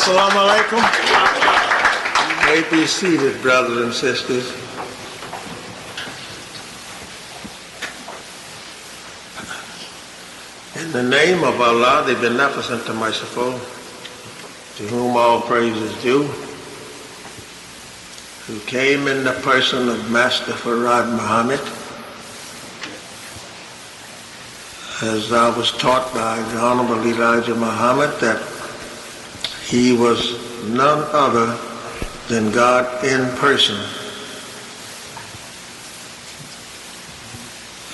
Assalamu alaikum. You may be seated, brothers and sisters. In the name of Allah, the Beneficent, the Merciful, to whom all praise is due, who came in the person of Master Farad Muhammad, as I was taught by the Honorable Elijah Muhammad, that he was none other than God in person.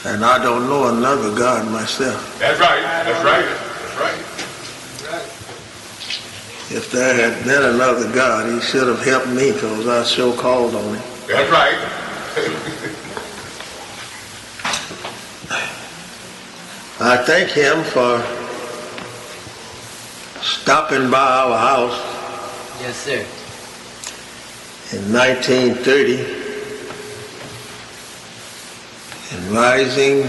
And I don't know another God myself. That's right. That's right. That's right. If there had been another God, he should have helped me because I so called on him. That's right. I thank him for stopping by our house. Yes, sir. In 1930 and rising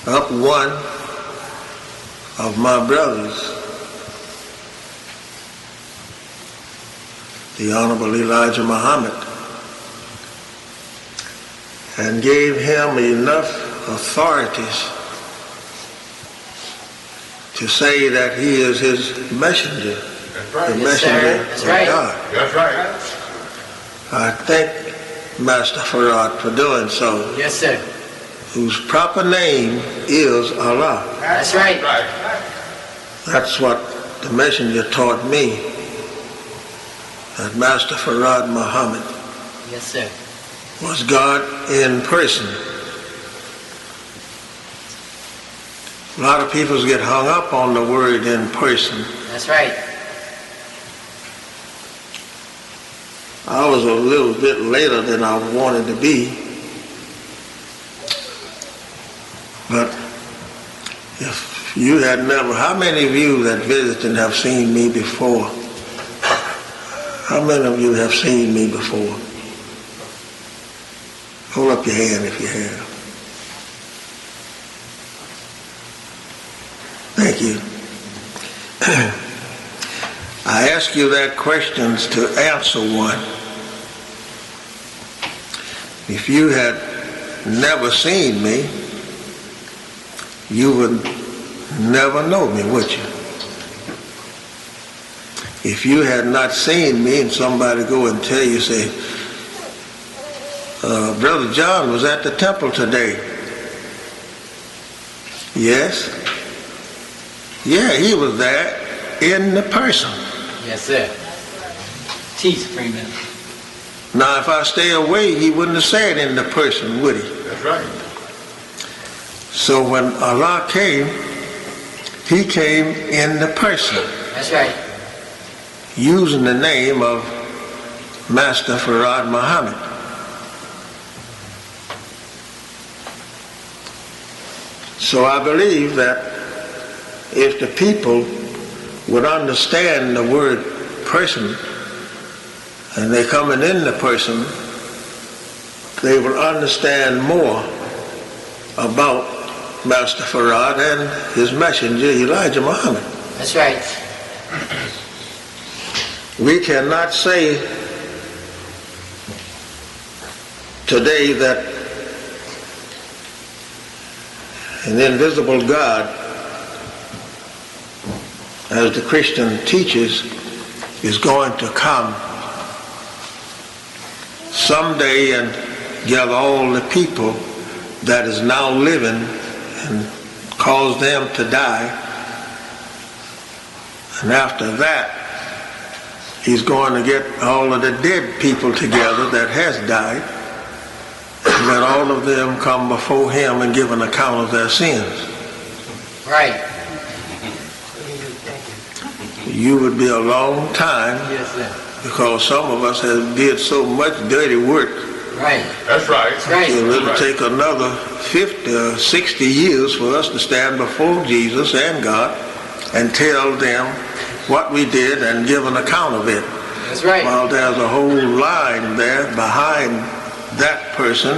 up one of my brothers, the Honorable Elijah Muhammad, and gave him enough authorities to say that he is his messenger, That's right. the messenger That's of right. God. That's right. I thank Master Farad for doing so, Yes, sir. whose proper name is Allah. That's right. That's what the messenger taught me, that Master Farad Muhammad Yes, sir. was God in person. A lot of people get hung up on the word in person. That's right. I was a little bit later than I wanted to be. But if you had never, how many of you that visited have seen me before? How many of you have seen me before? Hold up your hand if you have. Thank you. I ask you that questions to answer one. If you had never seen me, you would never know me, would you? If you had not seen me and somebody go and tell you, say, Brother John was at the temple today. Yes? Yeah, he was there in the person. Yes, sir. Teach, Freeman. Now, if I stay away, he wouldn't have said in the person, would he? That's right. So when Allah came, he came in the person, That's right. using the name of Master Farad Muhammad. So I believe that if the people would understand the word person, and they're coming in the person, they will understand more about Master Farad and his messenger Elijah Muhammad. That's right. We cannot say today that an invisible God, as the Christian teaches, is going to come someday and gather all the people that is now living and cause them to die. And after that, he's going to get all of the dead people together that has died, and let all of them come before him and give an account of their sins. Right. You would be a long time, Yes, sir. because some of us have did so much dirty work. Right. That's right. That's right. So it'll take another 50 or 60 years for us to stand before Jesus and God and tell them what we did and give an account of it. That's right. While there's a whole line there behind that person,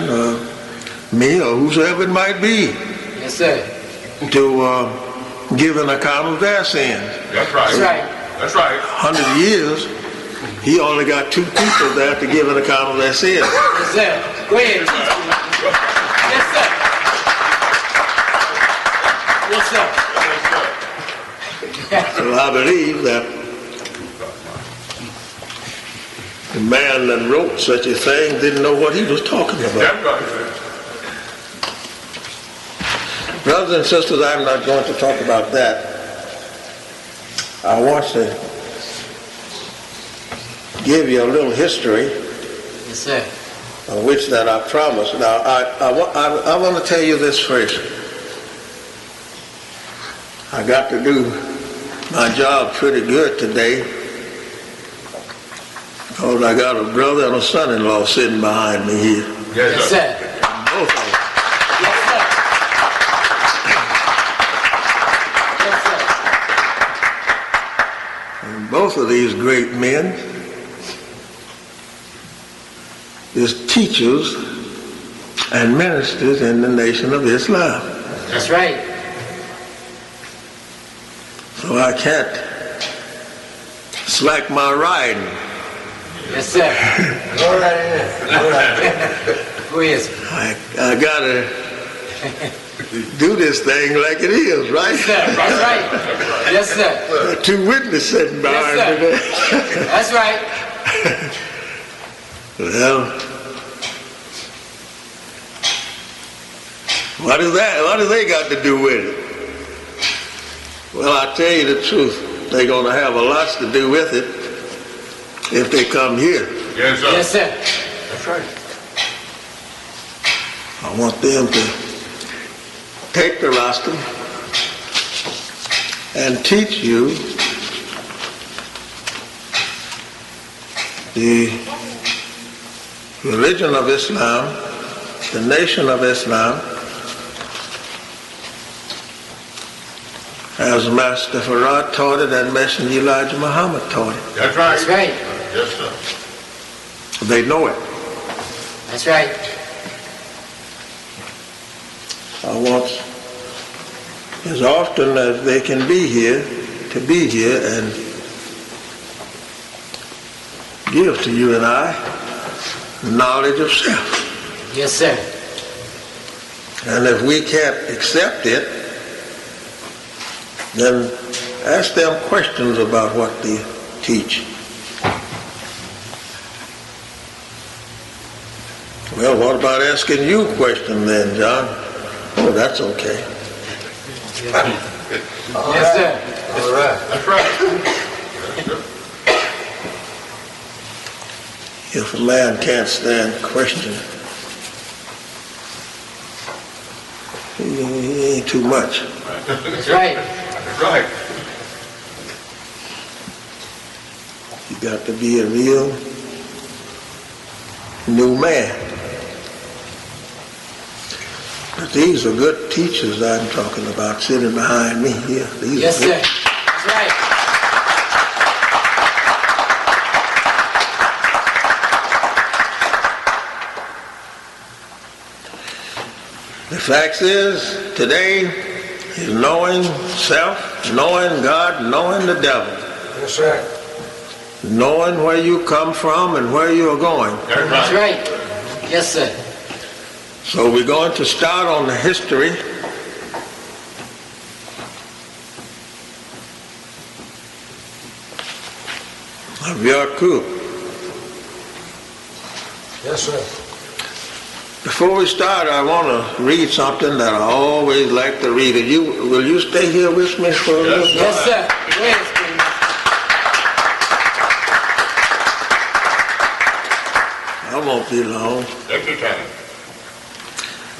me or whosoever it might be, Yes, sir. to give an account of their sins. That's right. That's right. That's right. 100 years, he only got 2 people there to give an account of their sins. Yes, sir. Go ahead, teach me. Yes, sir. Yes, sir. So I believe that the man that wrote such a thing didn't know what he was talking about. That's right. Brothers and sisters, I'm not going to talk about that. I want to give you a little history, Yes, sir. of which that I promised. Now, I want to tell you this first. I got to do my job pretty good today because I got a brother and a son-in-law sitting behind me here. Yes, Yes, sir. sir. Both of them. Yes, sir. Yes, sir. And both of these great men is teachers and ministers in the Nation of Islam. That's right. So I can't slack my riding. Yes, sir. Go right in. Go right in. Who is it? I gotta do this thing like it is, right? Yes, sir. That's right. Yes, sir. 2 witnesses sitting behind Yes, me there. That's right. Well, what is that? What do they got to do with it? Well, I tell you the truth, they're going to have a lot to do with it if they come here. Yes, sir. Yes, sir. That's right. I want them to take the rostrum and teach you the religion of Islam, the Nation of Islam, as Master Farad taught it and Messenger Elijah Muhammad taught it. That's right. That's right. Yes, sir. They know it. That's right. I want, as often as they can be here, to be here and give to you and I knowledge of self. Yes, sir. And if we can't accept it, then ask them questions about what they teach. Well, what about asking you a question then, John? Oh, that's okay. Yes, sir. All right. That's right. If a man can't stand question, he ain't too much. That's right. That's right. You got to be a real new man. But these are good teachers I'm talking about sitting behind me here. These Yes, are sir. good. That's right. The fact is, today is knowing self, knowing God, knowing the devil, That's right. knowing where you come from and where you are going. That's That's right. right. Yes, sir. So we're going to start on the history of Yakub. Yes, sir. Before we start, I want to read something that I always like to read. Will you stay here with me for a little bit? Yes, sir. Yes, I won't be long. Take your time.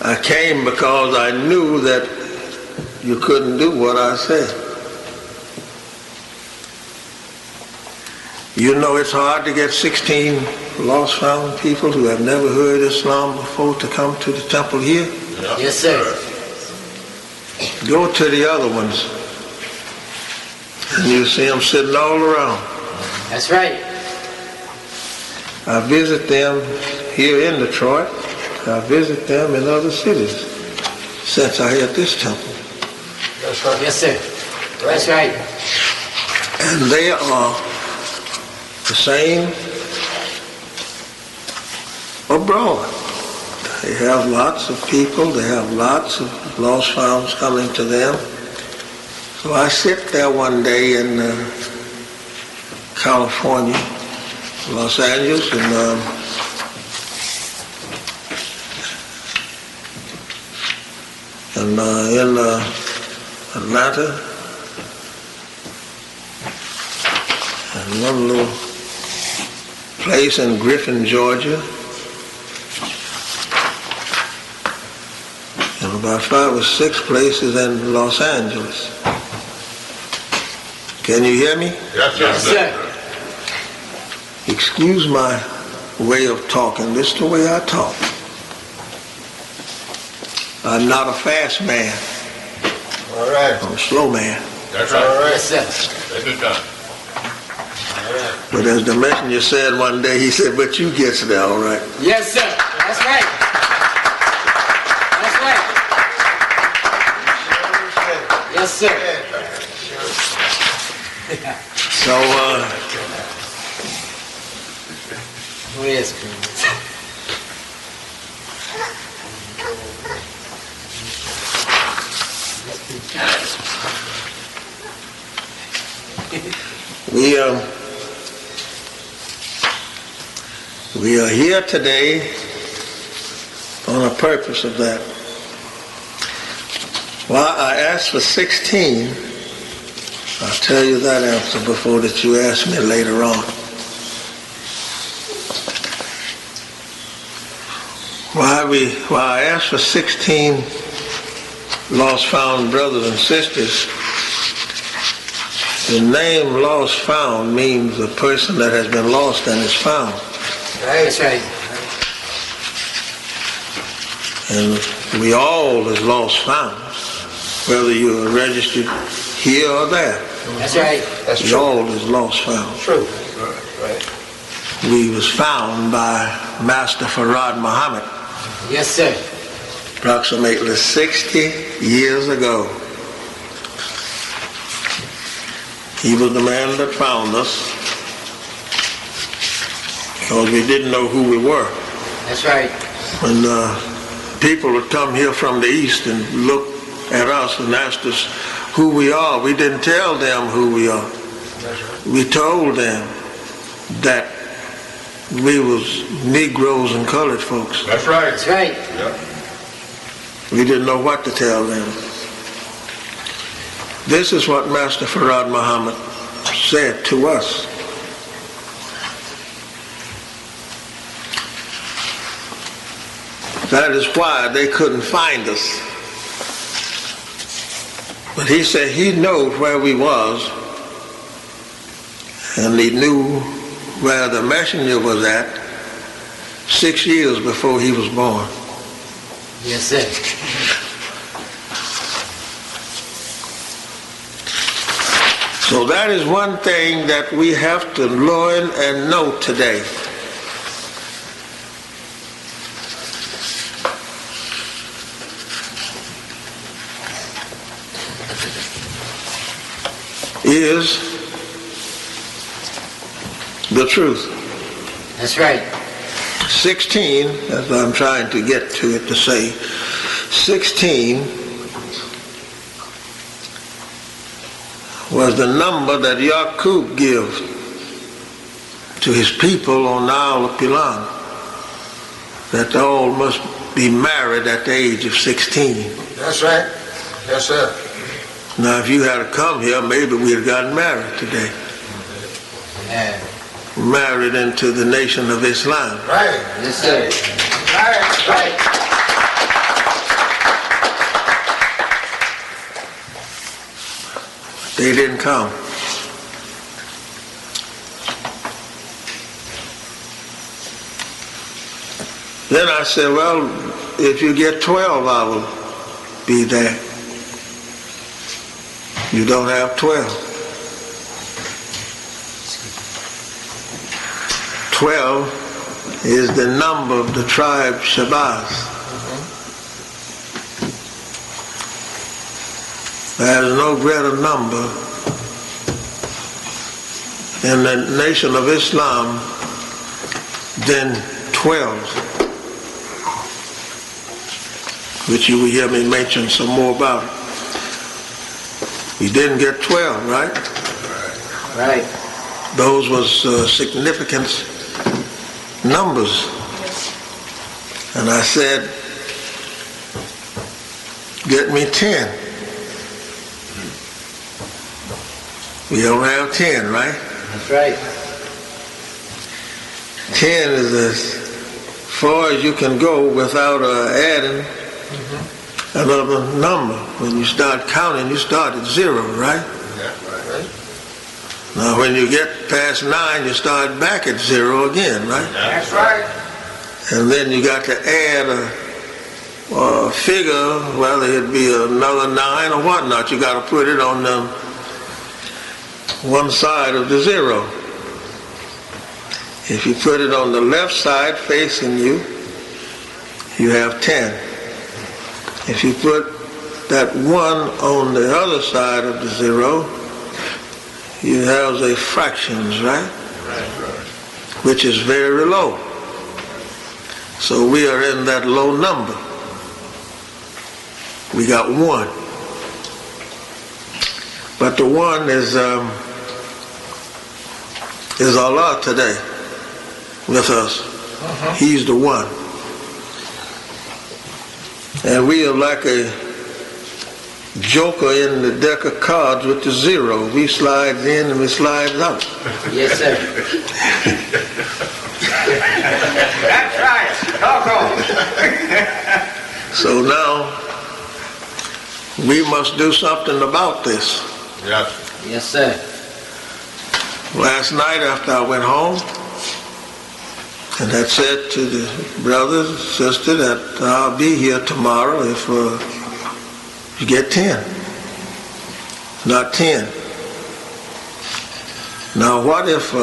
I came because I knew that you couldn't do what I said. You know, it's hard to get 16 lost found people who have never heard Islam before to come to the temple here. Yes, sir. Go to the other ones, and you see them sitting all around. That's right. I visit them here in Detroit. I visit them in other cities since I had this temple. That's right. Yes, sir. That's right. And they are the same abroad. They have lots of people. They have lots of lost founds coming to them. So I sit there one day in California, Los Angeles, and in Atlanta, and one little place in Griffin, Georgia, and about 5 or 6 places in Los Angeles. Can you hear me? Yes, sir. Excuse my way of talking. This is the way I talk. I'm not a fast man. All right. I'm a slow man. That's right. All right. Yes, sir. Take your time. All right. But as the messenger said one day, he said, but you get there all right. Yes, sir. That's right. That's right. Yes, sir. So, Oh, yes, we are here today on a purpose of that. Well, I asked for 16. I'll tell you that answer before that you ask me later on. Why I asked for 16 lost found brothers and sisters, the name lost found means a person that has been lost and is found. That's right. And we all is lost found, whether you're registered here or there. That's right. That's We true. all is lost found. True. Right. We was found by Master Farad Muhammad Yes, sir. approximately 60 years ago. He was the man that found us because we didn't know who we were. That's right. When people would come here from the east and look at us and ask us who we are, we didn't tell them who we are. We told them that we was Negroes and colored folks. That's right. That's right. Yeah. We didn't know what to tell them. This is what Master Farad Muhammad said to us. That is why they couldn't find us. But he said he knows where we was, and he knew where the messenger was at 6 years before he was born. Yes, sir. So that is one thing that we have to learn and know today. Is the truth. That's right. 16, as I'm trying to get to it to say, 16 was the number that Yakub gave to his people on the Isle of Pilan, that they all must be married at the age of 16. That's right. Yes, sir. Now, if you had come here, maybe we'd have gotten married today. Yeah. Married into the Nation of Islam. Right. Yes, sir. Right. Right. They didn't come. Then I said, well, if you get 12, I will be there. You don't have 12. 12 is the number of the tribe Shabazz. There is no greater number in the Nation of Islam than 12, which you will hear me mention some more about. We didn't get 12, right? Right. Those was significant numbers. And I said, get me 10. We don't have 10, right? That's right. 10 is as far as you can go without adding another number. When you start counting, you start at 0, right? Yeah, right. Now when you get past 9, you start back at 0 again, right? That's right. And then you got to add a figure, whether it be another 9 or whatnot. You got to put it on one side of the 0. If you put it on the left side facing you, you have 10. If you put that 1 on the other side of the 0, you have the fractions, right? Which is very low. So we are in that low number. We got 1. But the 1 is Allah today with us. He's the 1. And we are like a joker in the deck of cards with the 0. We slide in and we slide out. Yes, sir. That's right. Talk on. So now we must do something about this. Yes. Yes, sir. Last night after I went home and had said to the brothers and sister that I'll be here tomorrow if you get 10, not 10. Now what if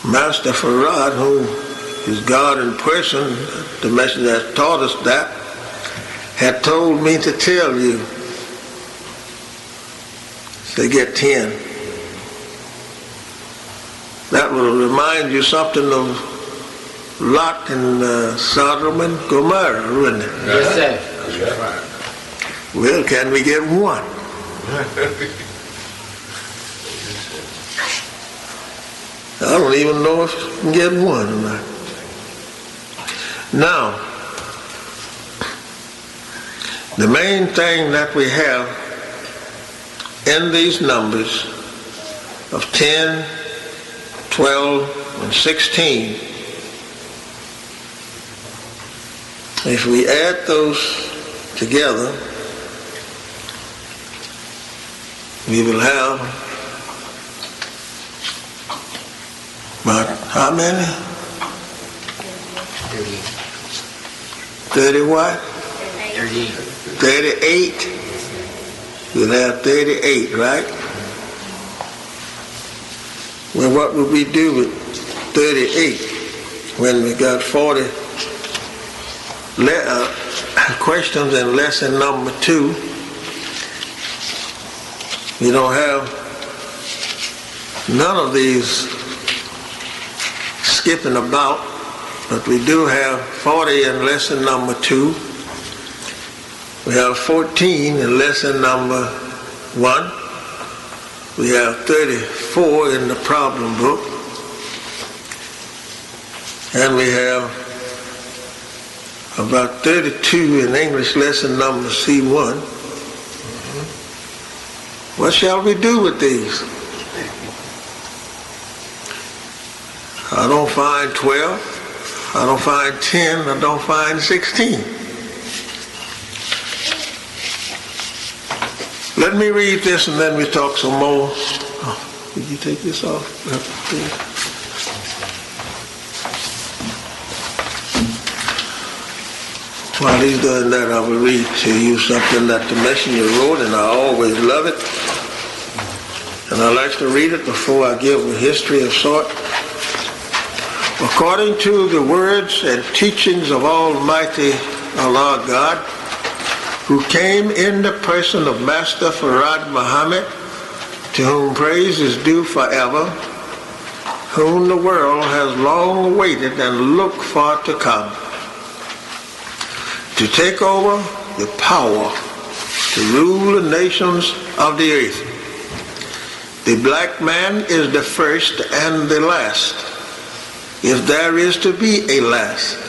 Master Farad, who is God in person, the messenger that taught us that, had told me to tell you they get 10. That will remind you something of Lot and Sodom and Gomorrah, wouldn't it? Yes, sir. That's right. Well, can we get 1? I don't even know if you can get 1 or not. Now, the main thing that we have in these numbers of 10, 12, and 16, if we add those together, we will have about how many? 30 what? 38. 38. We'll have 38, right? Well, what would we do with 38 when we got 40 questions in lesson number 2? We don't have none of these skipping about, but we do have 40 in lesson number 2. We have 14 in lesson number 1. We have 34 in the problem book. And we have about 32 in English lesson number C1. What shall we do with these? I don't find 12. I don't find 10. I don't find 16. Let me read this and then we talk some more. Oh, did you take this off? While he's doing that, I will read to you something that the messenger wrote, and I always love it. And I like to read it before I give a history of sort. According to the words and teachings of Almighty Allah God, who came in the person of Master Farad Muhammad to to whom praise is due forever, whom the world has long awaited and looked for to come, to take over the power to rule the nations of the earth. The black man is the first and the last, if there is to be a last.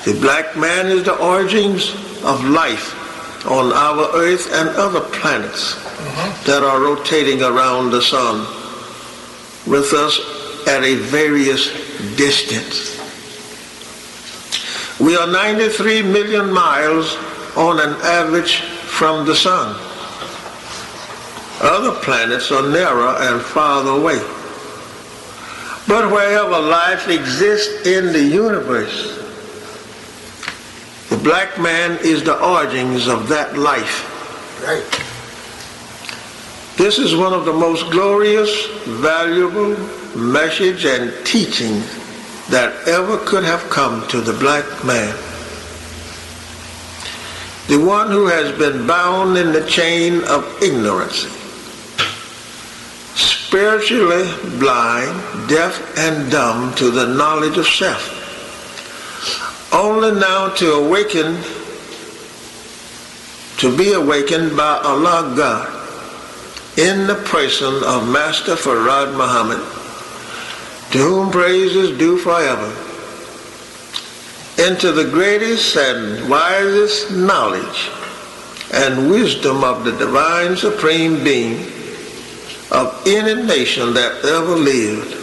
The black man is the origins of life on our earth and other planets that are rotating around the sun with us at a various distance. We are 93 million miles on an average from the sun. Other planets are nearer and farther away. But wherever life exists in the universe, the black man is the origins of that life. Right. This is one of the most glorious, valuable message and teaching that ever could have come to the black man. The one who has been bound in the chain of ignorance, spiritually blind, deaf and dumb to the knowledge of self, only now to awaken, to be awakened by Allah God in the person of Master Farad Muhammad, to whom praise is due forever, into the greatest and wisest knowledge and wisdom of the divine supreme being of any nation that ever lived.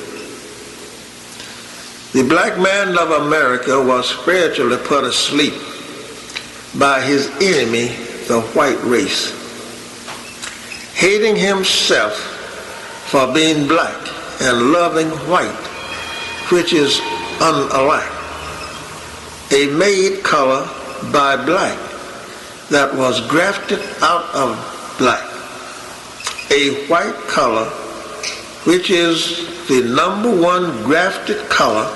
The black man of America was spiritually put asleep by his enemy, the white race, hating himself for being black and loving white, which is unalike, a made color by black that was grafted out of black, a white color which is the number one grafted color,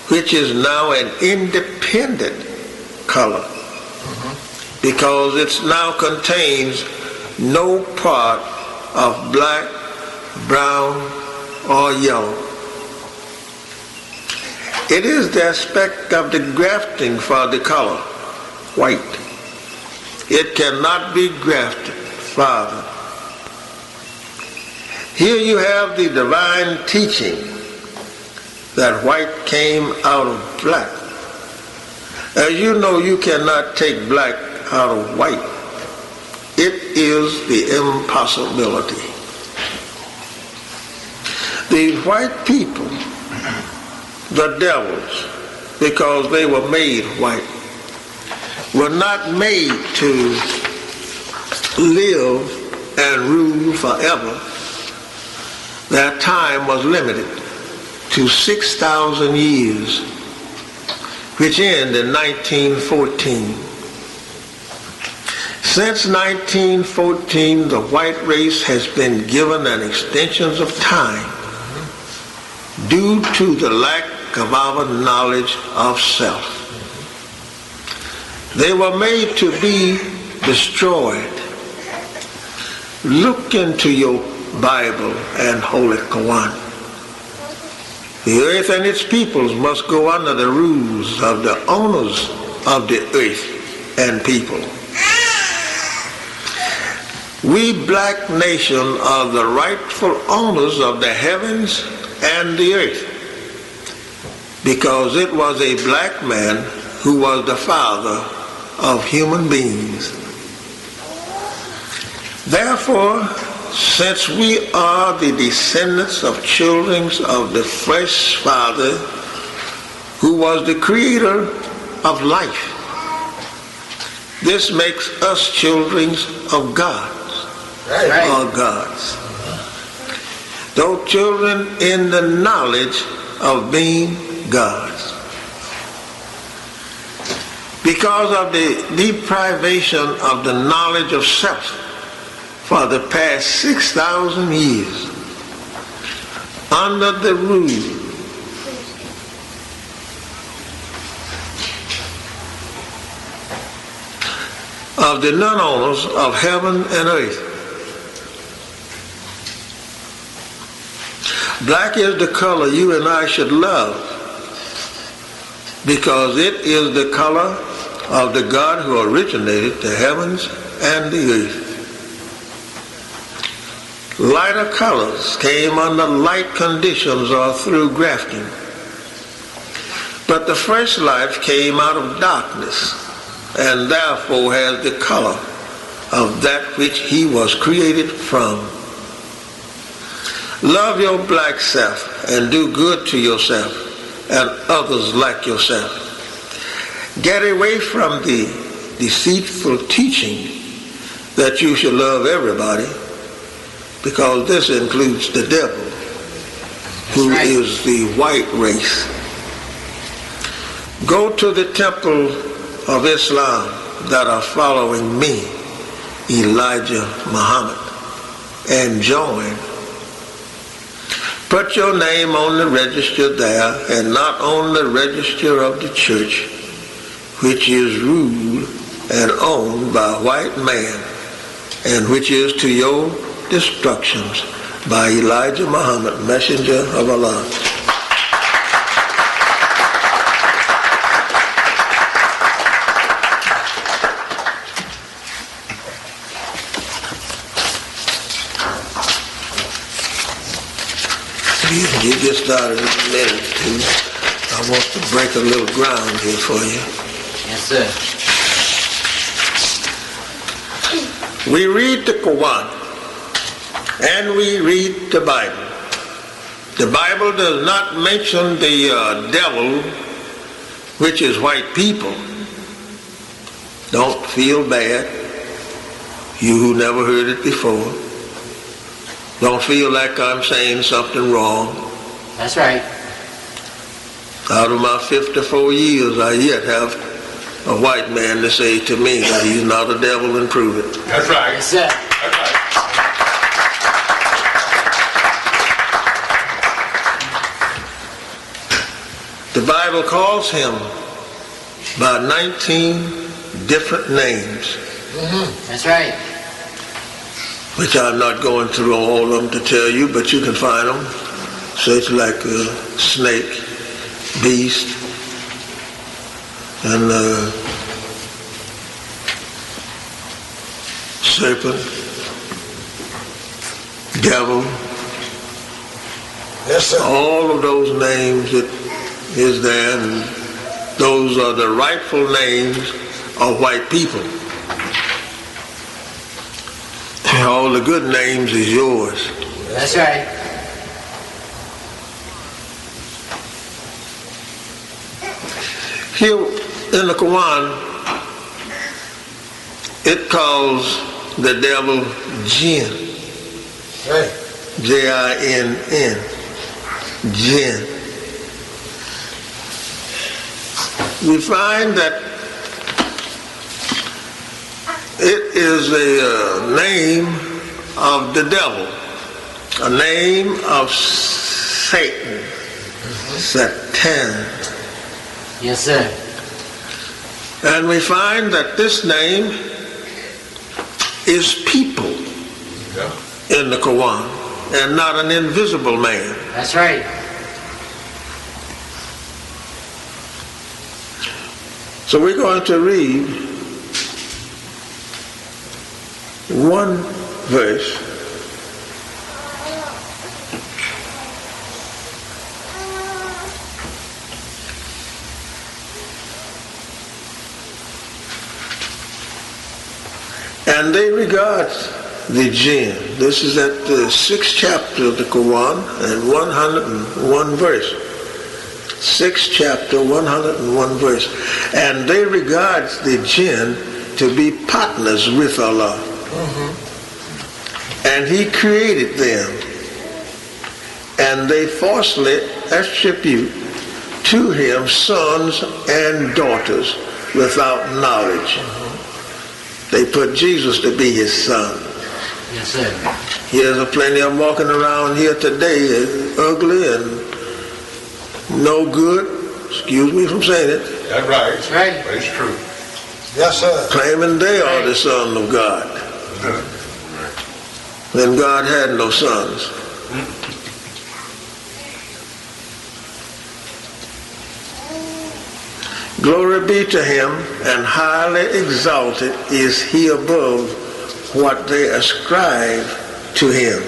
which is now an independent color, because it now contains no part of black, brown, or yellow. It is the aspect of the grafting for the color, white. It cannot be grafted farther. Here you have the divine teaching that white came out of black. As you know, you cannot take black out of white. It is the impossibility. The white people, the devils, because they were made white, were not made to live and rule forever. Their time was limited to 6,000 years, which ended in 1914. Since 1914, the white race has been given an extension of time due to the lack of our knowledge of self. They were made to be destroyed. Look into your Bible and Holy Quran. The earth and its peoples must go under the rules of the owners of the earth and people. We black nation are the rightful owners of the heavens and the earth, because it was a black man who was the father of human beings. Therefore, since we are the descendants of children of the first Father, who was the creator of life, this makes us children of God, or gods. Though children in the knowledge of being gods. Because of the deprivation of the knowledge of self for the past 6,000 years, under the rule of the non-owners of heaven and earth, Black is the color you and I should love because it is the color of the God who originated the heavens and the earth. Lighter colors came under light conditions or through grafting. But the first life came out of darkness and therefore has the color of that which he was created from. Love your black self and do good to yourself and others like yourself. Get away from the deceitful teaching that you should love everybody, because this includes the devil, who is the white race. Go to the temple of Islam that are following me, Elijah Muhammad, and join. Put your name on the register there and not on the register of the church, which is ruled and owned by a white man, and which is to your destructions, by Elijah Muhammad, messenger of Allah. You get started in a minute or two. I want to break a little ground here for you. Yes, sir. We read the Quran and we read the Bible. The Bible does not mention the devil, which is white people. Don't feel bad, you who never heard it before. Don't feel like I'm saying something wrong. That's right. Out of my 54 years, I yet have a white man to say to me that he's not a devil and prove it. That's right. Yes, sir. That's right. The Bible calls him by 19 different names. That's right. Which I'm not going through all of them to tell you, but you can find them. Such like snake, beast, and serpent, devil. Yes, sir. All of those names that is there, and those are the rightful names of white people. All the good names is yours. That's right. Here in the Quran, it calls the devil jinn. Right. Jinn. Jinn. We find that it is a name of the devil, a name of Satan, Satan. Yes, sir. And we find that this name is people in the Quran and not an invisible man. That's right. So we're going to read one verse. And they regard the jinn. This is at the 6th chapter of the Quran and 101 verse. 6th chapter, 101 verse. And they regard the jinn to be partners with Allah. And he created them. And they falsely attribute to him sons and daughters without knowledge. They put Jesus to be his son. Yes, sir. There's a plenty of them walking around here today, ugly and no good. Excuse me from saying it. That's right. That's right. But it's true. Yes, sir. Claiming they are the son of God. When God had no sons. Glory be to him, and highly exalted is he above what they ascribe to him.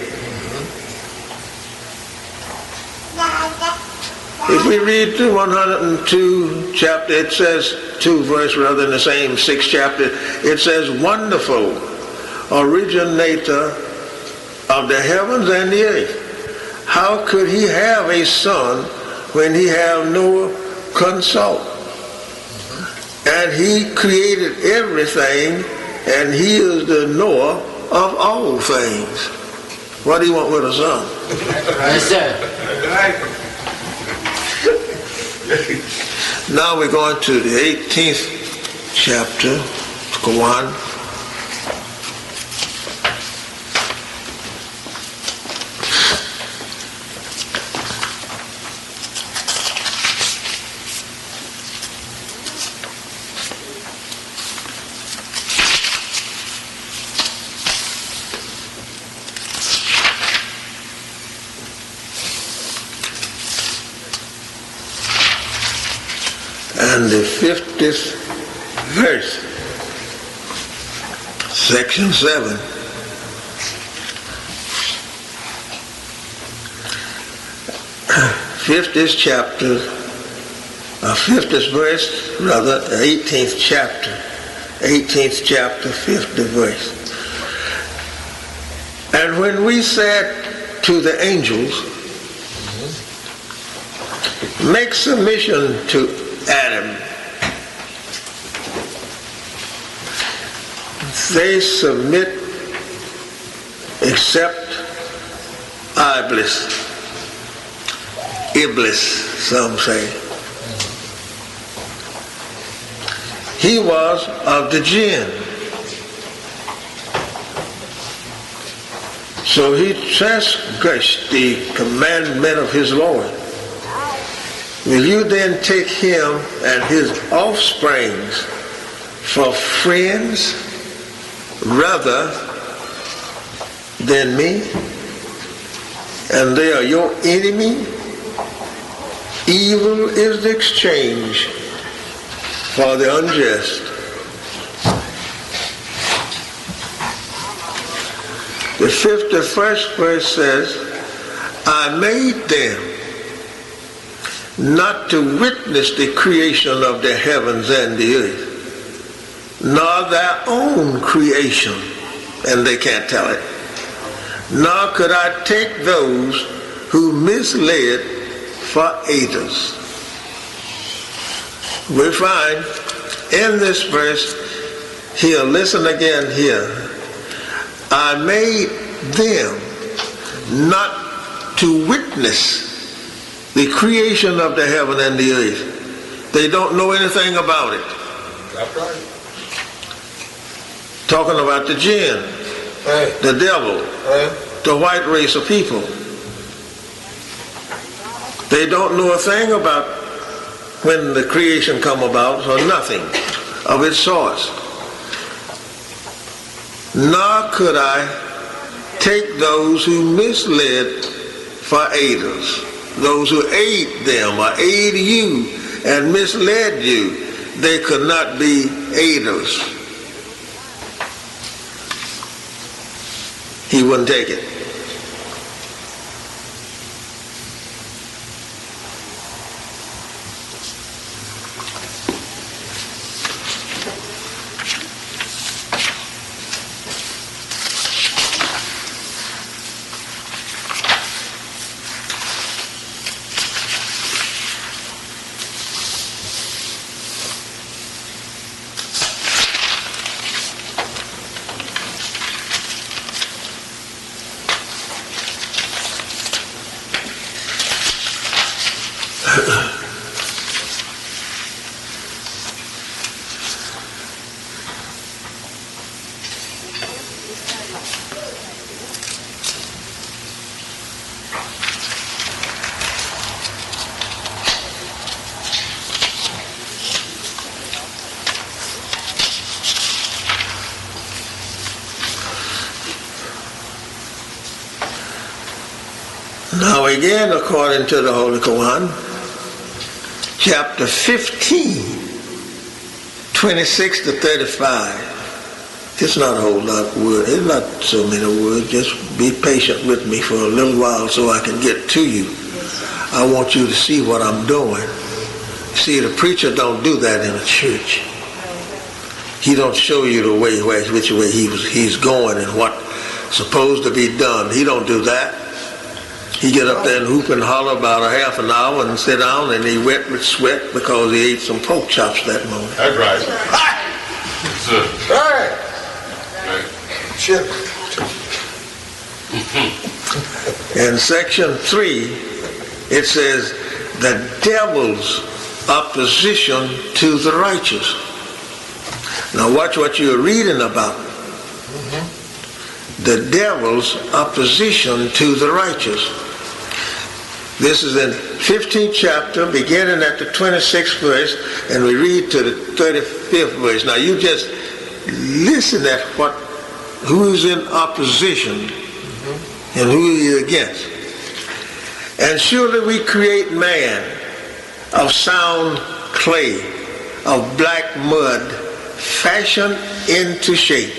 If we read through 102 chapter, it says 2 verse rather than the same 6 chapter, it says, wonderful originator of the heavens and the earth. How could he have a son when he have no consort? And he created everything, and he is the knower of all things. What do you want with a son? Yes, sir. Now we're going to the 18th chapter, Quran. And the 50th verse, section 7. '50th chapter, 50th verse, rather, 18th chapter, 50th verse. And when we said to the angels, make submission to Adam, they submit except Iblis, some say. He was of the jinn. So he transgressed the commandment of his Lord. Will you then take him and his offsprings for friends rather than me? And they are your enemy? Evil is the exchange for the unjust. The 51st verse says, I made them not to witness the creation of the heavens and the earth, nor their own creation, and they can't tell it. Nor could I take those who misled for aiders. We find in this verse here, listen again here, I made them not to witness the creation of the heaven and the earth. They don't know anything about it. That's right. Talking about the jinn, Right. the devil, Right. the white race of people. They don't know a thing about when the creation come about, or nothing of its source. Nor could I take those who misled for aiders. Those who aid them or aid you and misled you, they could not be aiders. He wouldn't take it. Now again, according to the Holy Quran, chapter 15, 26 to 35. It's not a whole lot of words. It's not so many words. Just be patient with me for a little while so I can get to you. I want you to see what I'm doing. See, the preacher don't do that in a church. He don't show you the way, which way he's going and what's supposed to be done. He don't do that. He get up there and hoop and holler about a half an hour and sit down, and he wet with sweat because he ate some pork chops that morning. That's right. Right. Chip. In section 3, it says, the devil's opposition to the righteous. Now watch what you're reading about. The devil's opposition to the righteous. This is in 15th chapter, beginning at the 26th verse, and we read to the 35th verse. Now you just listen at who is in opposition and who he is against. And surely we create man of sound clay, of black mud, fashioned into shape.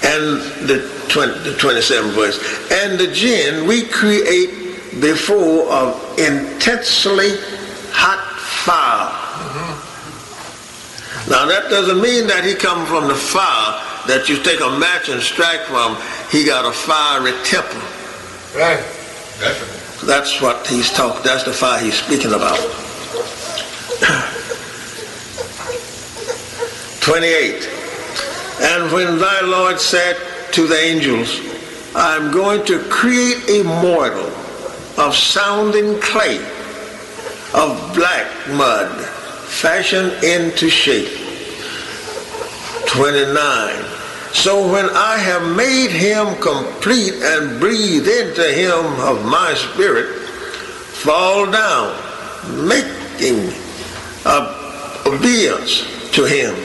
And the 27th verse. And the jinn we create before of intensely hot fire. Now that doesn't mean that he come from the fire that you take a match and strike from. He got a fiery temper. Right. Definitely. That's what he's talking. That's the fire he's speaking about. 28. And when thy Lord said to the angels, I am going to create a mortal of sounding clay, of black mud, fashioned into shape. 29. So when I have made him complete and breathe into him of my spirit, fall down, making obedience to him.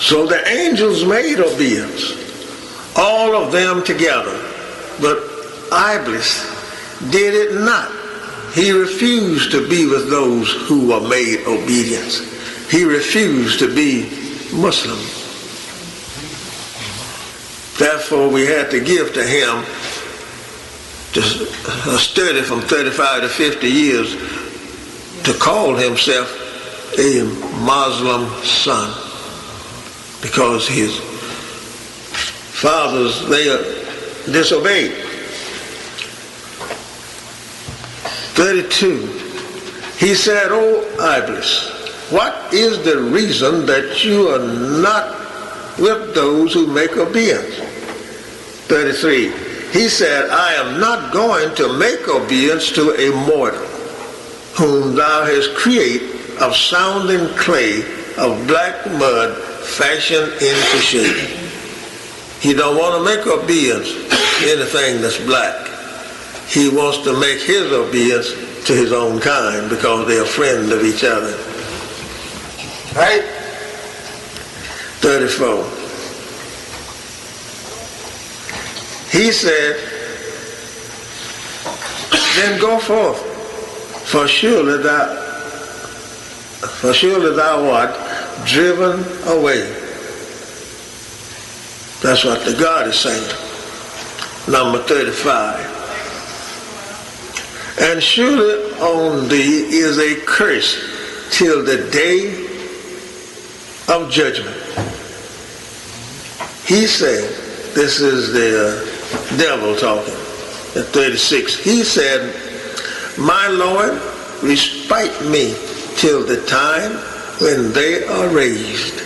So the angels made obedience, all of them together, but Iblis did it not. He refused to be with those who were made obedience. He refused to be Muslim. Therefore, we had to give to him just a study from 35 to 50 years to call himself a Muslim son, because his fathers, they disobeyed. 32. He said, O Iblis, what is the reason that you are not with those who make obedience? 33. He said, I am not going to make obedience to a mortal whom thou hast created of sounding clay, of black mud, fashioned into shape. He don't want to make obedience to anything that's black. He wants to make his obedience to his own kind because they are friends of each other. Right? 34. He said, then go forth, for surely thou art driven away. That's what the God is saying. Number 35. And surely on thee is a curse till the day of judgment. He said, this is the devil talking, at 36. He said, my Lord, respite me till the time when they are raised.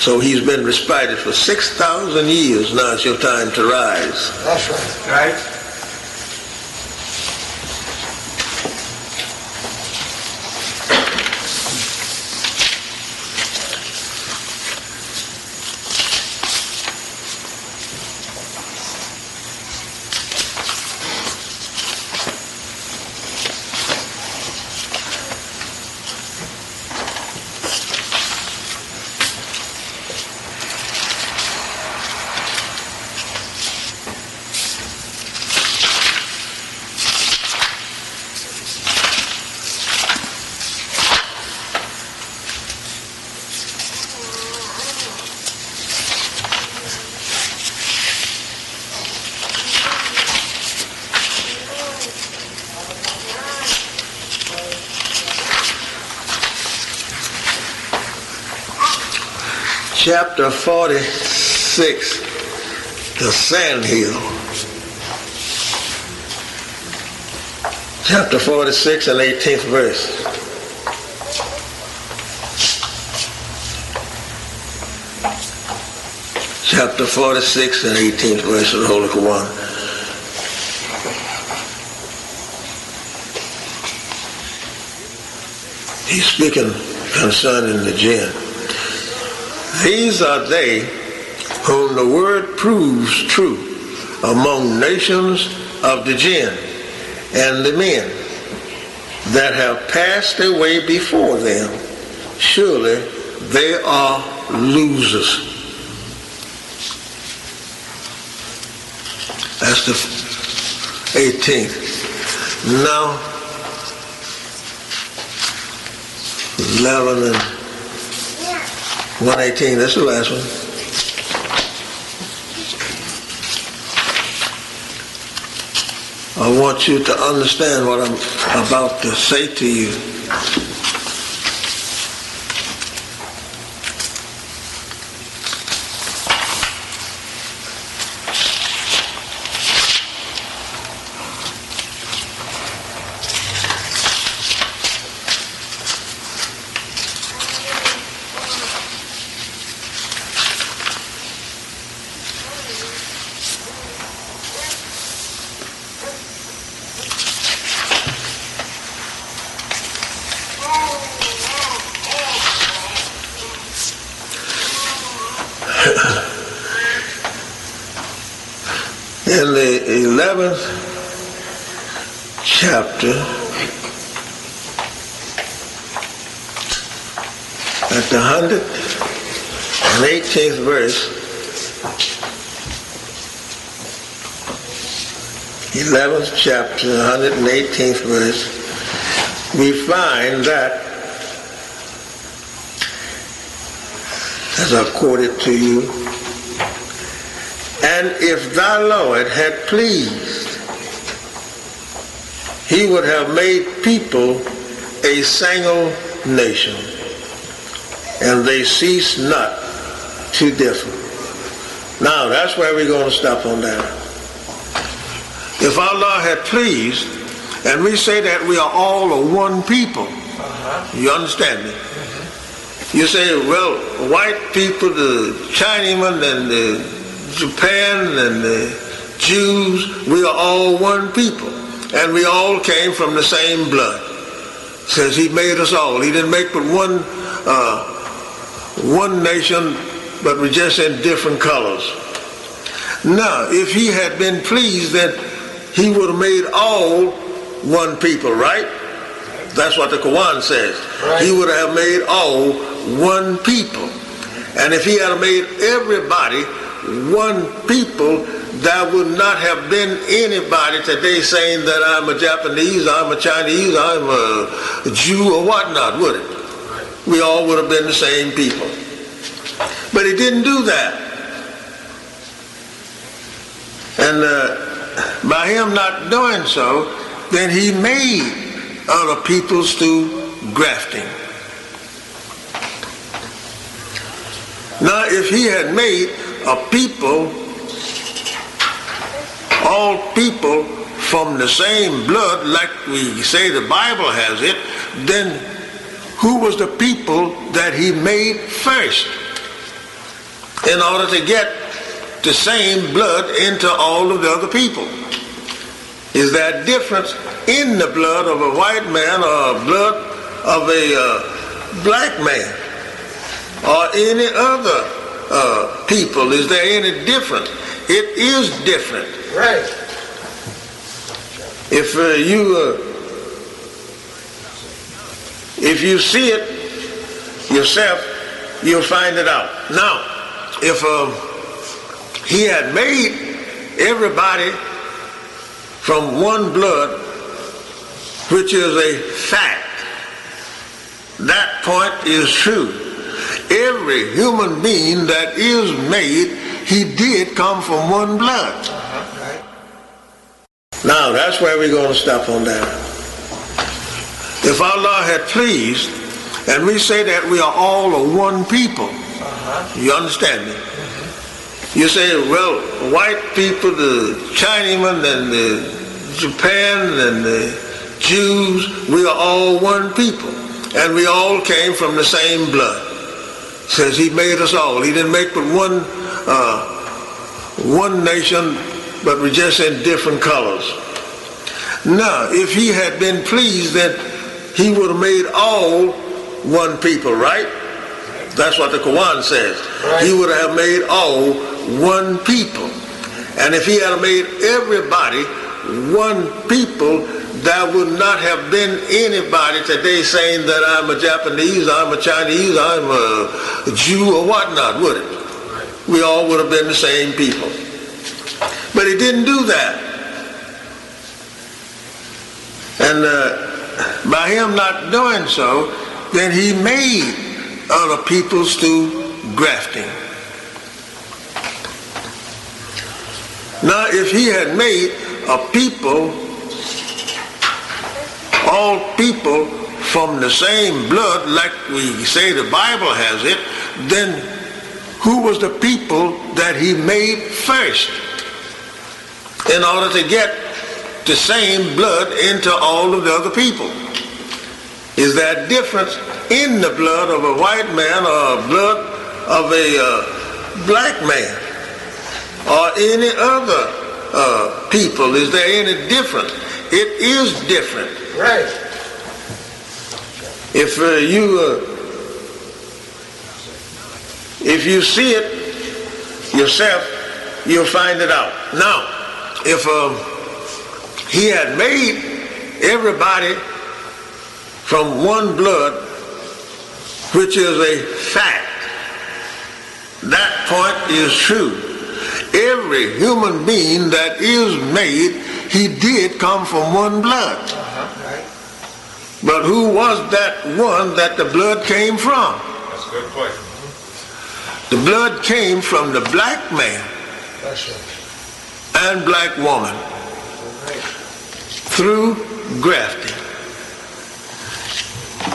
So he's been respited for 6,000 years. Now it's your time to rise. That's right. Right? chapter 46, the sandhill. Chapter 46 and 18th verse. Chapter 46 and 18th verse of the Holy Quran. He's speaking concerning the jinn. These are they whom the word proves true among nations of the jinn and the men that have passed away before them. Surely they are losers. That's the 18th. Now, 11 and 118, that's the last one. I want you to understand what I'm about to say to you. In the 11th chapter, at the 118th verse, 11th chapter, 118th verse, we find that, as I quoted to you, and if thy Lord had pleased, he would have made people a single nation, and they cease not to differ. Now, that's where we're going to stop on that. If our Lord had pleased, and we say that we are all a one people, you understand me? You say, well, white people, the Chinamen, and the Japan and the Jews, we are all one people, and we all came from the same blood. Says he made us all. He didn't make but one nation, but we're just in different colors. Now, if he had been pleased, then he would have made all one people, right? That's what the Quran says. Right. He would have made all one people. And if he had made everybody one people, there would not have been anybody today saying that I'm a Japanese, I'm a Chinese, I'm a Jew or whatnot, would it? We all would have been the same people. But he didn't do that. And by him not doing so, then he made other peoples through grafting. Now, if he had made a people, all people from the same blood, like we say the Bible has it, then who was the people that he made first in order to get the same blood into all of the other people? Is there a difference in the blood of a white man or blood of a black man or any other people? Is there any difference? It is different. Right. If you see it yourself, you'll find it out. Now, if he had made everybody from one blood, which is a fact, that point is true. Every human being that is made, he did come from one blood. Now, that's where we're going to stop on that. If Allah had pleased, and we say that we are all a one people, You understand me? You say, well, white people, the Chinamen and the Japan and the Jews, we are all one people. And we all came from the same blood. Says he made us all. He didn't make but one nation, but we're just in different colors. Now, if he had been pleased, that he would have made all one people, right? That's what the Quran says. Right. He would have made all one people. And if he had made everybody one people, there would not have been anybody today saying that I'm a Japanese, I'm a Chinese, I'm a Jew or whatnot, would it? We all would have been the same people. But he didn't do that. And by him not doing so, then he made other peoples through grafting. Now, if he had made a people, all people from the same blood, like we say the Bible has it, then who was the people that he made first in order to get the same blood into all of the other people? Is there a difference in the blood of a white man or blood of a black man or any other people? Is there any difference? It is different. Right. If you see it yourself, you'll find it out. Now, if he had made everybody from one blood, which is a fact, that point is true. Every human being that is made, he did come from one blood. But who was that one that the blood came from? That's a good point. The blood came from the black man and black woman through grafting.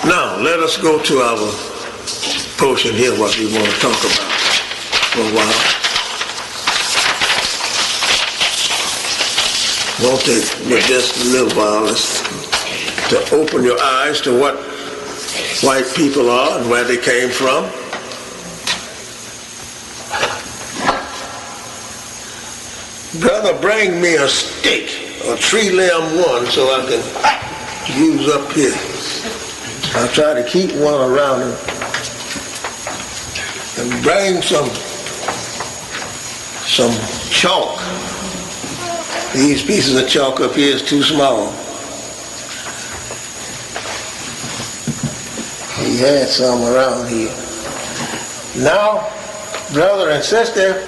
Now, let us go to our portion here, what we want to talk about for a while. Won't take just a little while to open your eyes to what white people are and where they came from. Brother, bring me a stick, a tree-limb one, so I can use up here. I'll try to keep one around him. And bring some chalk. These pieces of chalk up here is too small. He had some around here. Now, brother and sister,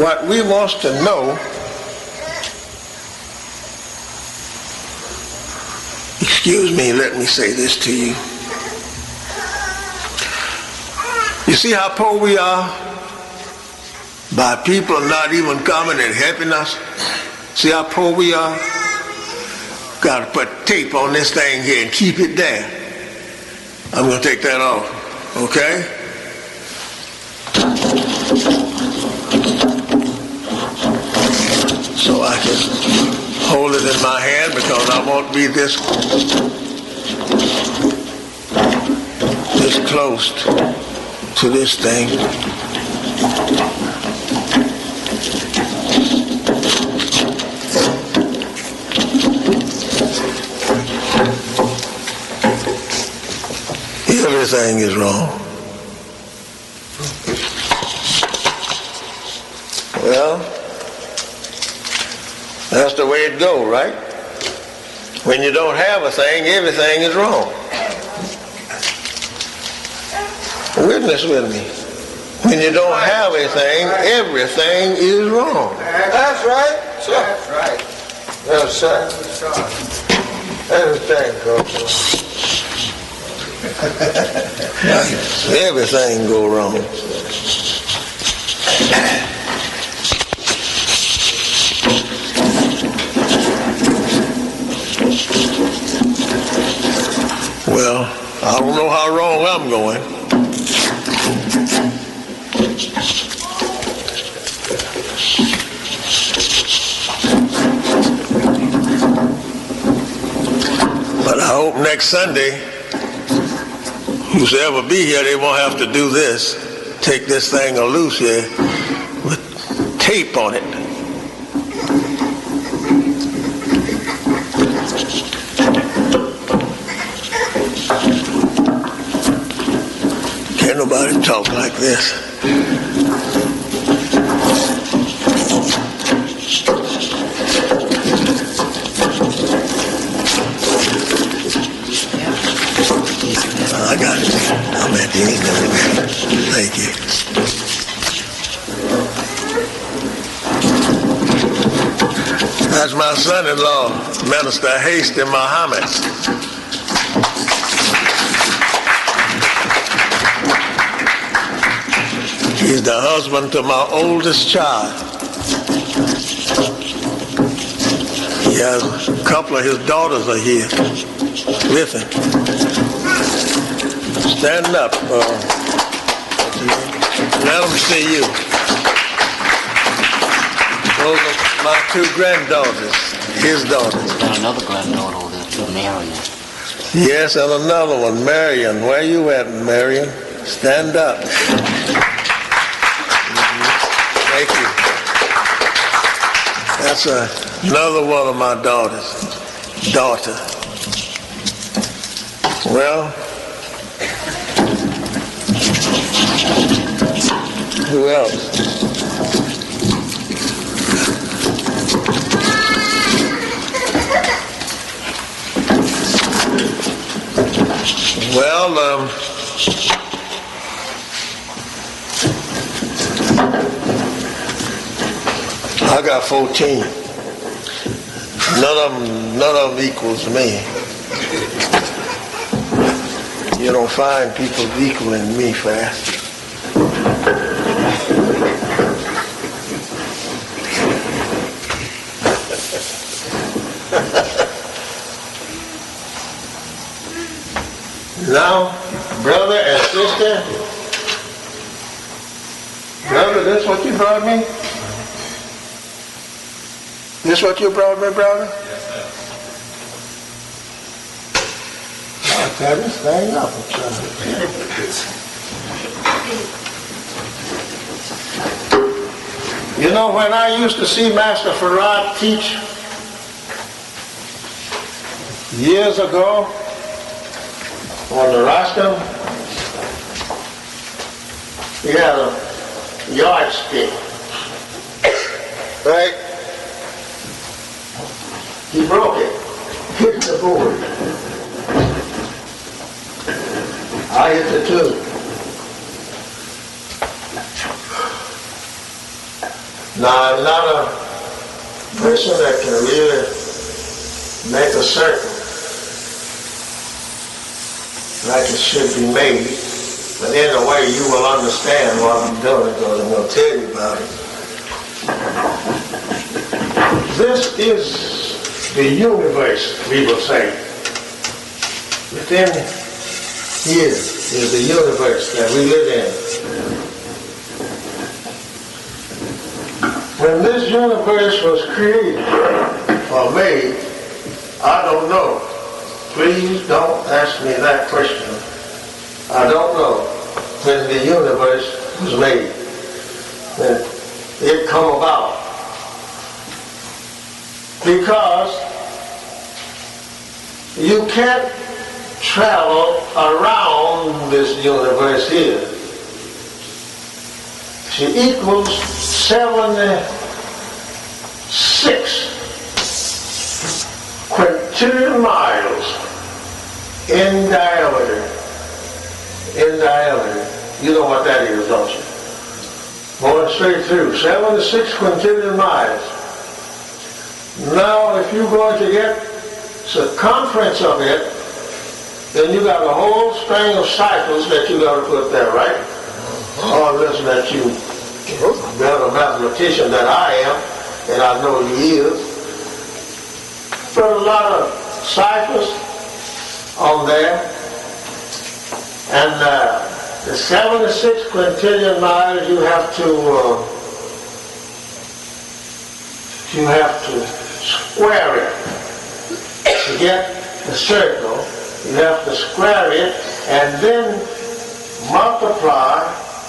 what we want to know, excuse me, let me say this to you. You see how poor we are? By people not even coming and helping us. See how poor we are? Got to put tape on this thing here and keep it there. I'm going to take that off, okay? So I can hold it in my hand because I won't be this close to this thing. Everything is wrong. Well, that's the way it goes, right? When you don't have a thing, everything is wrong. Witness with me. When you don't have a thing, everything is wrong. That's right. Sure. That's right. Yes, sir. Everything goes wrong. Everything go wrong. Well, I don't know how wrong I'm going. But I hope next Sunday, whosoever be here, they won't have to do this. Take this thing loose here with tape on it. Can't nobody talk like this. I got it. I'm at the end of it. Thank you. That's my son-in-law, Minister Hasty Muhammad. He's the husband to my oldest child. He has a couple of his daughters are here with him. Stand up. Let them see you. Those are my two granddaughters, his daughters. Got another granddaughter over there too, Marion. Yes, and another one, Marion. Where you at, Marion? Stand up. Thank you. That's another one of my daughter. Well, who else? Well, I got 14. None of them equals me. You don't find people equaling me fast. Now, brother and sister, brother, this what you brought me? This what you brought me, brother? Yes, sir. I'll tear this thing up. You know, when I used to see Master Farad teach years ago on the rostrum, he had a yardstick, right? He broke it, hit the board. I hit the tube. Now, I'm not a person that can really make a certain like it should be made, but in a way you will understand what I'm doing because I'm going to tell you about it. This is the universe, we will say. Within here is the universe that we live in. When this universe was created or made, I don't know. Please don't ask me that question. I don't know when the universe was made, when it come about. Because you can't travel around this universe here. She equals 76 quintillion miles in diameter. In diameter. You know what that is, don't you? Going straight through. 76 quintillion miles. Now, if you're going to get circumference of it, then you got a whole string of cycles that you got to put there, right? Unless that you are a mathematician that I am, and I know he is. Put a lot of cycles on there, and the 76 quintillion miles you have to square it to get the circle. You have to square it and then multiply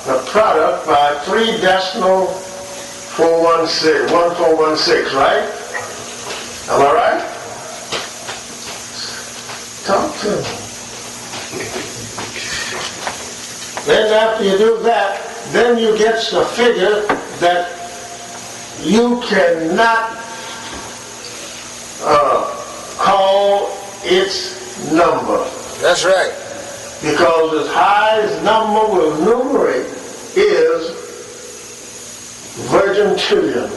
the product by 3.1416, right? Am I right? Talk to me. Then after you do that, then you get the figure that you cannot call its number. That's right. Because its highest number will numerate is virgintillion.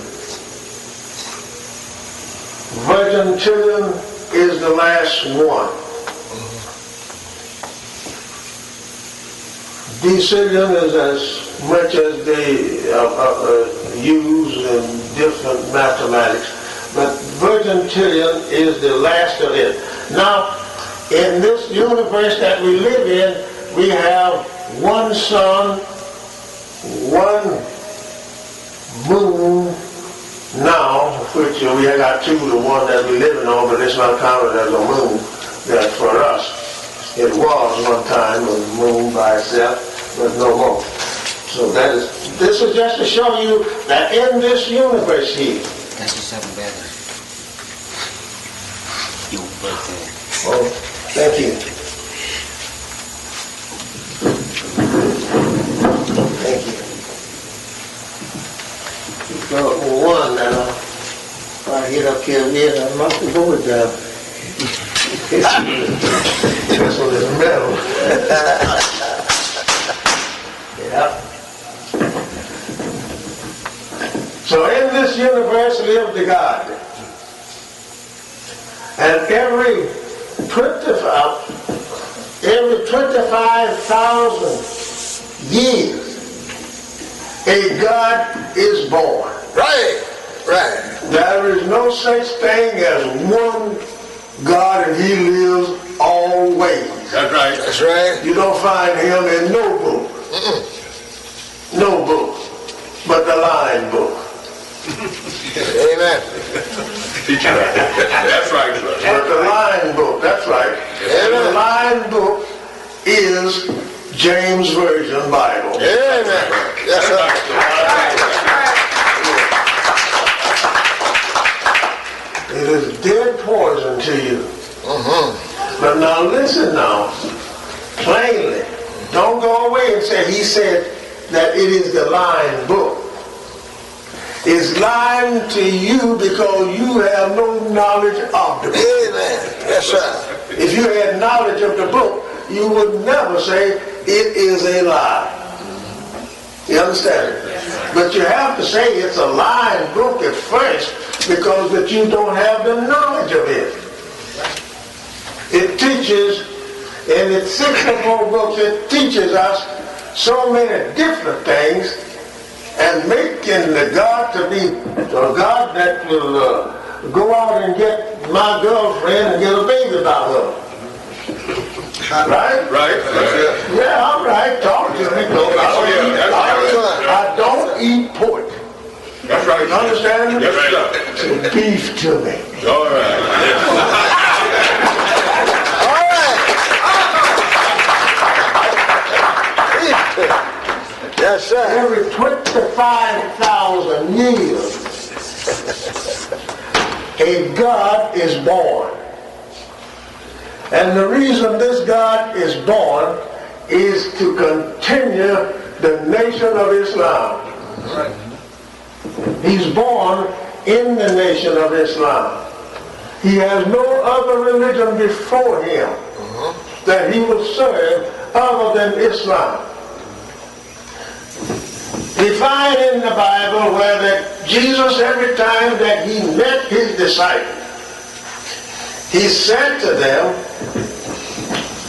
Virgintillion is the last one. Decillion is as much as they use in different mathematics, but virgintillion is the last of it. Now, in this universe that we live in, we have one sun, one moon now, which we got two, the one that we're living on, but it's not counted as a moon that for us. It was one time a moon by itself, but no more. So this is just to show you that in this universe here. That's just something better. Your birthday. Oh, thank you. Thank you. So one now, if I get up here with, I must go with that. This one is metal. Yeah. So in this universe lived the God. And every 25,000 years, a God is born. Right. There is no such thing as one God and he lives always. That's right. You don't find him in no book. No book. But the line book. Amen. That's right. But the line book, that's right. And the line book is James Version Bible. Amen. Yes, sir. It is dead poison to you. But now listen now, plainly. Don't go away and say, he said that it is the lying book. It's lying to you because you have no knowledge of the book. Amen. Yes, sir. If you had knowledge of the book, you would never say it is a lie. You understand? But you have to say it's a lying book at first because that you don't have the knowledge of it. It teaches, in its 64 books, it teaches us so many different things and making the God to be a God that will go out and get my girlfriend and get a baby by her. Right? Right. Yeah, all right. Talk to me. I don't eat pork. That's right. You understand? Yes, sir. So beef to me. All right. Yes, sir. Every 25,000 years, a God is born. And the reason this God is born is to continue the nation of Islam. He's born in the nation of Islam. He has no other religion before him that he will serve other than Islam. We find in the Bible where that Jesus, every time that he met his disciples, he said to them,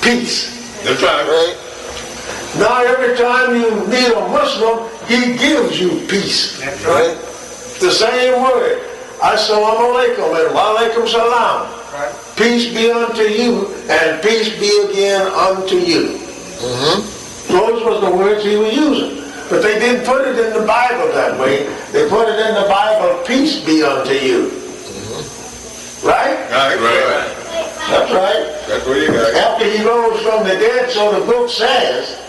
peace. That's right. Now every time you meet a Muslim, he gives you peace. Right. The same word. Assalamu alaikum and wa alaikum salam. Peace be unto you and peace be again unto you. Those was the words he was using. But they didn't put it in the Bible that way. They put it in the Bible, peace be unto you. Right? Right. That's right. That's what you got. After he rose from the dead, so the book says,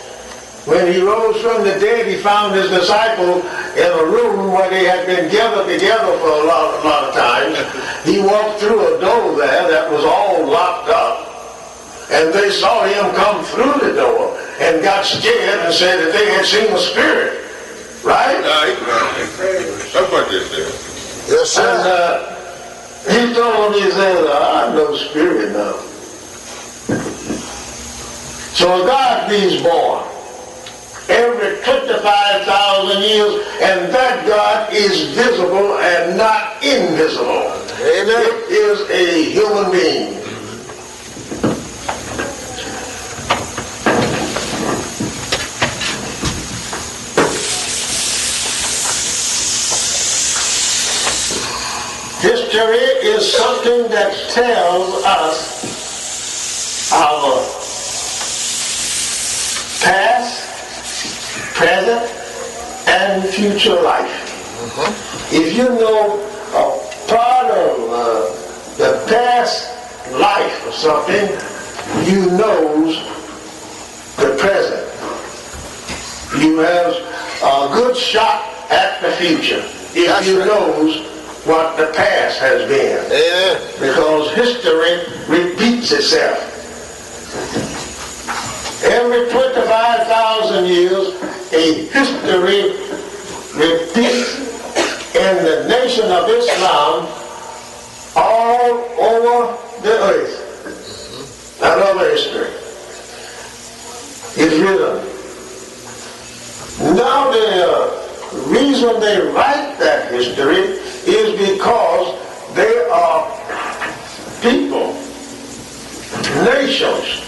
when he rose from the dead, he found his disciples in a room where they had been gathered together for a lot of times. He walked through a door there that was all locked up. And they saw him come through the door and got scared and said that they had seen a spirit. Right? Right. That's what this is. Yes, sir. And he told them, he said, I'm no spirit now. So God is born every 25,000 years, and that God is visible and not invisible. Amen. It is a human being. History is something that tells us our past, present, and future life. If you know a part of the past life or something, you knows the present. You have a good shot at the future if you knows what the past has been. Amen. Because history repeats itself. Every 25,000 years, a history repeats in the nation of Islam all over the earth. Another history is written. Now the reason they write that history is because they are people, nations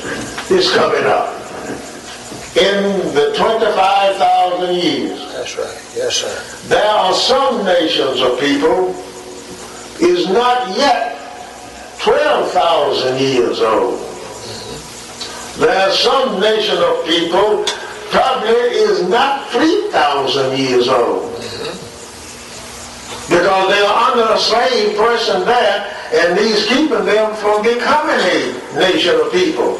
is coming up in the 25,000 years. That's right. Yes, sir. There are some nations of people is not yet 12,000 years old. There are some nation of people probably is not 3,000 years old. Because they are under a slave person there, and he's keeping them from becoming a nation of people.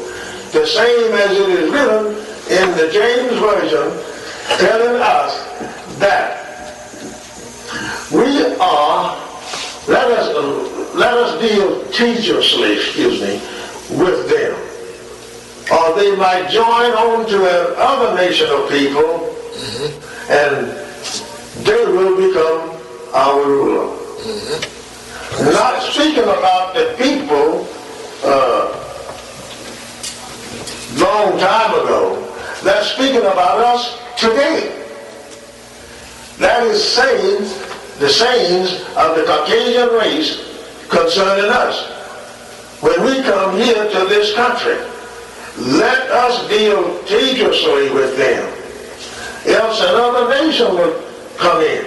The same as it is written in the James Version, telling us that we are, let us deal teediously, with them. Or they might join on to another nation of people, and they will become our ruler. Not speaking about the people long time ago. They're speaking about us today. That is saying the sayings of the Caucasian race concerning us. When we come here to this country, let us deal tediously with them. Else another nation will come in.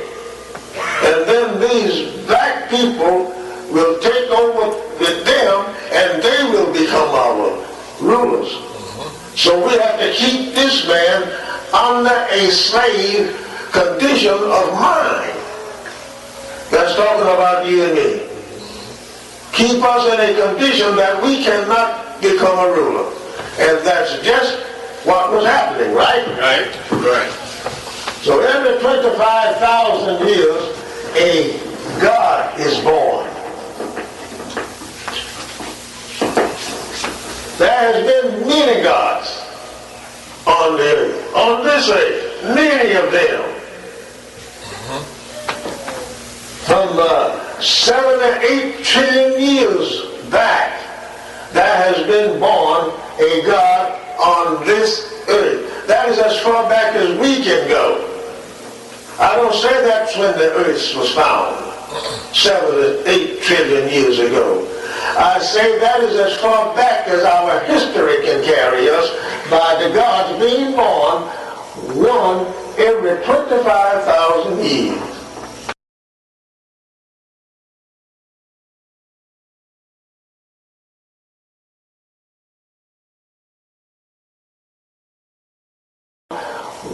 And then these black people will take over with them, and they will become our rulers. So we have to keep this man under a slave condition of mind. That's talking about you and me. Keep us in a condition that we cannot become a ruler. And that's just what was happening, right? Right. So every 25,000 years, a God is born. There has been many gods on the earth, on this earth, many of them. From 7 to 8 trillion years back, there has been born a God on this earth. That is as far back as we can go. I don't say that's when the earth was found, 7 to 8 trillion years ago. I say that is as far back as our history can carry us, by the gods being born one every 25,000 years.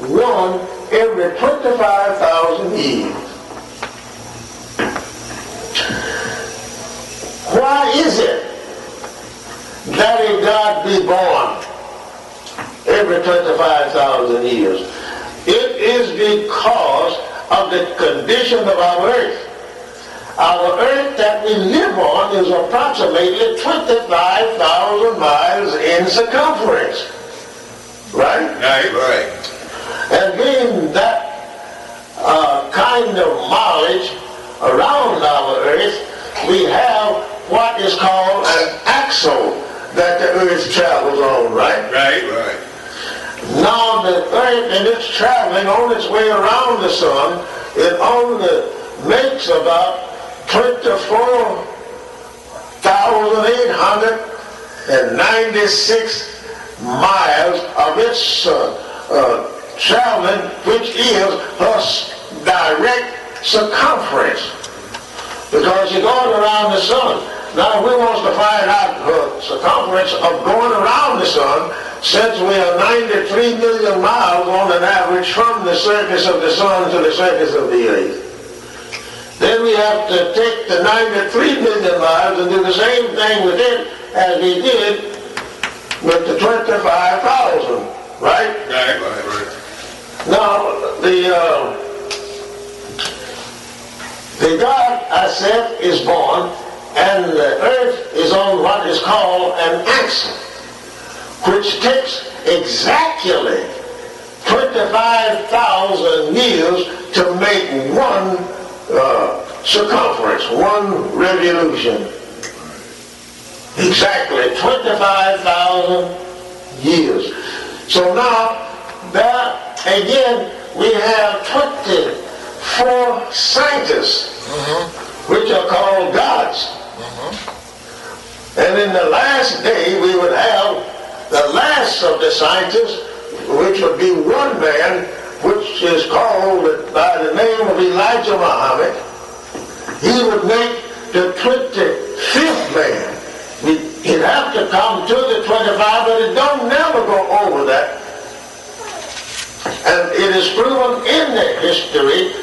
one every 25,000 years. Why is it that a God be born every 25,000 years? It is because of the condition of our earth. Our earth that we live on is approximately 25,000 miles in circumference. Right? Right. And being that kind of mileage around our earth, we have what is called an axle that the earth travels on, right? Right. Now the earth, and it's traveling on its way around the sun, it only makes about 24,896 miles of its traveling, which is her direct circumference, because you're going around the sun. Now, if we want to find out the circumference of going around the sun, since we are 93 million miles on an average from the surface of the sun to the surface of the earth, then we have to take the 93 million miles and do the same thing with it as we did with the 25,000, right? Right. Now, the God, I said, is born, and the earth is on what is called an axle, which takes exactly 25,000 years to make one circumference, one revolution. Exactly 25,000 years. So now, there again, we have 24 scientists, which are called gods. And in the last day, we would have the last of the scientists, which would be one man, which is called by the name of Elijah Muhammad. He would make the 25th man. He'd have to come to the 25, but it don't never go over that. And it is proven in the history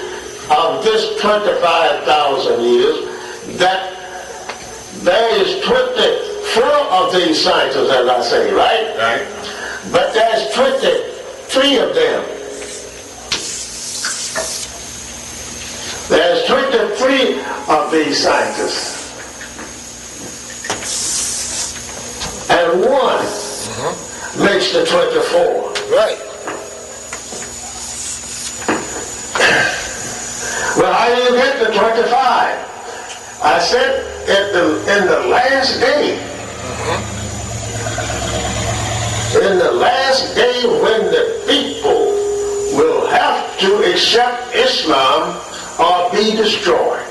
of this 25,000 years that there is 24 of these scientists, as I say, right? Right. But there's 23 of them. There's 23 of these scientists. And one makes the 24. Right. Well, how do you get the 25? I said in the last day, in the last day when the people will have to accept Islam or be destroyed,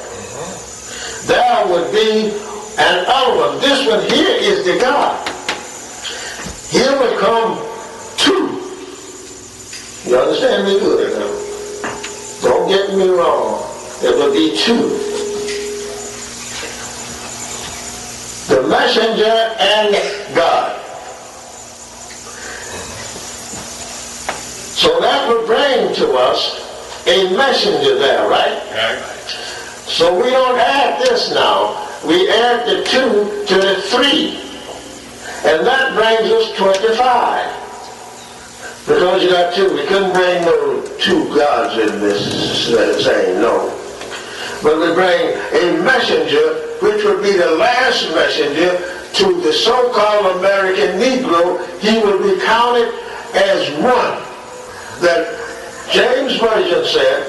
there would be another one. This one here is the God. Here would come two. You understand me good now? Don't get me wrong. It would be two. The messenger and God. So that would bring to us a messenger there, right? Right. So we don't add this now. We add the 2 to the 3. And that brings us 25. Because you got 2. We couldn't bring no 2 gods in this saying, no. But we bring a messenger, which would be the last messenger to the so-called American Negro. He would be counted as one. That James Version said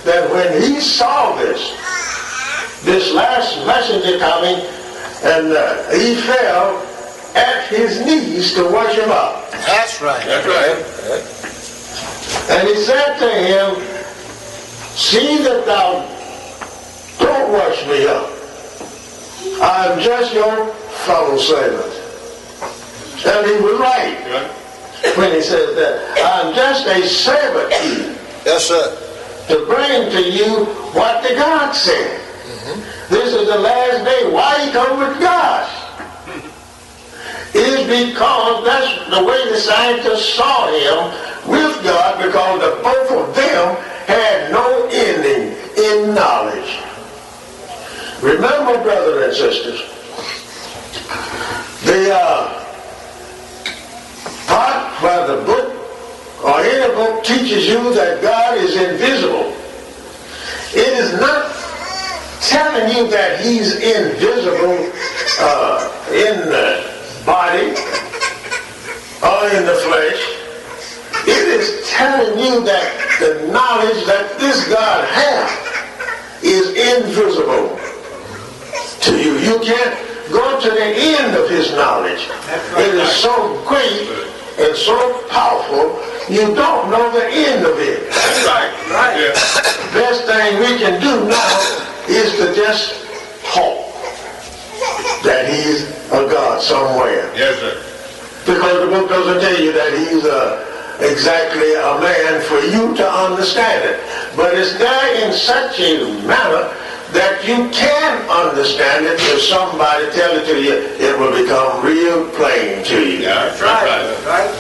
that when he saw this last messenger coming, and he fell at his knees to worship up. That's right. That's right. And he said to him, see that thou don't worship me up. I am just your fellow servant. And he was right when he said that. I'm just a servant to you. Yes, sir. To bring to you what the God said. This is the last day. Why he come with God? Is because that's the way the scientists saw him, with God because the both of them had no ending in knowledge. Remember, brothers and sisters, the part where the book or any book teaches you that God is invisible, it is not telling you that he's invisible in the body or in the flesh. It is telling you that the knowledge that this God has is invisible to you. You can't go to the end of his knowledge. It is so great and so powerful, you don't know the end of it. Right. Yeah. The best thing we can do now is to just hope that he's a God somewhere. Yes, sir. Because the book doesn't tell you that he's exactly a man for you to understand it. But it's there in such a manner that you can understand it. If somebody tells it to you, it will become real plain to you. Yeah, that's right. Right?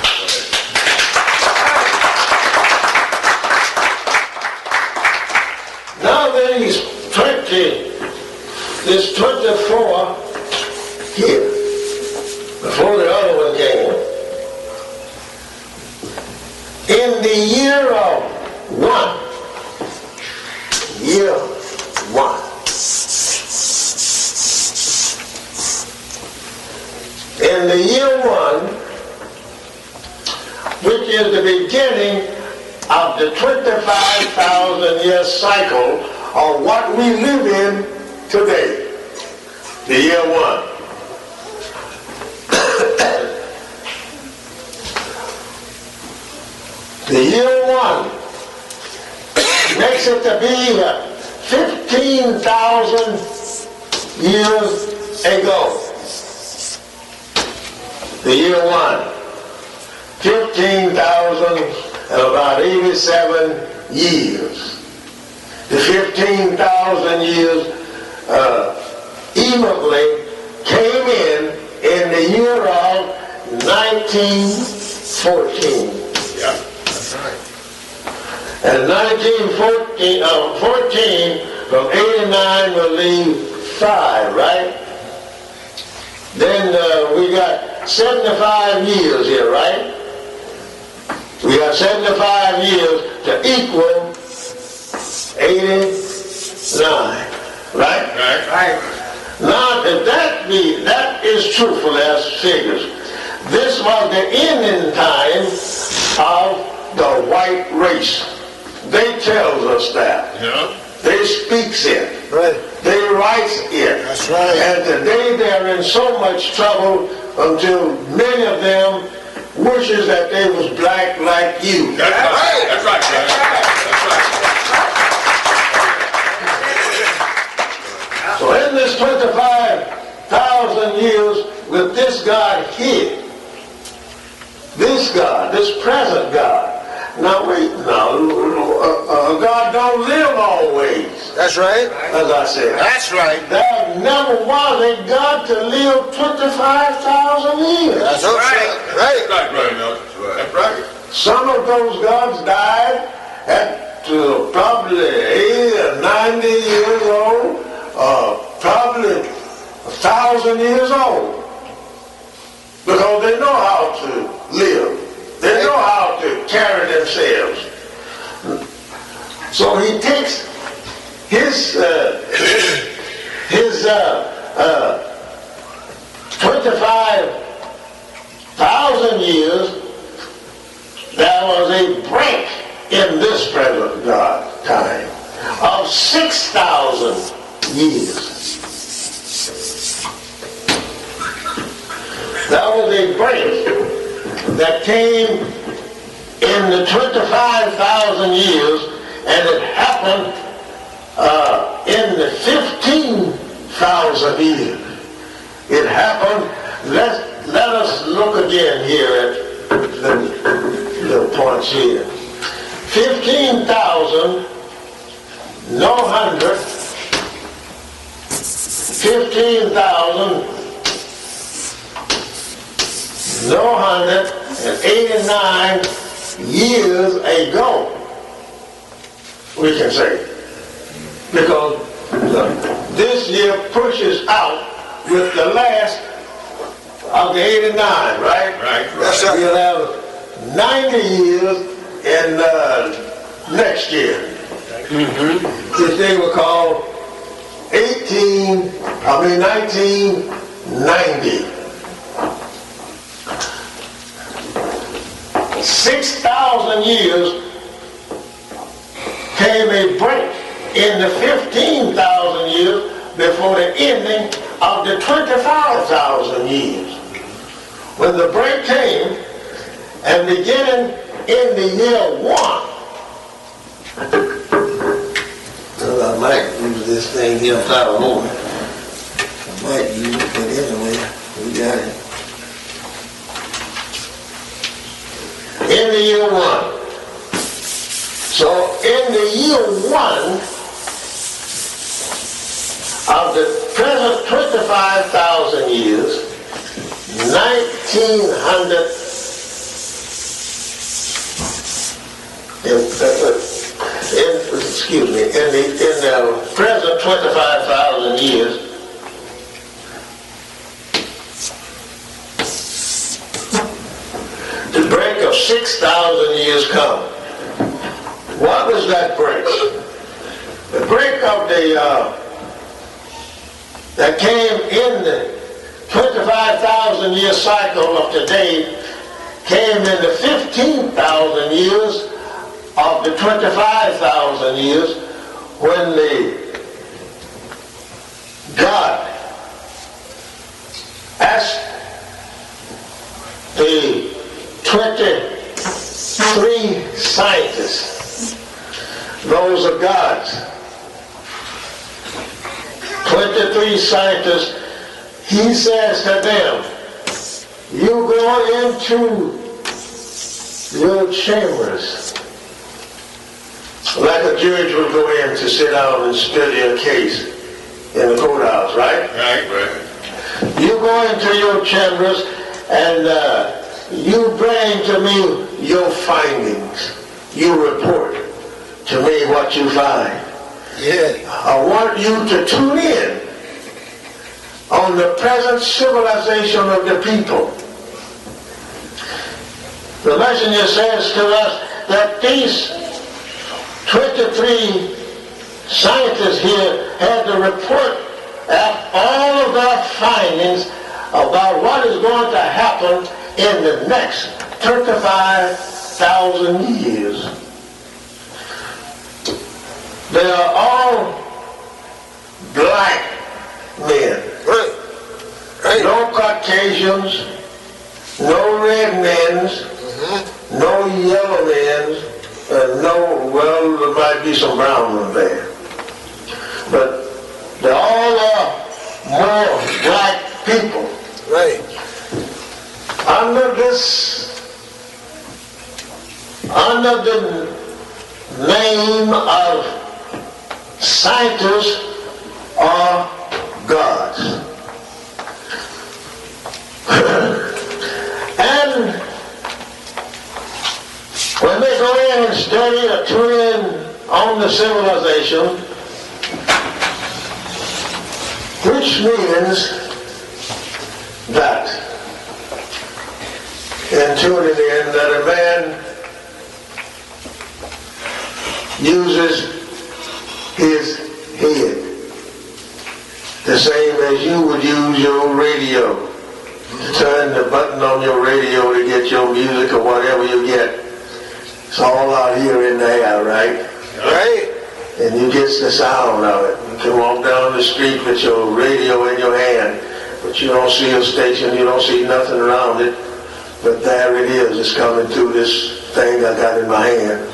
Now then he's 24 here, before the other one came. In the year of year one. In the year one, which is the beginning of the 25,000 year cycle of what we live in today, the year one. The year one makes it to be 15,000 years ago. The year one. 15,000 and about 87 years. The 15,000 years evenly came in the year of 1914. Yeah, that's right. And 14 from 89 will leave 5, right? Then we got 75 years here, right? We got 75 years to equal 89, right? Right. Now, if that is truthful as figures, this was the ending time of the white race. They tells us that. Yeah. They speaks it. Right. They writes it. That's right. And today they're in so much trouble until many of them wishes that they was black like you. That's right. That's right. That's right. So in this 25,000 years with this God here, this God, this present God. Now wait, God don't live always, That's right. as I said. That's right. There never was a God to live 25,000 years. That's right. Right. That's right, no. That's right. Some of those gods died at probably 80 or 90 years old, probably 1,000 years old, because they know how to live. They know how to carry themselves. So he takes his 25,000 years. There was a break in this present God time of 6,000 years. There was a break that came in the 25,000 years, and it happened in the 15,000 years. It happened. Let us look again here at the little points here. 15,000, no 100. 15,000, no 100, and 89 years ago, we can say. Because this year pushes out with the last of the 89, right? Right. Yes, sir. We'll have 90 years in next year. This thing was called 1990. 6,000 years came a break in the 15,000 years before the ending of the 25,000 years. When the break came, and beginning in the year 1, well, I might use this thing here without a moment. I might use it, but anyway, we got it. In the year 1. So in the year 1 of the present 25,000 years, 1900, excuse me, in the present 25,000 years, the break of 6,000 years come. What was that break? The break of that came in the 25,000 year cycle of today came in the 15,000 years of the 25,000 years when God asked the 23 scientists, those are God's 23 scientists, he says to them, you go into your chambers, like a judge will go in to sit down and study a case in the courthouse, right? Right. You go into your chambers and you bring to me your findings. You report to me what you find. Yeah. I want you to tune in on the present civilization of the people. The messenger says to us that these 23 scientists here had to report all of their findings about what is going to happen in the next 35,000 years. They are all black men. Right. No Caucasians, no red men, no yellow men, and well, there might be some brown ones there. But they all are more black people. Right. Under the name of scientists or gods. And when they go in and study or tune in on the civilization, which means that in tuning in that a man uses his head the same as you would use your radio to turn the button on your radio to get your music or whatever you get. It's all out here in the air, right? Right. And you get the sound of it. You can walk down the street with your radio in your hand, but you don't see a station, you don't see nothing around it. But there it is, it's coming through this thing I got in my hand.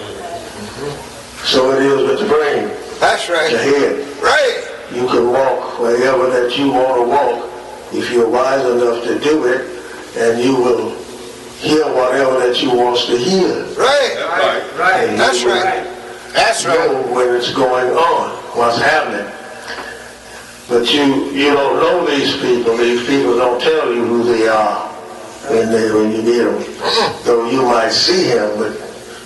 So it is with the brain. That's right. The head. Right. You can walk wherever that you want to walk if you're wise enough to do it, and you will hear whatever that you want to hear. Right. Right. And That's you will right. That's right. know when it's going on, what's happening. But you don't know these people. These people don't tell you who they are when you meet them. Though you might see him, but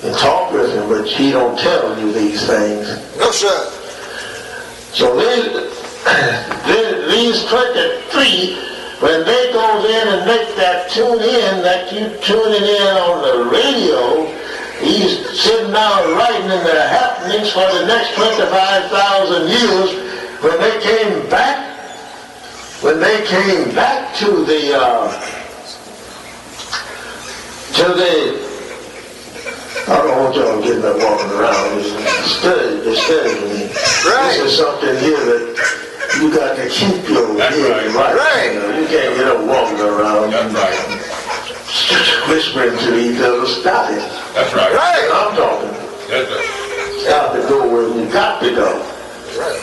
and talk with him, but he don't tell you these things. No, sir. So these 23, when they goes in and make that tune in, that you tuning in on the radio, he's sitting down writing in the happenings for the next 25,000 years. When they came back to the I don't want y'all getting up walking around. Study with me. Right. This is something here that you got to keep your head right. Right. You can't get up walking around whispering to each other. Stop it. That's right. Right. I'm talking. That's right. Stop to go where you got to go. Right.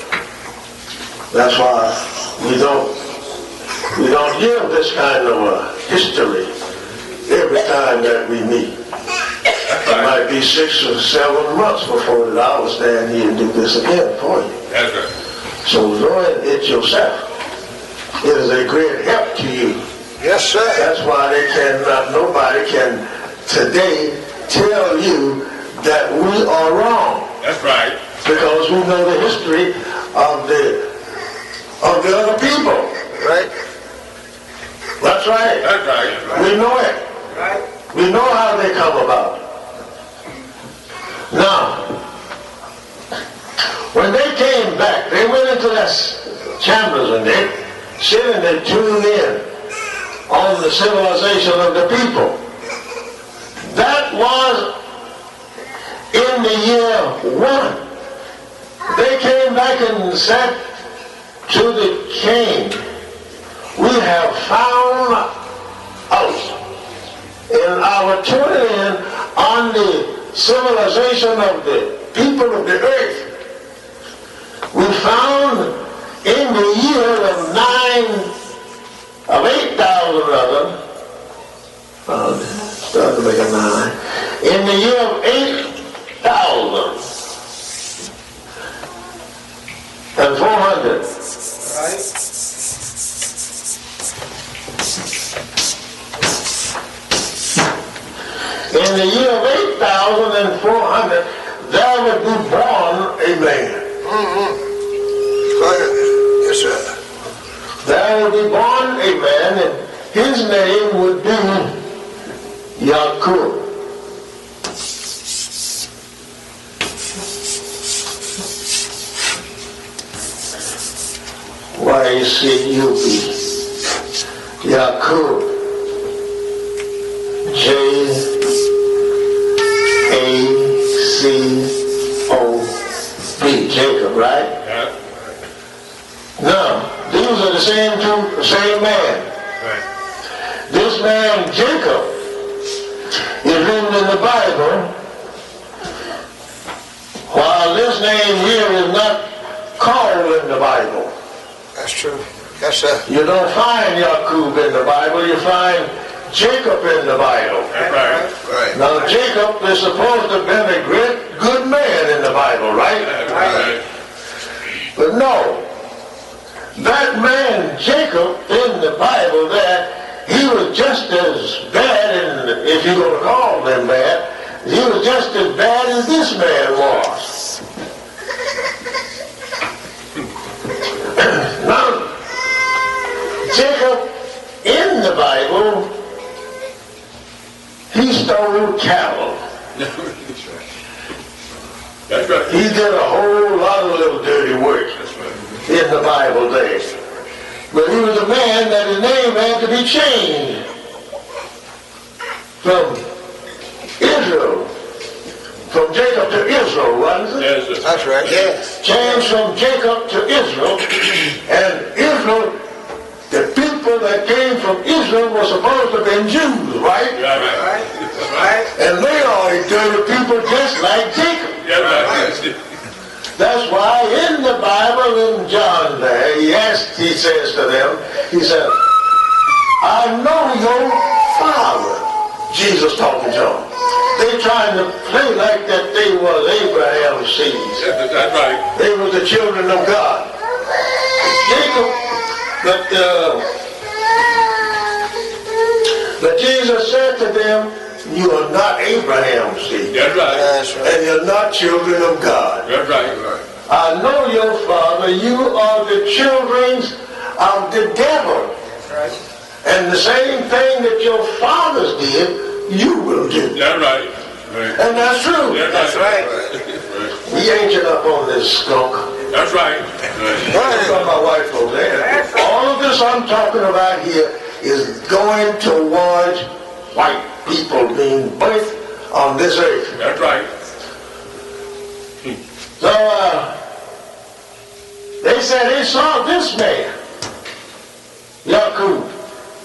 That's why we don't give this kind of a history every time that we meet. It might be 6 or 7 months before that I will stand here and do this again for you. That's right. So learn it yourself. It is a great help to you. Yes, sir. That's why nobody can today tell you that we are wrong. That's right. Because we know the history of the other people. Right. That's right. That's right. We know it. Right. We know how they come about. Now, when they came back, they went into their chambers and they sit and they tuned in on the civilization of the people. That was in the year 1. They came back and said to the king, we have found out in our tuning in on the civilization of the people of the earth. We found in the year of 8,000 rather, start to make a 9, in the year of 8,400. Right. In the year of 8,400, there would be born a man. Mm-hmm. Go ahead. Yes, sir. There would be born a man, and his name would be Yakub. Y-C-U-B. Yakub. J-A-C-O-B. Jacob, right? Yeah. Now, these are the same man. Right. This man, Jacob, is written in the Bible, while this name here is not called in the Bible. That's true. Yes, sir. You don't find Yakub in the Bible, you find Jacob in the Bible. That's right. Right. Now, Jacob is supposed to have been a great, good man in the Bible, right? That's right. But no. That man, Jacob, in the Bible there, he was just as bad, and if you're going to call him bad, he was just as bad as this man was. Now, Jacob, in the Bible, he stole cattle. That's right. He did a whole lot of little dirty work That's right. in the Bible days. But he was a man that his name had to be changed from Israel, from Jacob to Israel, wasn't it? Yes, sir. That's right. Yes. Changed from Jacob to Israel, and Israel, the people that came from Israel were supposed to have been Jews, right? Yeah, right. Right. And they are dirty people just like Jacob. Yeah, right. That's why in the Bible, in John there, he says to them, he said, I know your father. Jesus talking to them. They trying to play like that they was Abraham's seed. That's right. They were the children of God. Jacob, but Jesus said to them, you are not Abraham's seed. That's right. That's right. And you're not children of God. That's right. I know your father. You are the children of the devil. That's right. And the same thing that your fathers did, you will do. That's right. Right. And that's true. That's right. We ancient up on this skunk. That's right. That's what my wife over there. All of this I'm talking about here is going towards white people being birthed on this earth. That's right. So they said they saw this man, Yakub.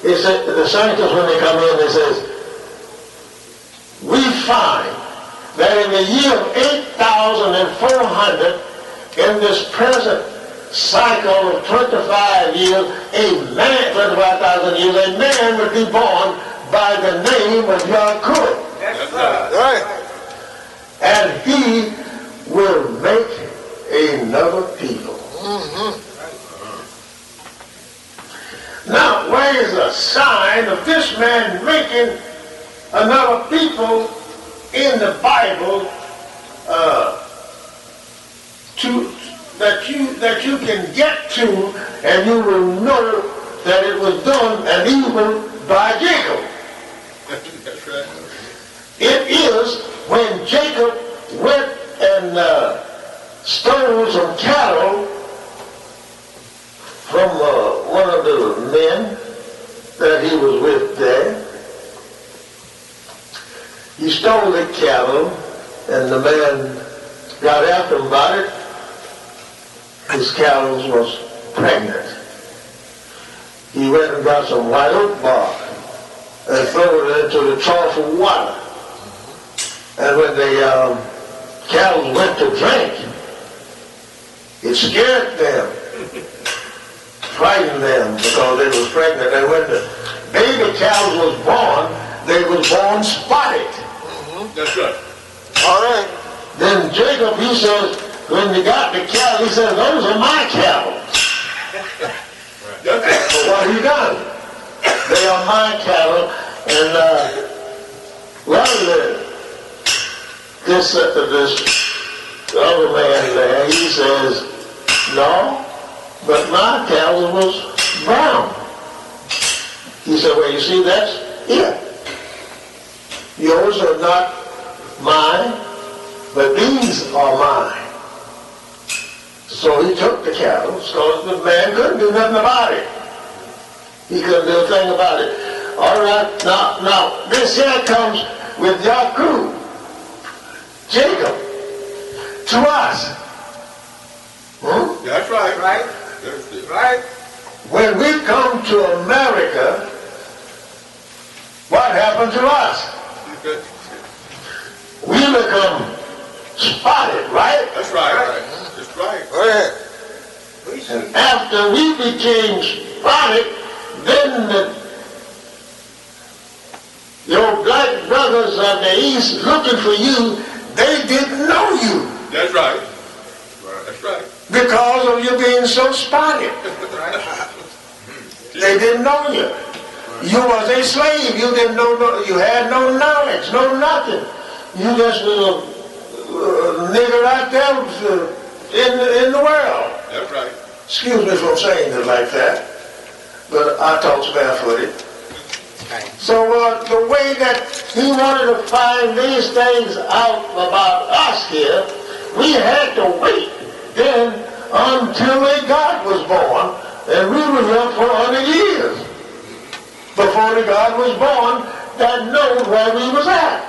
They said, the scientists when they come in, they says, we find that in the year of 8,400, in this present cycle of 25 years, 25,000 years, a man would be born by the name of Yakub. That's right. And he will make another people. Now, where is a sign of this man making another people in the Bible that you can get to, and you will know that it was done and even by Jacob? That's right. It is when Jacob went and stole some cattle from one of the men that he was with there. He stole the cattle, and the man got after him about it. His cattle was pregnant. He went and got some white oak bark and threw it into the trough of water. And when the cattle went to drink, it scared them, frightened them because they was pregnant. And when the baby cows was born, they was born spotted. That's right. All right. Then Jacob, he says, when they got the cattle, he says, those are my cattle. That's right. So what he done? They are my cattle. And this other man there, he says, no, but my cattle was brown. He said, well, you see, that's it. Yours are not mine, but these are mine. So he took the cattle, because the man couldn't do nothing about it. He couldn't do a thing about it. All right, now this here comes with Yakub, Jacob, to us. That's right. Right. That's it. Right. When we come to America, what happened to us? We become spotted, right? That's right. That's right. Go ahead. And after we became spotted, then your black brothers of the East looking for you, they didn't know you That's right. That's right. because of you being so spotted. They didn't know you. You was a slave. You didn't know. You had no knowledge, no nothing. You just was a nigger out there in the world. That's right. Excuse me for saying it like that, but I talk barefooted. So the way that he wanted to find these things out about us here, we had to wait then until a God was born, and we were here for 100 years before the God was born that knew where we was at.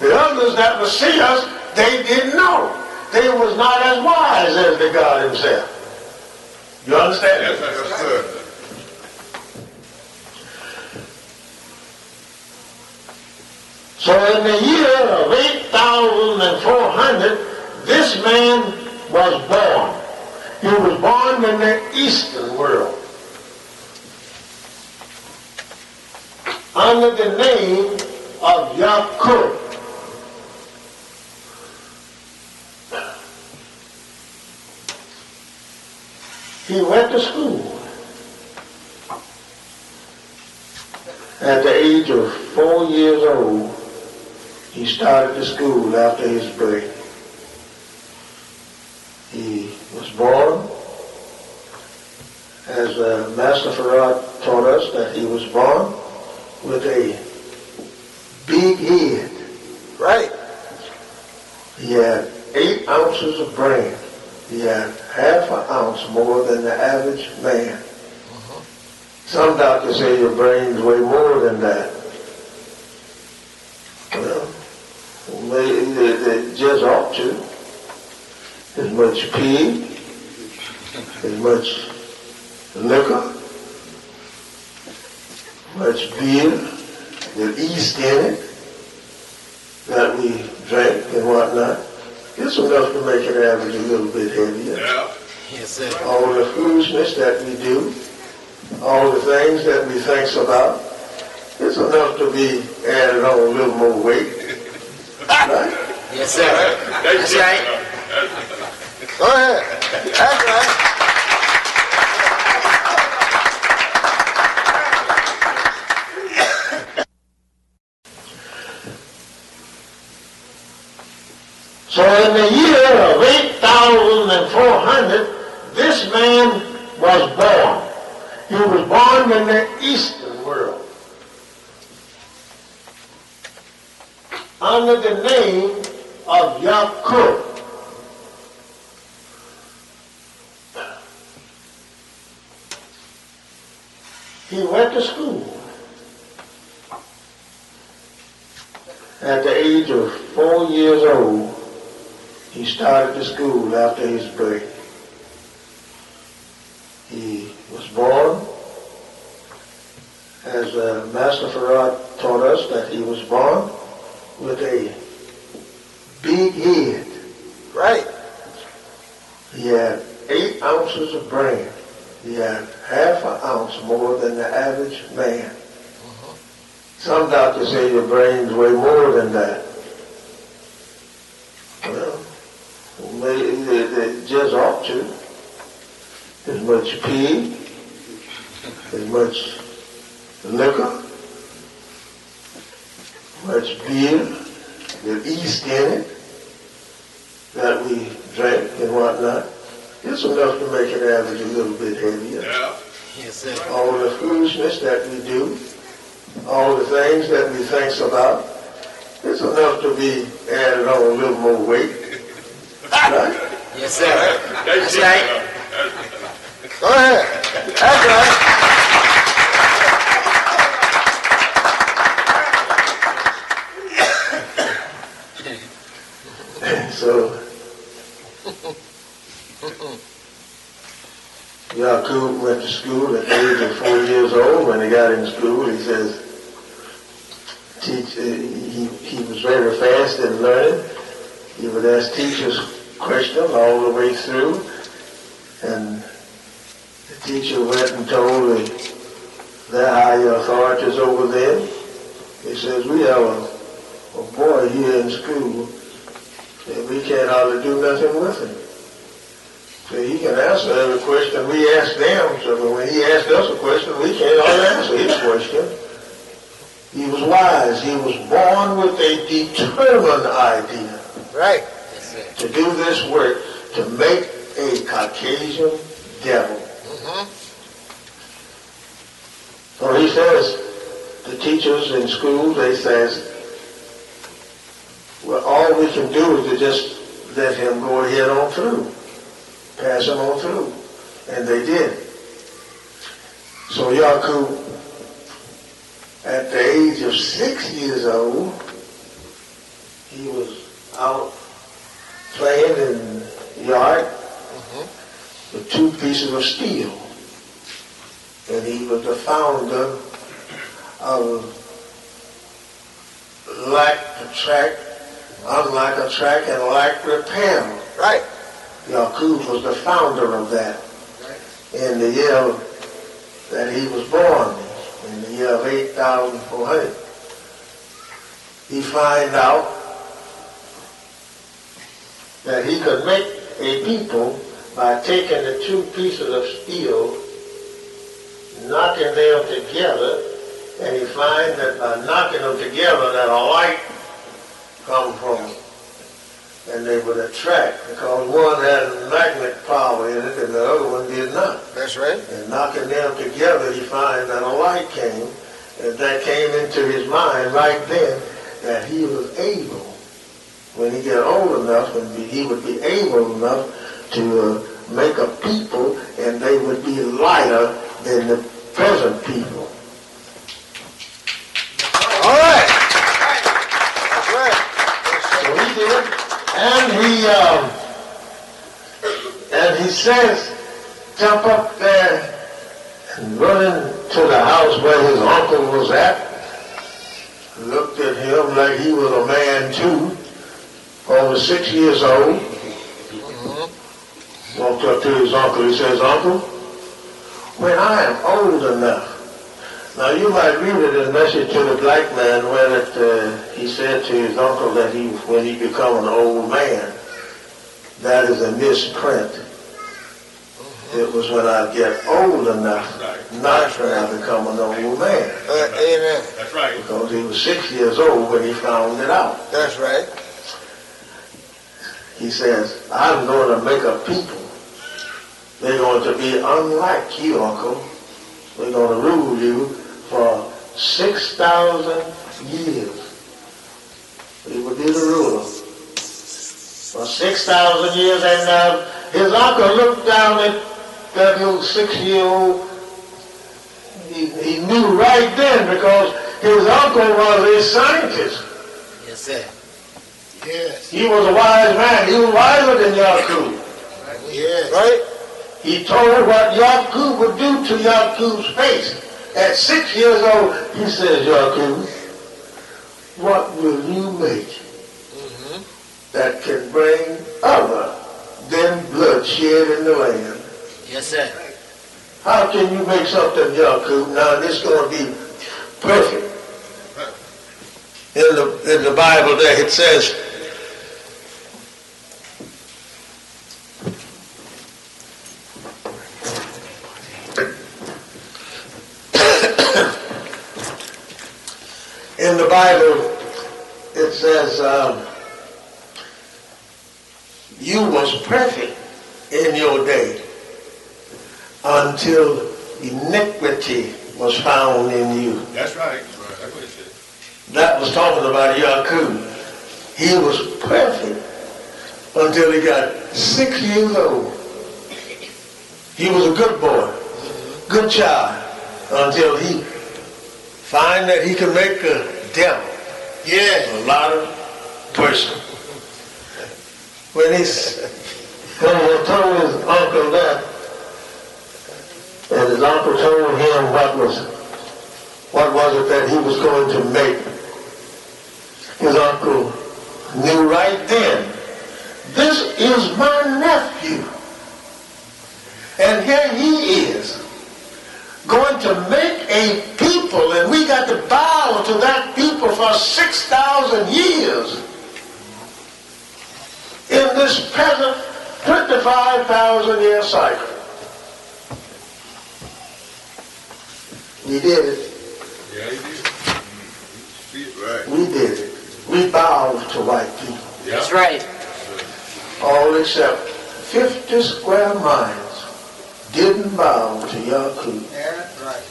The others that would see us, they didn't know. They was not as wise as the God himself. You understand? Yes, that's good. So in the year of 8,400, this man was born. He was born in the Eastern world under the name of Yakub. He went to school. At the age of 4 years old, he started the school after his birth. He was born, as Master Farad taught us, that he was born with a big head. Right. He had 8 ounces of brain. He had half an ounce more than the average man. Some doctors say your brains weigh more than that. Well, they just ought to. As much pig, as much liquor, much beer with yeast in it that we drink and whatnot. It's enough to make an average a little bit heavier. Yeah. Yes, sir. All the foolishness that we do, all the things that we think about, it's enough to be added on a little more weight. Right? Yes, sir. That's right. Go ahead. That's right. So in the year of 8,400, this man was born. He was born in the Eastern world under the name of Yakub. He went to school. At the age of 4 years old, he started the school after his birth. He was born, as Master Farad taught us, that he was born with a big head. Right. He had 8 ounces of brain. He had half an ounce more than the average man. Some doctors say your brains weigh more than that. Well, they just ought to. As much pig, as much liquor, much beer with yeast in it that we drink and whatnot. It's enough to make an average a little bit heavier. Yeah. Yes, sir. All the foolishness that we do, all the things that we think about, it's enough to be added on a little more weight. Right? Yes, sir. That's right. Go ahead. That's right. So, Yakub went to school at the age of 4 years old. When he got in school, he says, he was very fast in learning. He would ask teachers questions all the way through. And the teacher went and told the higher authorities over there. He says, we have a boy here in school, and we can't hardly do nothing with him. So he can answer every question we ask them. So when he asked us a question, we can't hardly answer his question. He was wise. He was born with a determined idea. Right. Yes, sir. To do this work, to make a Caucasian devil. So he says, the teachers in school, they says, well, all we can do is to just let him go ahead on through. Pass him on through. And they did. So Yakub, at the age of 6 years old, he was out playing in the yard with 2 pieces of steel. And he was the founder of Like a Track, Unlike a Track, and Like Repair. Right. Yakub was the founder of that in the year that he was born, in the year of 8,400. He found out that he could make a people by taking the 2 pieces of steel, knocking them together, and he finds that by knocking them together that a light come from them. And they would attract, because one had magnet power in it and the other one did not. That's right. And knocking them together, he finds that a light came, and that came into his mind right then, that he was able, when he get old enough, and he would be able enough to make a people, and they would be lighter than the present people. All right. That's right. So he did, and he says, jump up there and run into the house where his uncle was at. Looked at him like he was a man too, over 6 years old. Walked up to his uncle. He says, "Uncle, when I am old enough." Now you might read it in Message to the Black Man where he said to his uncle that when he become an old man, that is a misprint. It was when I get old enough, not when I become an old man. Amen. That's right. Because he was 6 years old when he found it out. That's right. He says, "I'm going to make a people. They're going to be unlike you, Uncle. We're going to rule you for 6,000 years. He would be the ruler for 6,000 years." And his uncle looked down at that little 6-year-old. He knew right then, because his uncle was a scientist. Yes, sir. Yes. He was a wise man. He was wiser than Yakub. Yes. Right? He told what Yakub would do to Yakub's face. At 6 years old, he says, "Yakub, what will you make that can bring other than bloodshed in the land?" Yes, sir. How can you make something, Yakub? Now this is going to be perfect. In the Bible there it says, in the Bible, it says, "You was perfect in your day until iniquity was found in you." That's right. That's what it said. That was talking about Yakub. He was perfect until he got 6 years old. He was a good boy, good child, until he find that he can make a devil, a lot of person. When he told his uncle that, and his uncle told him what was it that he was going to make, his uncle knew right then, this is my nephew. And here he is, going to make a people, and we got to bow to that people for 6,000 years. In this present 25,000 year cycle. We did it. Yeah, he did. See it right. We did it. We bowed to white people. Yeah. That's right. All except 50 square miles didn't bow to Yakub. That's right.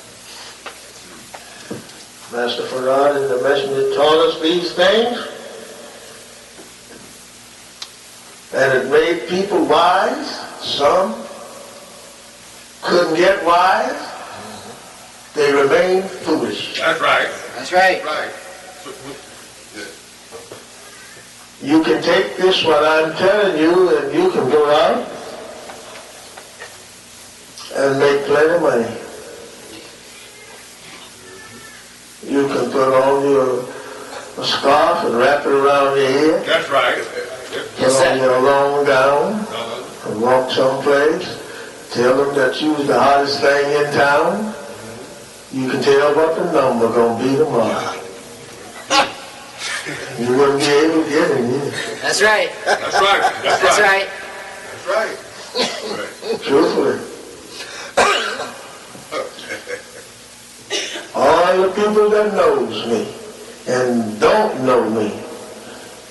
Master Farad and the messenger taught us these things. And it made people wise. Some couldn't get wise. They remained foolish. That's right. That's right. Right. You can take this, what I'm telling you, and you can go out and make plenty of money. You can put on your scarf and wrap it around your head. That's right. Put on your long gown and walk someplace. Tell them that you was the hottest thing in town. You can tell what the number gonna be tomorrow. You wouldn't be able to get it either. That's right. That's right. That's That's right. right. That's right. Truthfully. All all the people that knows me and don't know me.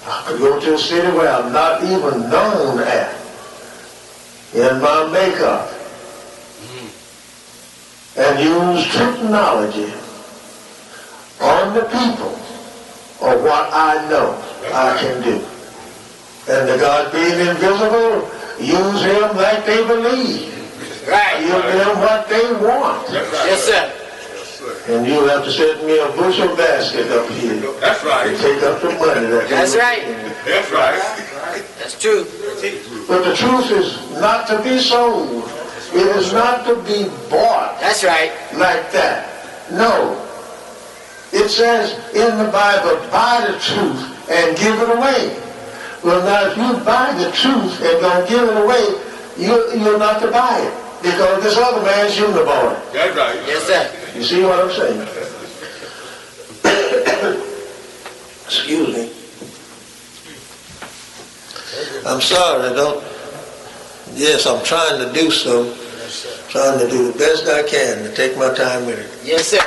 I could go to a city where I'm not even known at in my makeup and use technology on the people of what I know I can do. And the God being invisible, use him like they believe. Right. Give them what they want. Yes, sir. And you'll have to send me a bushel basket up here. That's right. To take up the money. That's right. That's right. That's true. But the truth is not to be sold. It is not to be bought. That's right. Like that. No. It says in the Bible, buy the truth and give it away. Well, now if you buy the truth and don't give it away, you're not to buy it. Because this other man shouldn't have bought it. That's right. Yes, sir. You see what I'm saying? Excuse me. I'm sorry, yes, I'm trying to do so. Trying to do the best I can to take my time with it. Yes, sir.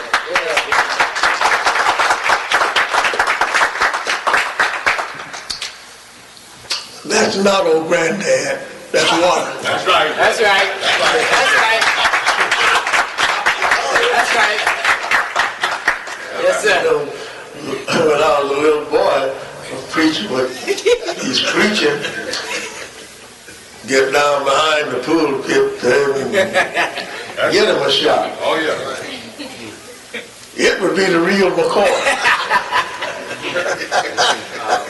That's not old granddad. That's water. That's right. That's right. That's right. That's right. Yes, sir. You know, when I was a little boy, preaching what he's preaching, get down behind the pulpit and get him a shot. Oh, yeah. It would be the real McCoy.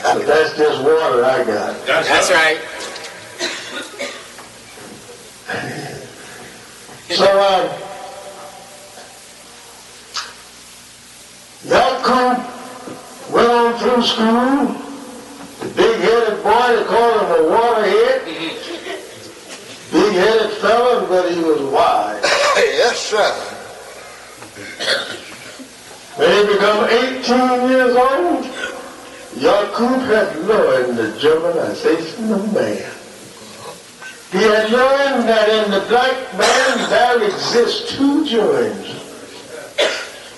But that's just water I got. That's right. So, Yakub went on through school. The big-headed boy, they called him a waterhead. Big-headed fella, but he was wise. Yes, sir. When he became 18 years old, Yakub had learned the Germanization of man. He had learned that in the black man there exist two germs.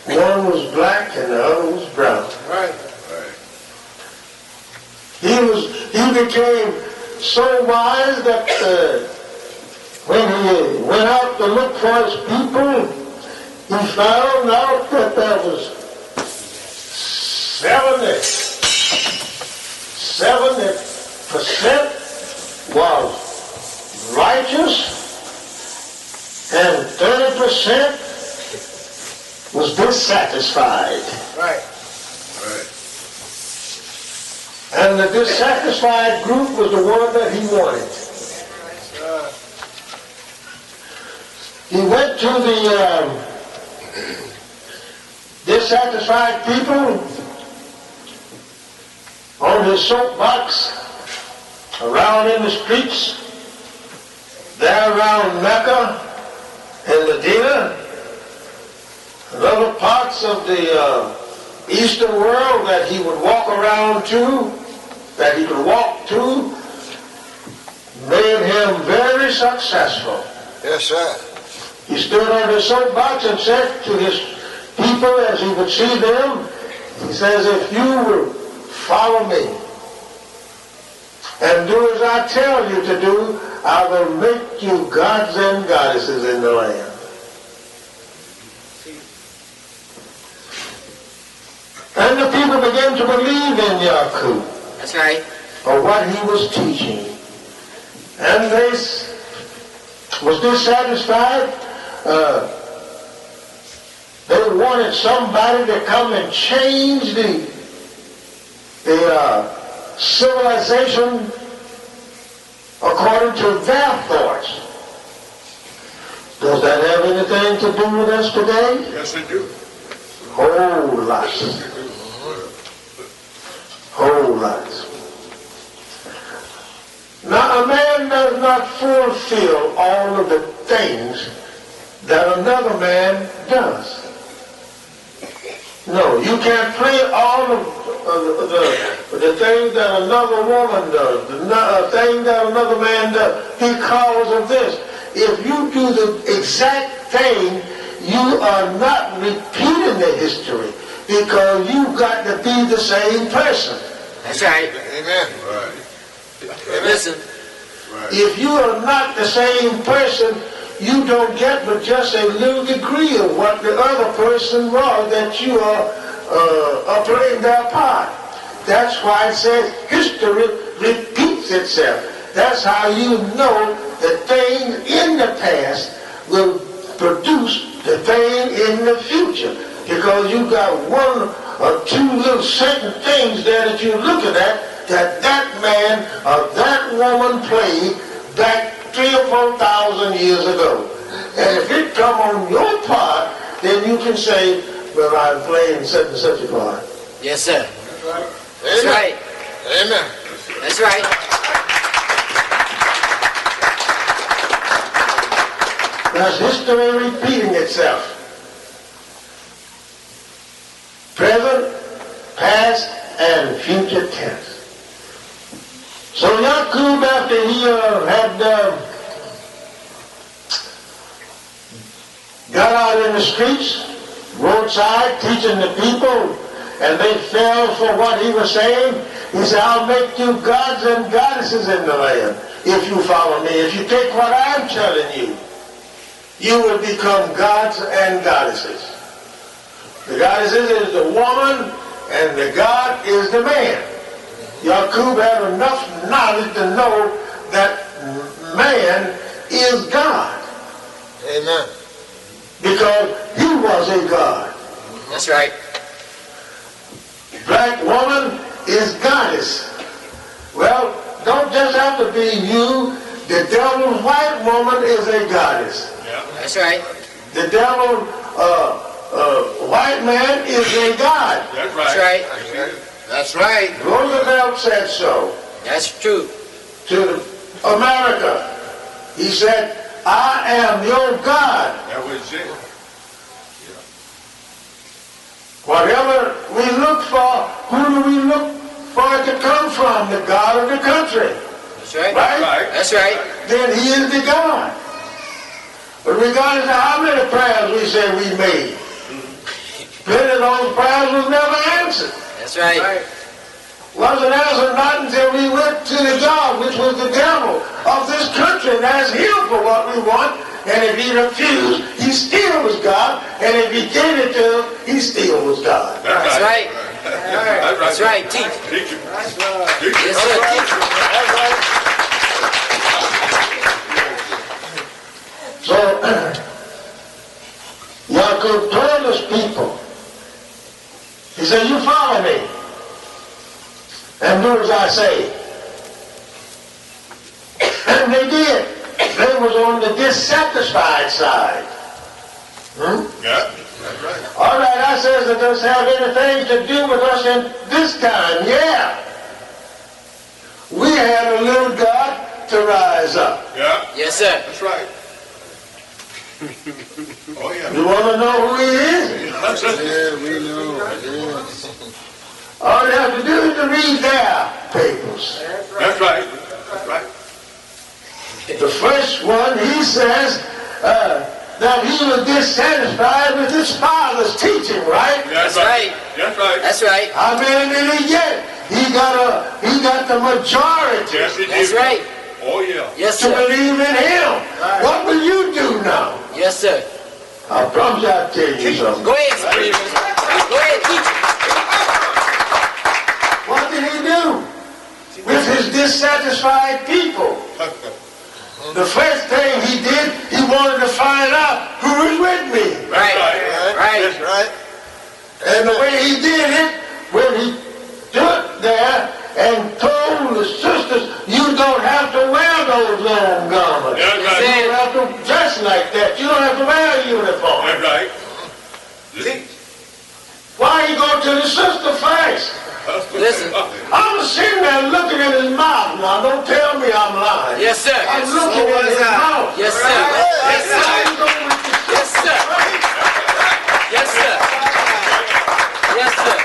One was black and the other was brown. Right. He became so wise that when he went out to look for his people, he found out that there was 70% was righteous and 30% was dissatisfied. Right. And the dissatisfied group was the one that he wanted. He went to the dissatisfied people on his soapbox around in the streets, there around Mecca and Medina, and other parts of the Eastern world that he would walk around to, that he could walk to, made him very successful. Yes, sir. He stood on his soapbox and said to his people as he would see them, he says, if you will follow me and do as I tell you to do, I will make you gods and goddesses in the land. And the people began to believe in Yakub. That's right. Or what he was teaching. And they was dissatisfied. They wanted somebody to come and change the civilization according to their thoughts. Does that have anything to do with us today? Yes, it do. Whole lots. Whole lots. Now, a man does not fulfill all of the things that another man does. No, you can't play all of the things that another woman does, the thing that another man does, because of this. If you do the exact thing you are not repeating the history because you've got to be the same person. That's right. Amen. Listen. If you are not the same person, you don't get but just a little degree of what the other person was that you are playing their part. That's why it says history repeats itself. That's how you know that things in the past will produce the thing in the future. Because you got one or two little certain things there that you're looking at that man or that woman played back 3,000 or 4,000 years ago. And if it come on your part, then you can say, well, I'm playing such and such a part. Yes, sir. That's right. Amen. That's right. That's history repeating itself. Present, past, and future tense. So Yakub, after he had got out in the streets, roadside, teaching the people, and they fell for what he was saying, he said, I'll make you gods and goddesses in the land if you follow me. If you take what I'm telling you, you will become gods and goddesses. The goddesses is the woman, and the god is the man. Yakub had enough knowledge to know that man is God. Amen. Because he was a god. That's right. Black woman is goddess. Well, don't just have to be you. The devil's white woman is a goddess. That's right. The devil white man is a god. That's right. That's right. Roosevelt said so That's true. to America. He said, I am your God. That was it. Whatever we look for, who do we look for it to come from? The God of the country. That's right. Right? That's right. Then he is the God. But regardless of how many prayers we say we made, plenty of those prayers was never answered. That's right. Wasn't answered not until we went to the God, which was the devil of this country, and asked him for what we want. And if he refused, he still was God. And if he gave it to him, he still was God. That's right. That's right. Teach. Teach him. Yes, sir. Teach. So, Yakub told his people, he said, you follow me and do as I say. And they did. They was on the dissatisfied side. Yeah, that's right. All right, I says, it doesn't have anything to do with us in this time. Yeah. We had a little God to rise up. Yeah, Yes, sir. that's right. Oh, yeah. You want to know who he is? That's it. Yeah, we know. Yeah. All you have to do is to read their papers. That's right. That's right. The first one, he says that he was dissatisfied with his father's teaching, right? That's right. That's right. That's right. How many did he get? He got the majority Yes, he did. That's right. Oh, yeah. Yes, to sir. believe in him. What will you do now? Yes, sir. I promise you I'll tell you something. Go ahead, Supreme. Go ahead, teach. What did he do with his dissatisfied people? The first thing he did, he wanted to find out who was with me. Right. Right. That's right. And the way he did it, when he stood there and told the sisters, you don't have to wear those long garments. That's You right. don't have to dress like that. You don't have to wear a uniform. That's right. See? Why you go to the sister first? Listen. I was sitting there looking at his mouth. Now, don't tell me I'm lying. Yes, sir. I'm looking at his mouth. Yes, sir. Yes, How sir. you going with the Yes, sir. Yes, sir. Yes, sir.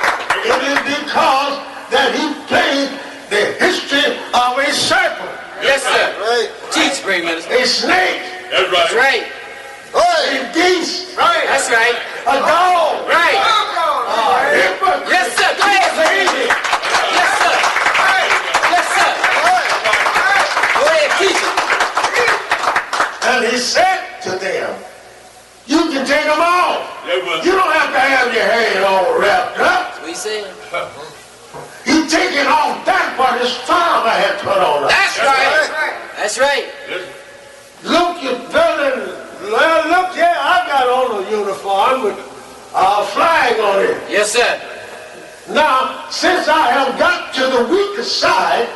It is because that he played the history of a serpent, Yes, sir. Right. Teach, Supreme Minister. a snake, That's That's right. right. a geese, Right. He taking off that what his father had put on us. That's right. That's right. Look, you brother, well, look here, I got on a uniform with a flag on it. Yes, sir. Now, since I have got to the weaker side,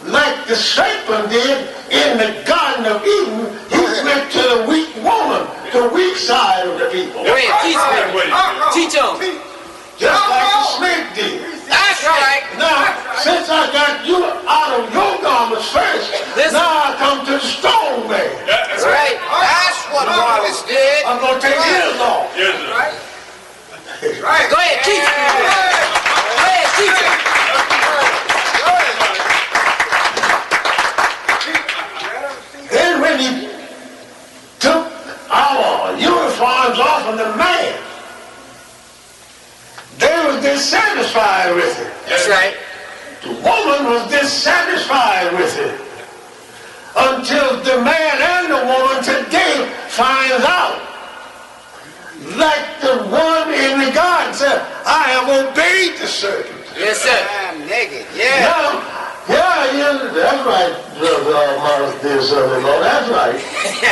like the serpent did in the Garden of Eden, he went to the weak woman, the weak side of the people. Go ahead, teach me. Teach them. Just like the snake did. That's right. Now, since I got you out of your garments first, Listen. now I come to the stone man. That's right. That's what Wallace did. I'm going to take his off. Yes, sir. Right. Go ahead, teach me. Go ahead, teach them. Then when he took our uniforms off of the man, they was dissatisfied with it. That's right. The woman was dissatisfied with it. Until the man and the woman today finds out. Like the one in the garden said, I have obeyed the serpent. Yes, sir. I'm naked. Yeah. Now, that's right, Brother dear son-in-law, that's right.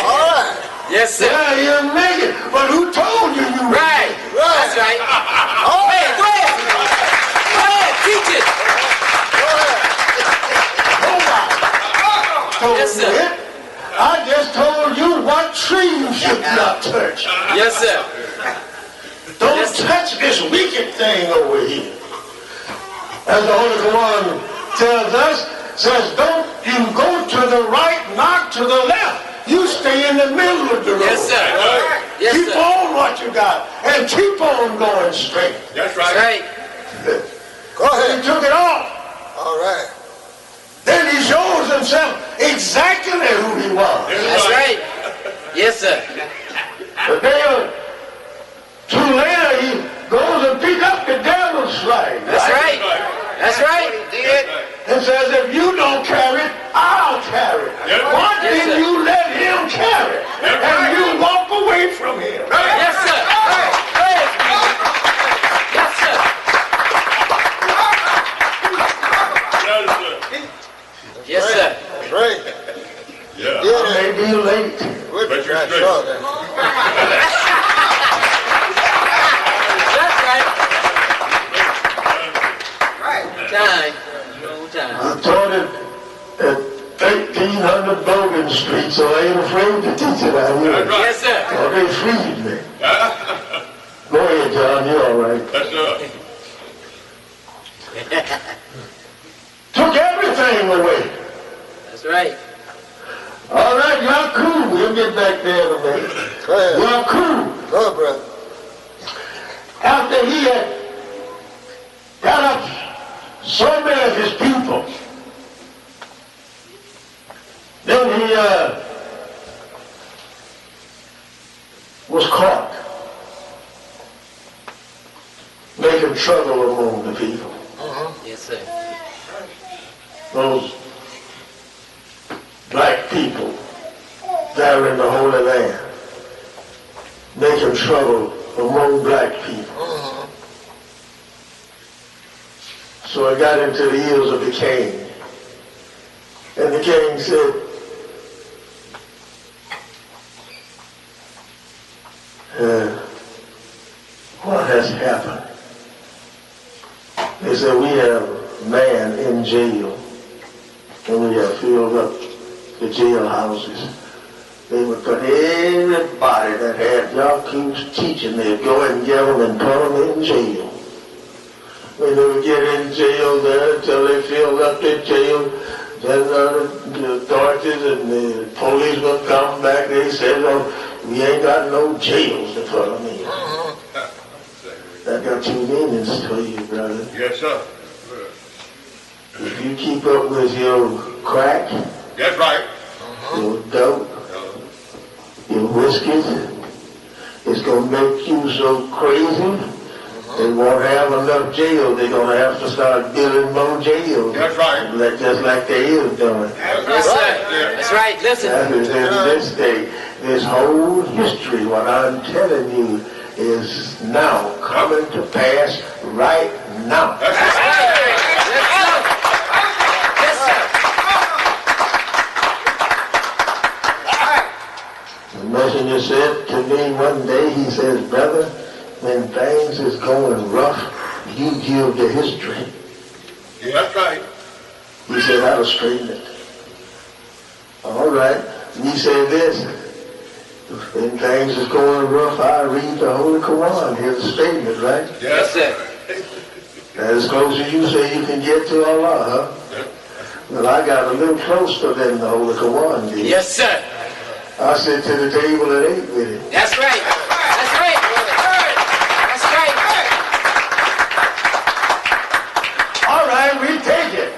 All right. Yes, sir. Yeah, you're naked. But who told you you were Right. naked? That's right. All Hey, right. go ahead. Go ahead, teach it. Nobody told Yes, you sir. it. I just told you what tree you should not touch. Yes, sir. Don't Yes, sir. touch this wicked thing over here. As the Holy Quran tells us, says, don't you go to the right, not to the left. You stay in the middle of the road. Yes, sir. Yes, Keep sir. on what you got and keep on going straight. That's That's right. right. Go He ahead. took it off. All right. Then he shows himself exactly who he was. That's right. Yes, sir. A day or two later, he goes and pick up the devil's flag. That's right. That's right. He did. And says, if you don't carry it, I'll carry it. Yes, sir. Why Yes, didn't sir. you let him carry it? And you walk away from him. Yes, sir. Go ahead. Yes, sir. Yes, sir. Great. Yeah. I may be late. We'll But be you're right straight. short then. That's right. Right. Time. No time. I taught it at 1300 Logan Street, so I ain't afraid to teach it out here. That's right. Yes, sir. Oh, they freed me. Go ahead, John, you're all right. That's right. Took everything away. That's right. All right, Yakub, we'll get back there in a minute. Go ahead. Yakub, Go, brother. after he had got up so many of his people, then he was caught making trouble among the people. Yes, sir. Those black people there in the Holy Land making trouble among black people. So it got into the ears of the king. And the king said, what has happened? They said, we have a man in jail, and we have filled up the jailhouses. They would put everybody that had Yakub's teaching, they'd go and get them and put them in jail. When they would get in jail there until they filled up the jail, then the authorities and the police would come back. They said, oh, we ain't got no jails to put them in. That got two meanings to you, brother. Yes, sir. If you keep up with your crack, That's right. your dope, your whiskeys, it's going to make you so crazy, they won't have enough jail. They're going to have to start building more jails. That's right. Just like they is doing. Yes, sir. That's right. Listen. That is in this day. This whole history, what I'm telling you, is now coming to pass right now. Yes, sir. The messenger said to me one day, he says, brother, when things is going rough, you give the history. Yeah, that's right. He said, I'll straighten it. All right. He said this, when things is going rough, I read the Holy Quran. Here's the statement, right? Yes, sir. That's as close as you say you can get to Allah, huh? Well, I got a little closer than the Holy Quran did. Yes, sir. I sit to the table and ate with him. That's right. That's right. That's right. All right, we take it.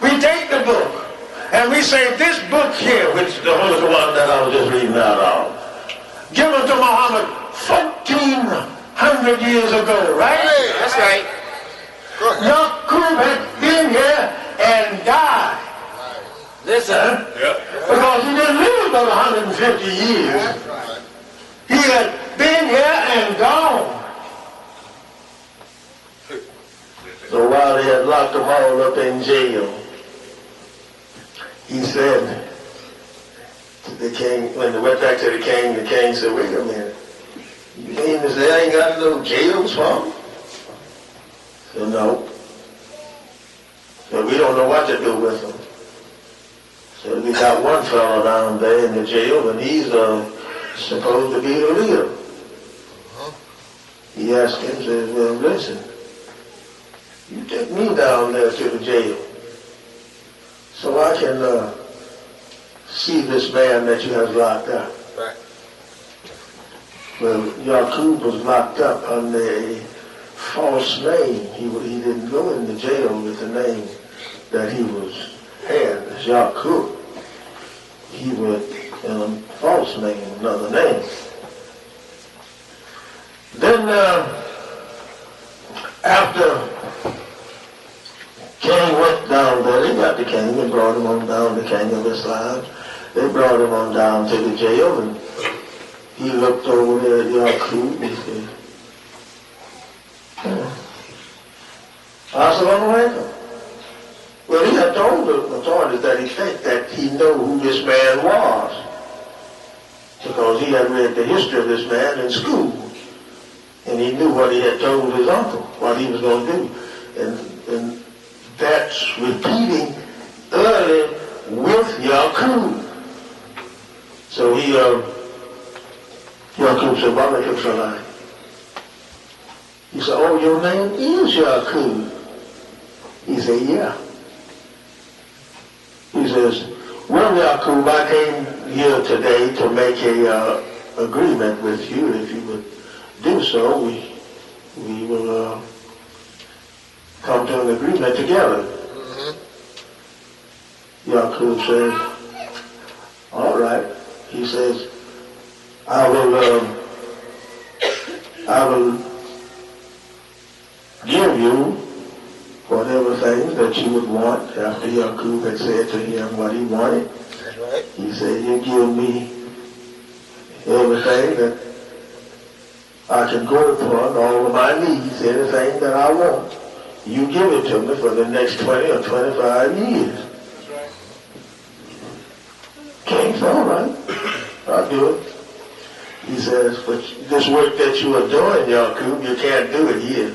We take the book. And we say, this book here, which the Holy Quran that I was just reading out of, given to Muhammad 1,400 years ago, right? That's right. Yakub had been here and died. Listen. Because he didn't live but 150 years. He had been here and gone. So while they had locked them all up in jail, he said to the king, when they went back to the king said, wait a minute. You mean to say I ain't got no jails for him? So no. So we don't know what to do with them. So we got one fellow down there in the jail, and he's supposed to be the leader. He asked him, says, well, listen, you take me down there to the jail so I can see this man that you have locked up. Right. Well, Yakub was locked up under a false name. He didn't go in the jail with the name that he had as Yakub. He went in a false name, another name. Then after King went down there, they got the king and brought him on down, the king of Islam. They brought him on down to the jail, and he looked over there at Yakub and said, Assalamu alaikum. Well, he had told the authorities that he knew who this man was, because he had read the history of this man in school, and he knew what he had told his uncle, what he was going to do. And that's repeating early with Yakub. So Yakub said, Walaikum salam. He said, oh, your name is Yakub. He said, yeah. He says, well, Yakub, I came here today to make a agreement with you. If you would do so, we will come to an agreement together. Yakub says, all right. He says, I will give you whatever things that you would want. After Yakub had said to him what he wanted, That's right. he said, you give me everything that I can go upon, all of my needs, anything that I want. You give it to me for the next 20 or 25 years. That's right. King's all right. I'll do it. He says, but this work that you are doing, Yakub, you can't do it here.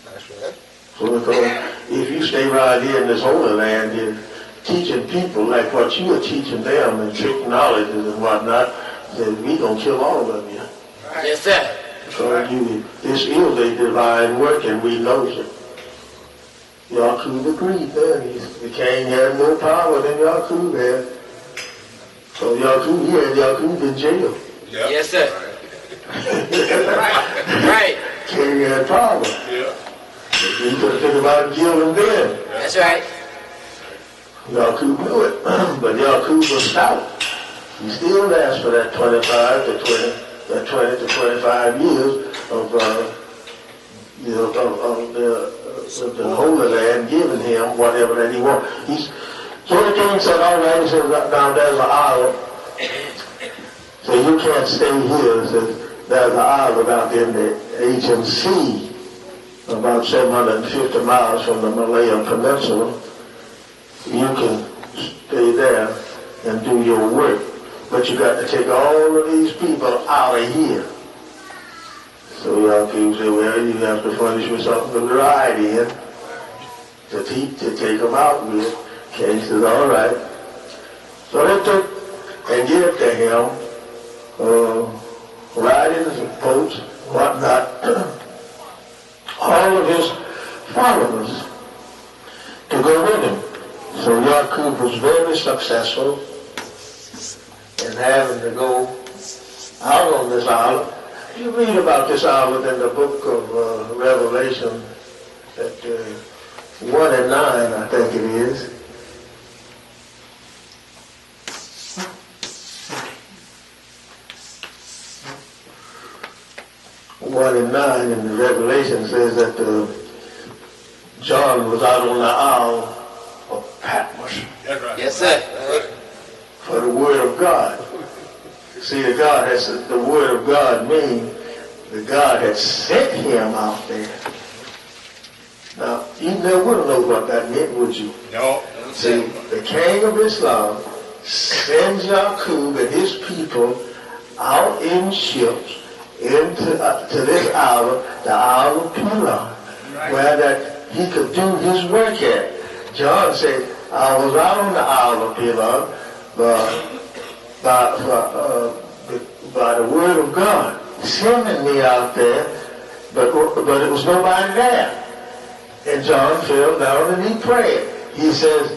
That's right. So because if you stay right here in this holy land here, teaching people like what you are teaching them and technologies and whatnot, then we gonna kill all of you. Yes, sir. So this is a divine work, and we know it. Yakub agreed then. The king had more power than Yakub had. So Yakub in jail. Yep. Yes, sir. Right. King had power. Yeah. He could have think about killing them. That's right. Yakub knew it, but Yakub was stout. He still asked for that 20 to 25 years of the Holy Land giving him whatever that he wanted. So the king said, all right, he said, now there's an island. So you can't stay here. He said, there's an island out in the Aegean Sea. about 750 miles from the Malayan Peninsula. You can stay there and do your work. But you got to take all of these people out of here. So Yakub said, well, you have to furnish me something to ride in to take them out with. Okay, he says, all right. So they took and give to him ridings and boats, whatnot, all of his followers to go with him. So Yakub was very successful in having to go out on this island. You read about this island in the book of Revelation, at 1 and 9, I think it is. 1 and 9 in the Revelation says that John was out on the Isle of Patmos. That's right. Yes, sir. For the Word of God. See, the Word of God means that God had sent him out there. Now, you never would have known what that meant, would you? No. See, the King of Islam sends Yakub and his people out in ships into to this island, the Isle of Pilar, where that he could do his work at. John said, I was out on the Isle of Pilar by the Word of God, sending me out there, but it was nobody there. And John fell down and he prayed. He says,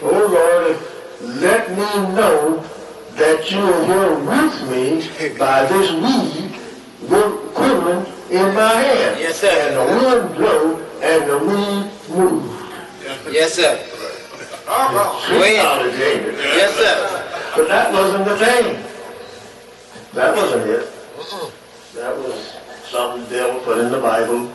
oh Lord, let me know that you are here with me by this weed quivering in my hand. Yes, sir. And the wind blew and the weed moved. Yes, sir. Yes, sir. But that wasn't the thing. That wasn't it. That was something the devil put in the Bible.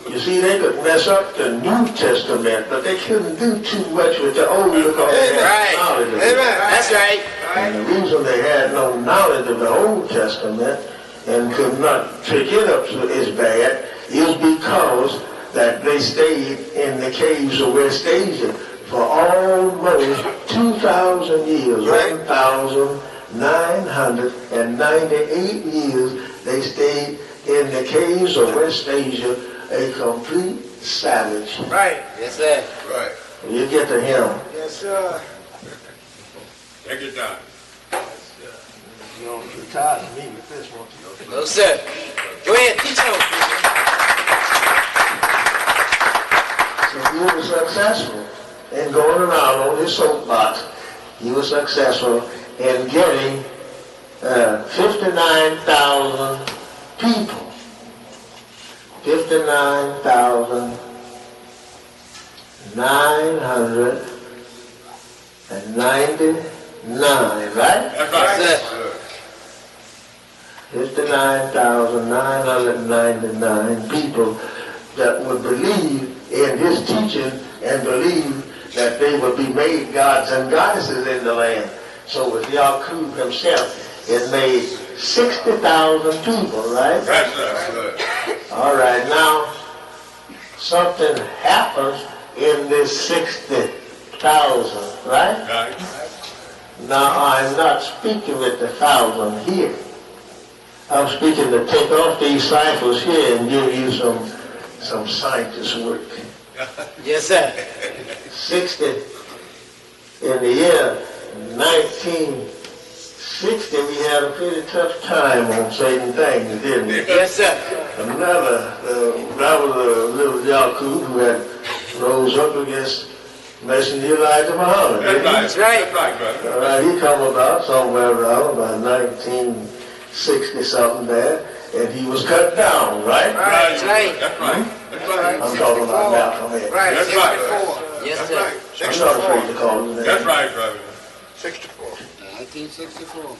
You see, they could mess up the New Testament, but they couldn't do too much with the Old because they had knowledge of it. That's right. And the reason they had no knowledge of the Old Testament and could not pick it up as bad is because that they stayed in the caves of West Asia for almost 2,000 years, 1,998 years. They stayed in the caves of West Asia, a complete savage. Right. Yes, sir. Right. You get to him. Yes, sir. Take it down. You don't retire to me with this one. No, sir. Go ahead, teach him. So he was successful in going around on his soapbox. He was successful in getting 59,000 people. 59,999, right? That's right. Yes, sir. 59,999 people that would believe in his teaching and believe that they would be made gods and goddesses in the land. So with Yakub himself, it made 60,000 people, right? That's right. All right, now something happens in this 60,000, right? Right. Now I'm not speaking with the 1,000 here. I'm speaking to take off these ciphers here and give you some scientist work. Yes, sir. 60 in the year 1960, we had a pretty tough time on certain things, didn't we? Yes, sir. That was a little Yakub who had rose up against Messenger Elijah Muhammad. That's right. That's right, brother. All right, he come about somewhere around about 1960 something there, and he was cut down, right? That's right. That's right. That's right. I'm talking about Malcolm X. Right. That's right. Yes, That's sir. right. I'm not afraid to call him that. That's right, brother. 64. 1964.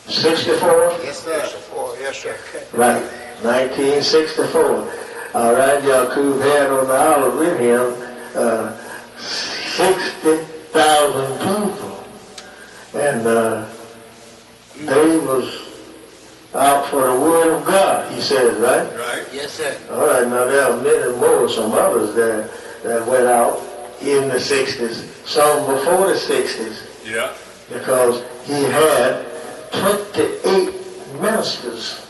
64? Yes, sir. 64, yes, sir. Right, 1964. All right, Yakub had on the island with him 60,000 people. And they was out for the word of God, he says, right? Right. Yes, sir. All right, now there are many more, some others there that went out in the 60s, some before the 60s, Yeah. because he had 28 ministers.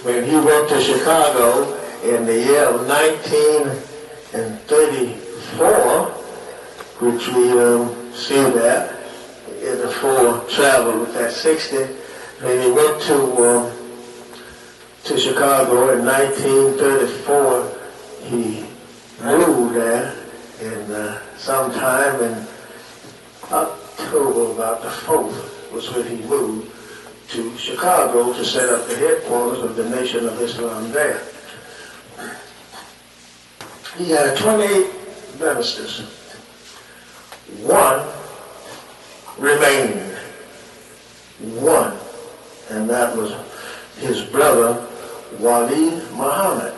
When he went to Chicago in the year of 1934, which we see that in the four travel with that 60, when he went to Chicago in 1934, he moved there, and sometime in October, about the 4th, was when he moved to Chicago to set up the headquarters of the Nation of Islam there. He had 28 ministers. One remained. One. And that was his brother, Walid Muhammad.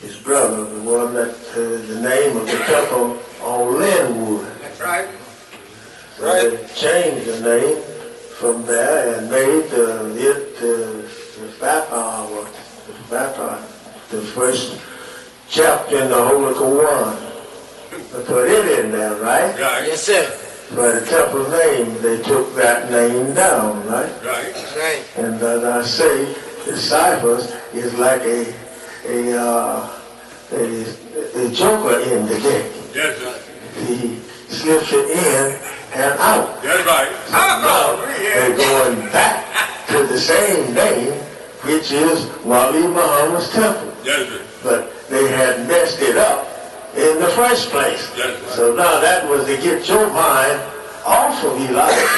His brother, the one that, the name of the temple on Linwood. That's right. So they changed the name from there and made the Fatah, the first chapter in the Holy Quran. They put it in there, right? Right. Yes, sir. But the temple name, they took that name down, right? Right. That's right. And as I say, the ciphers is like a joker in the deck. Yes, sir. He slips it in and out. That's right. Now they're going back to the same name, which is Wali Muhammad's temple. Yes, sir. But they had messed it up in the first place. Yes, sir. So now that was to get your mind off of Elijah.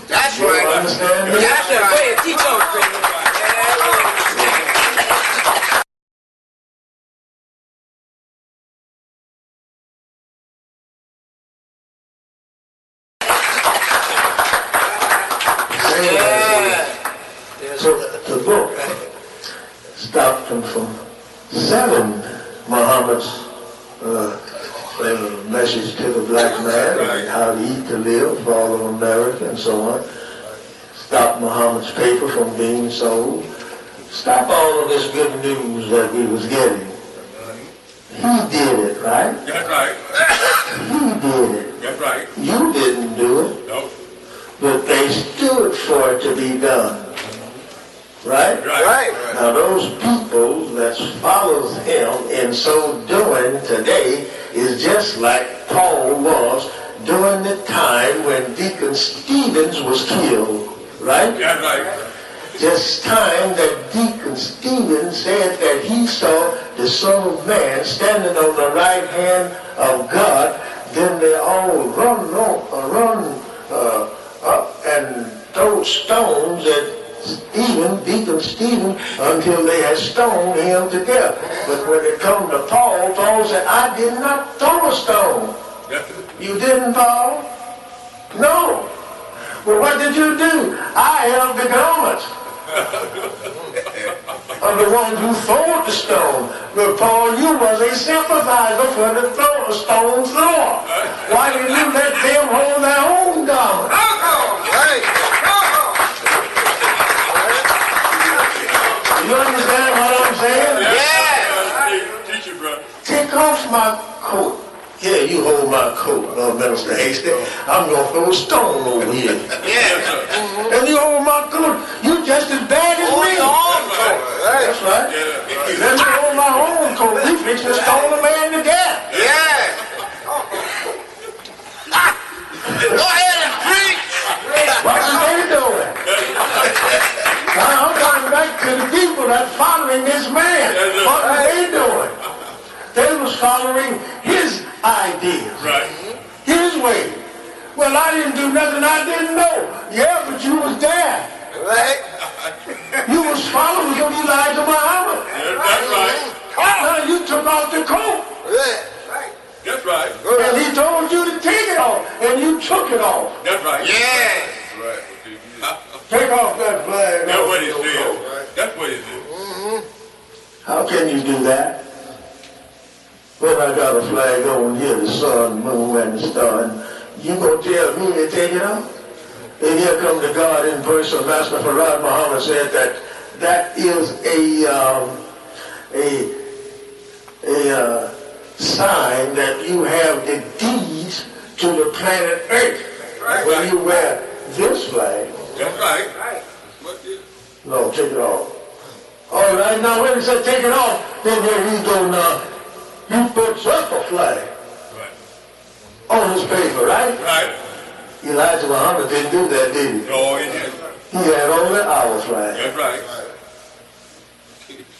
That's You right. understand me? That's right. Go ahead, teach on, Chris. So the book stopped him from selling Muhammad's message to the black man, like how to eat, to live, follow America, and so on. Stop Muhammad's paper from being sold. Stop all of this good news that we was getting. He did it, right? That's right. He did it. That's right. You didn't do it, No. but they stood for it to be done. Right? Right. Now those people that follows him in so doing today is just like Paul was during the time when Deacon Stevens was killed. Right? That's right. Just time that Deacon Stevens said that he saw the Son of Man standing on the right hand of God, then they all run up and throw stones at Deacon Stephen, until they had stoned him to death. But when it come to Paul, Paul said, I did not throw a stone. You didn't, Paul? No. Well, what did you do? I held the garments of the one who threw the stone. But Paul, you was a sympathizer for the stone thrower. Why didn't you let them hold their own garments? You understand what I'm saying? Teach you, brother. Take off my coat. Here, you hold my coat, Minister Hasty. I'm going to throw a stone over here. And you hold my coat. You just as bad as me. That's right. Let me hold my own coat. We fix to stone a man to death. Go ahead and preach. What are they doing? Now, I'm going back to the people that following this man. What are they doing? They was following his ideas. Right. His way. Well, I didn't do nothing I didn't know. Yeah, but you was there. Right. You was following Elijah Muhammad. That's right. Now you took off the coat. That's right. And he told you to take it off. And you took it off. That's right. Yes. Right. Take off that flag. That's what he said. That's what he said. How can you do that? When I got a flag on here, the sun, moon, and the star, and you gonna tell me to take it off? And here come the God in person. Master Farad Muhammad said that is a sign that you have the deeds to the planet Earth. Right. When you wear this flag. That's right. Right. What is? No, take it off. All right, now when he said take it off, then here he go now. You put up a flag Right. on his paper, right? Right. Elijah Muhammad didn't do that, did he? No, it is. He had only our flag. That's right.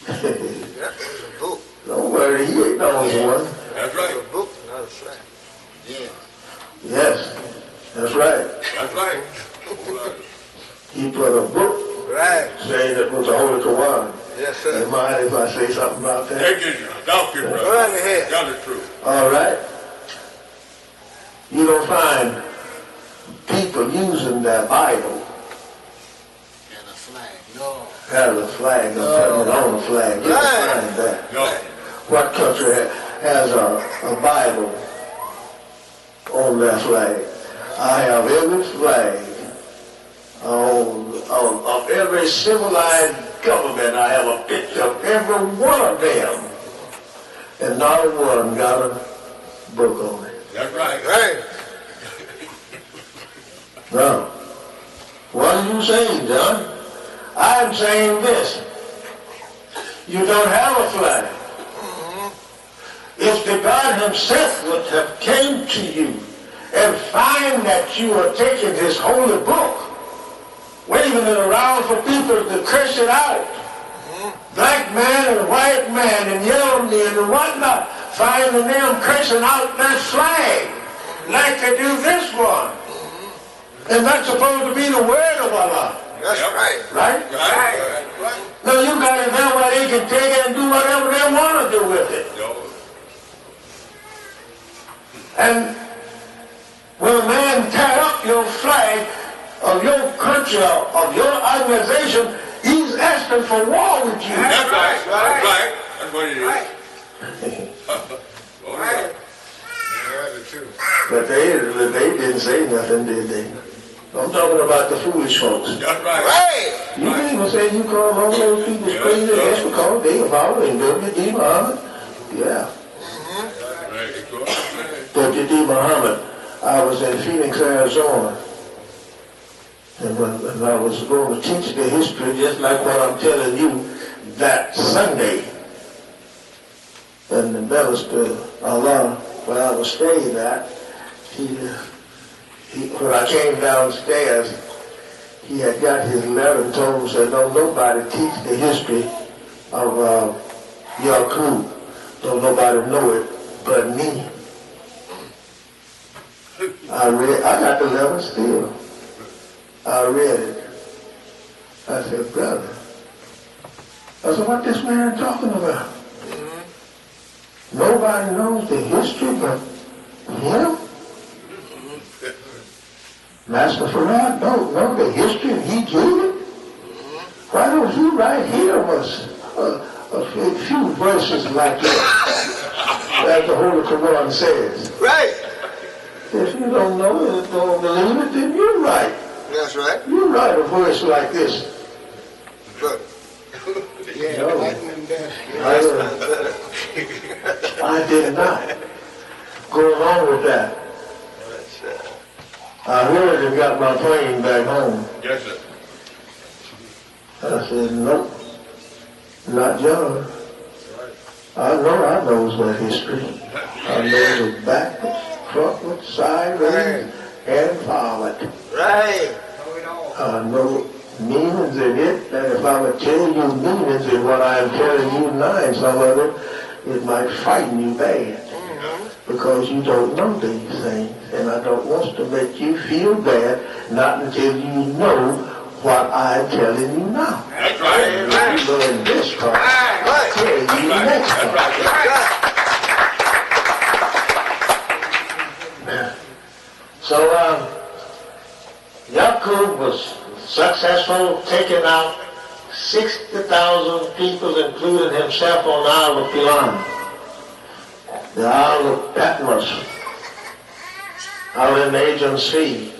That's a book. Don't worry, he ain't the only one. That's right. A book, not a flag. Yeah. Yes, that's right. That's right. He put a book Right. saying it was the Holy Quran. Yes, sir. You mind if I say something about that? Take it. Don't you, brother. Go right ahead. Tell the truth. All right. You don't find people using their Bible And a flag. No. as a flag or putting it on a flag. You don't find that. No. What country has a Bible on their flag? I have every flag of every civilized government. I have a picture of every one of them. And not one got a book on it. That's right. Right. No. What are you saying, John? I'm saying this. You don't have a flag. If the God himself would have came to you and find that you are taking his holy book, waving it around for people to curse it out, black man and white man and yellow men and whatnot, finding them cursing out that flag like they do this one. And that's supposed to be the word of Allah. That's right. Right? Right. Now you got it there where they can take it and do whatever they want to do with it. No. And when a man tear up your flag of your country, of your organization, he's asking for war with you. That's right. That's right. That's what it is. Right. Oh, yeah. Yeah, the truth. But they didn't say nothing, did they? I'm talking about the foolish folks. That's right. Right. You can't even say you call all those people crazy just because they are following W.D. Muhammad. Yeah. Right. W.D. Muhammad, I was in Phoenix, Arizona. And when I was going to teach the history, just like what I'm telling you, that Sunday, and the minister, Allah, where I was staying at, when I came downstairs, he had got his letter and told me, said, don't nobody teach the history of Yakub. Don't nobody know it but me. I got the letter still. I read it. I said, brother. I said, what this man talking about? Nobody knows the history but him? Master Farad don't know the history and he gave it? Why don't you right here was a few verses like that, as the Holy Quran says? Right. If you don't know it, don't believe it, then you're right. That's right. You write a verse like this. Good. Yeah, No. lightning that. I did not go along with that. I heard and got my plane back home. Yes, sir. I said, nope, not John. I knows that history. I know it backwards, frontwards, sideways, and forward. Right. I know meanings in it, and if I would tell you meanings in what I am telling you now, and some of it might frighten you bad. Because you don't know these things, and I don't want to make you feel bad, not until you know what I'm telling you now. That's right. You learn this part, I'll tell you the next part. So, Yakub was successful, taking out 60,000 people, including himself, on the Isle of Pilan. The Isle of Patmos, out in the Aegean Sea.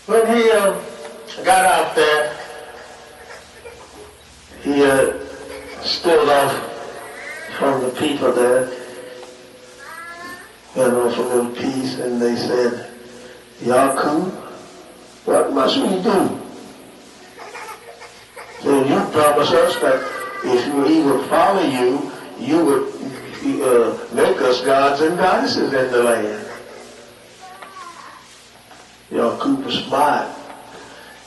When he got out there, he stood off from the people there, went off a little piece, and they said, Yakub, what must we do? So you promised us that if we would follow you, you would make us gods and goddesses in the land. Yakub smiled.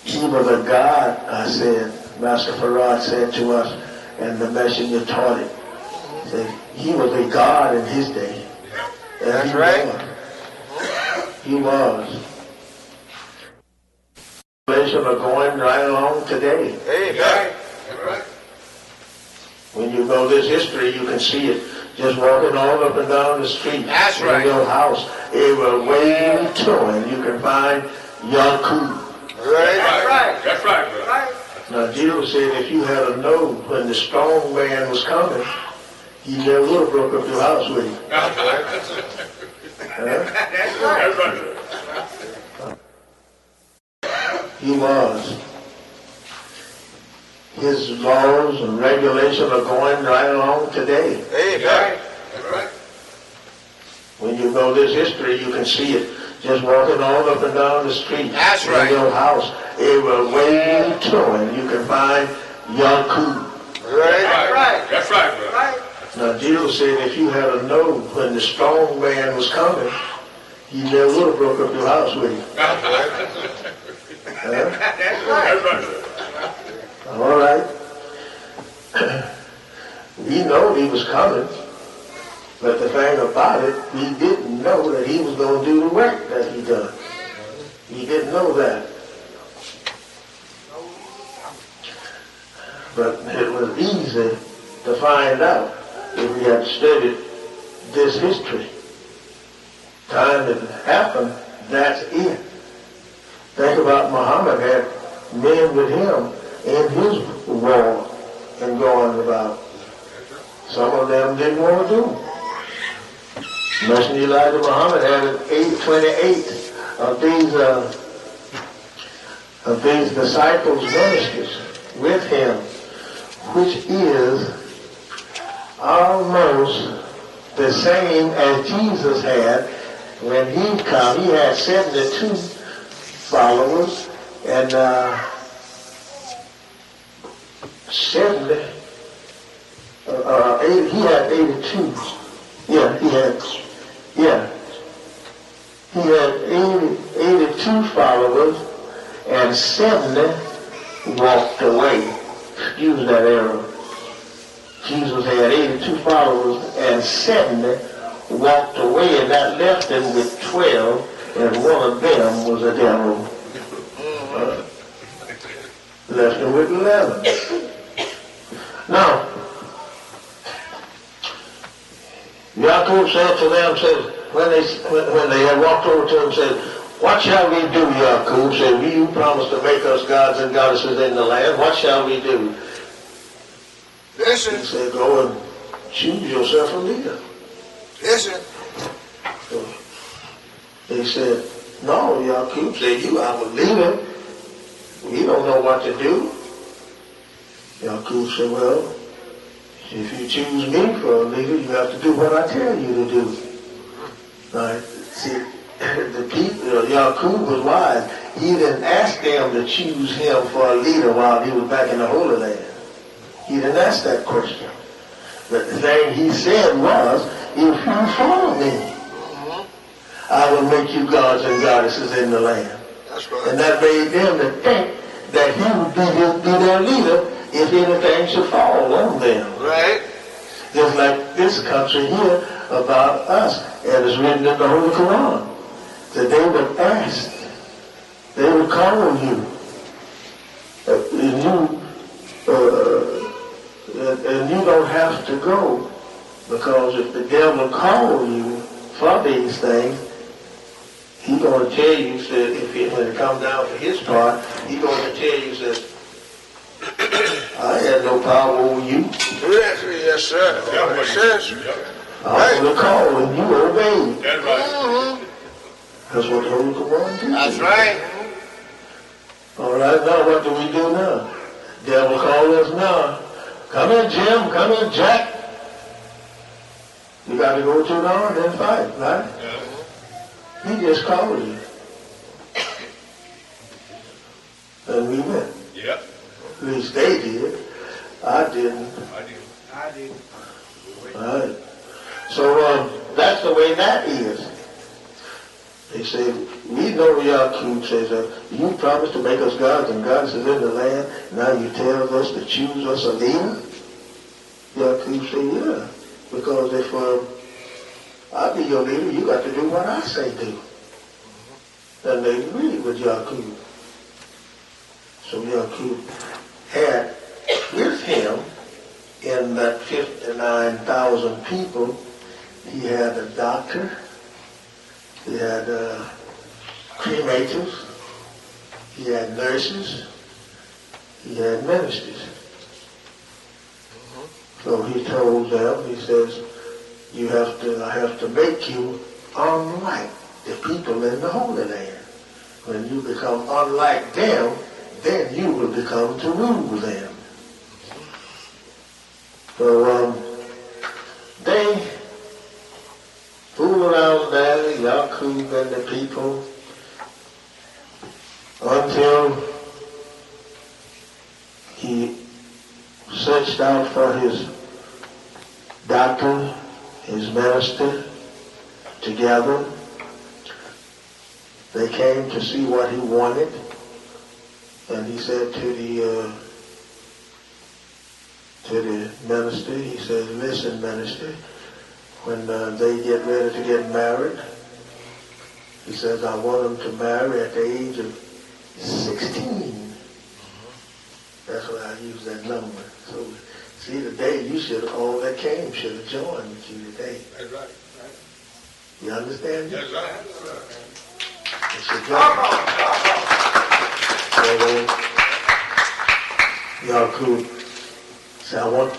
He was a god, I said. Master Farad said to us, and the messenger taught it. He said, he was a god in his day. And That's right. He was. Are going right along today. Amen. When you know this history, you can see it just walking all up and down the street. That's right. In your house, they were waiting to, and you can find Yakub. Right. That's right, brother. Now, Jesus said if you had known when the strong man was coming, he never would have broke up your house with you. That's right, brother. He was. His laws and regulations are going right along today. Amen. That's right. When you know this history, you can see it just walking all up and down the street. That's right. In your house, they were waiting to, and you can find Yakub. Right. That's right, brother. Now, Jesus said if you had known when the strong man was coming, he never would have broke up your house with you. That's right. All right. We know he was coming, but the thing about it, we didn't know that he was going to do the work that he done. We didn't know that. But it was easy to find out if we had studied this history. Time it happened, that's it. Think about Muhammad had men with him in his war and going about. Some of them didn't want to do. Messenger Elijah Muhammad had 28 of these disciples ministers with him, which is almost the same as Jesus had when he come. He had 72 followers and 70. He had 82. He had 82 followers and 70 walked away. Excuse that error. Jesus had 82 followers and 70 walked away, and that left him with 12, and one of them was a devil. Left him with 11. Now, Yakub said to them, when they had walked over to him, said, what shall we do, Yakub? Said, you promised to make us gods and goddesses in the land. What shall we do? Listen. He said, go and choose yourself a leader. Listen. So they said, no, Yakub said, you are a leader. We don't know what to do. Yakub said, well, if you choose me for a leader, you have to do what I tell you to do. Now, see, the people, Yakub was wise. He didn't ask them to choose him for a leader while he was back in the Holy Land. He didn't ask that question. But the thing he said was, if you follow me, I will make you gods and goddesses in the land. That's right. And that made them to think that he would be their leader if anything should fall on them. Right. Just like this country here about us, and it's written in the Holy Quran, that they would ask, they would call you, and you don't have to go, because if the devil calls you for these things, he's going to tell you, that when it comes down to his part, he's going to tell you that I had no power over you. Yes, sir. Yes, I was going to call and you obeyed. That's right. That's what the Holy Quran teaches. That's right. All right, now what do we do now? Devil called us now. Come here, Jim. Come here, Jack. You got to go to the Lord and fight, right? He just called you. And we went. Yep. At least they did. I didn't. I did. All right. So that's the way that is. They say, we know Yakub says, you promised to make us gods, and God is in the land. Now you tell us to choose us a leader? Yakub said, yeah. Because if I be your leader, you got to do what I say do. And they agreed with Yakub. So Yakub had with him, in that 59,000 people, he had a doctor, he had cremators, he had nurses, he had ministers. So he told them, he says, I have to make you unlike the people in the Holy Land. When you become unlike them, then you will become to rule them. So they fool around there, Yakub and the people, until he searched out for his doctor, his minister, together. They came to see what he wanted, and he said to the minister, he says, listen, minister, when they get ready to get married, he says, I want them to marry at the age of 16. That's why I use that number. So, see, today you should have, all that came should have joined with you today. That's right. You understand? That's right. They should join. So Yakub said, I want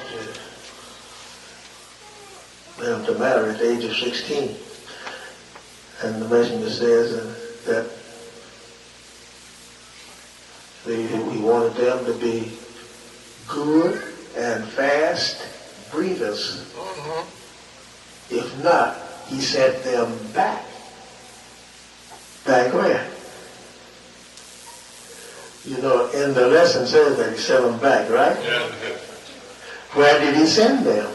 them to marry at the age of 16. And the messenger says that he wanted them to be good and fast breathers. If not, he sent them back. Back where? You know, in the lesson says that he sent them back, right? Yeah. Where did he send them?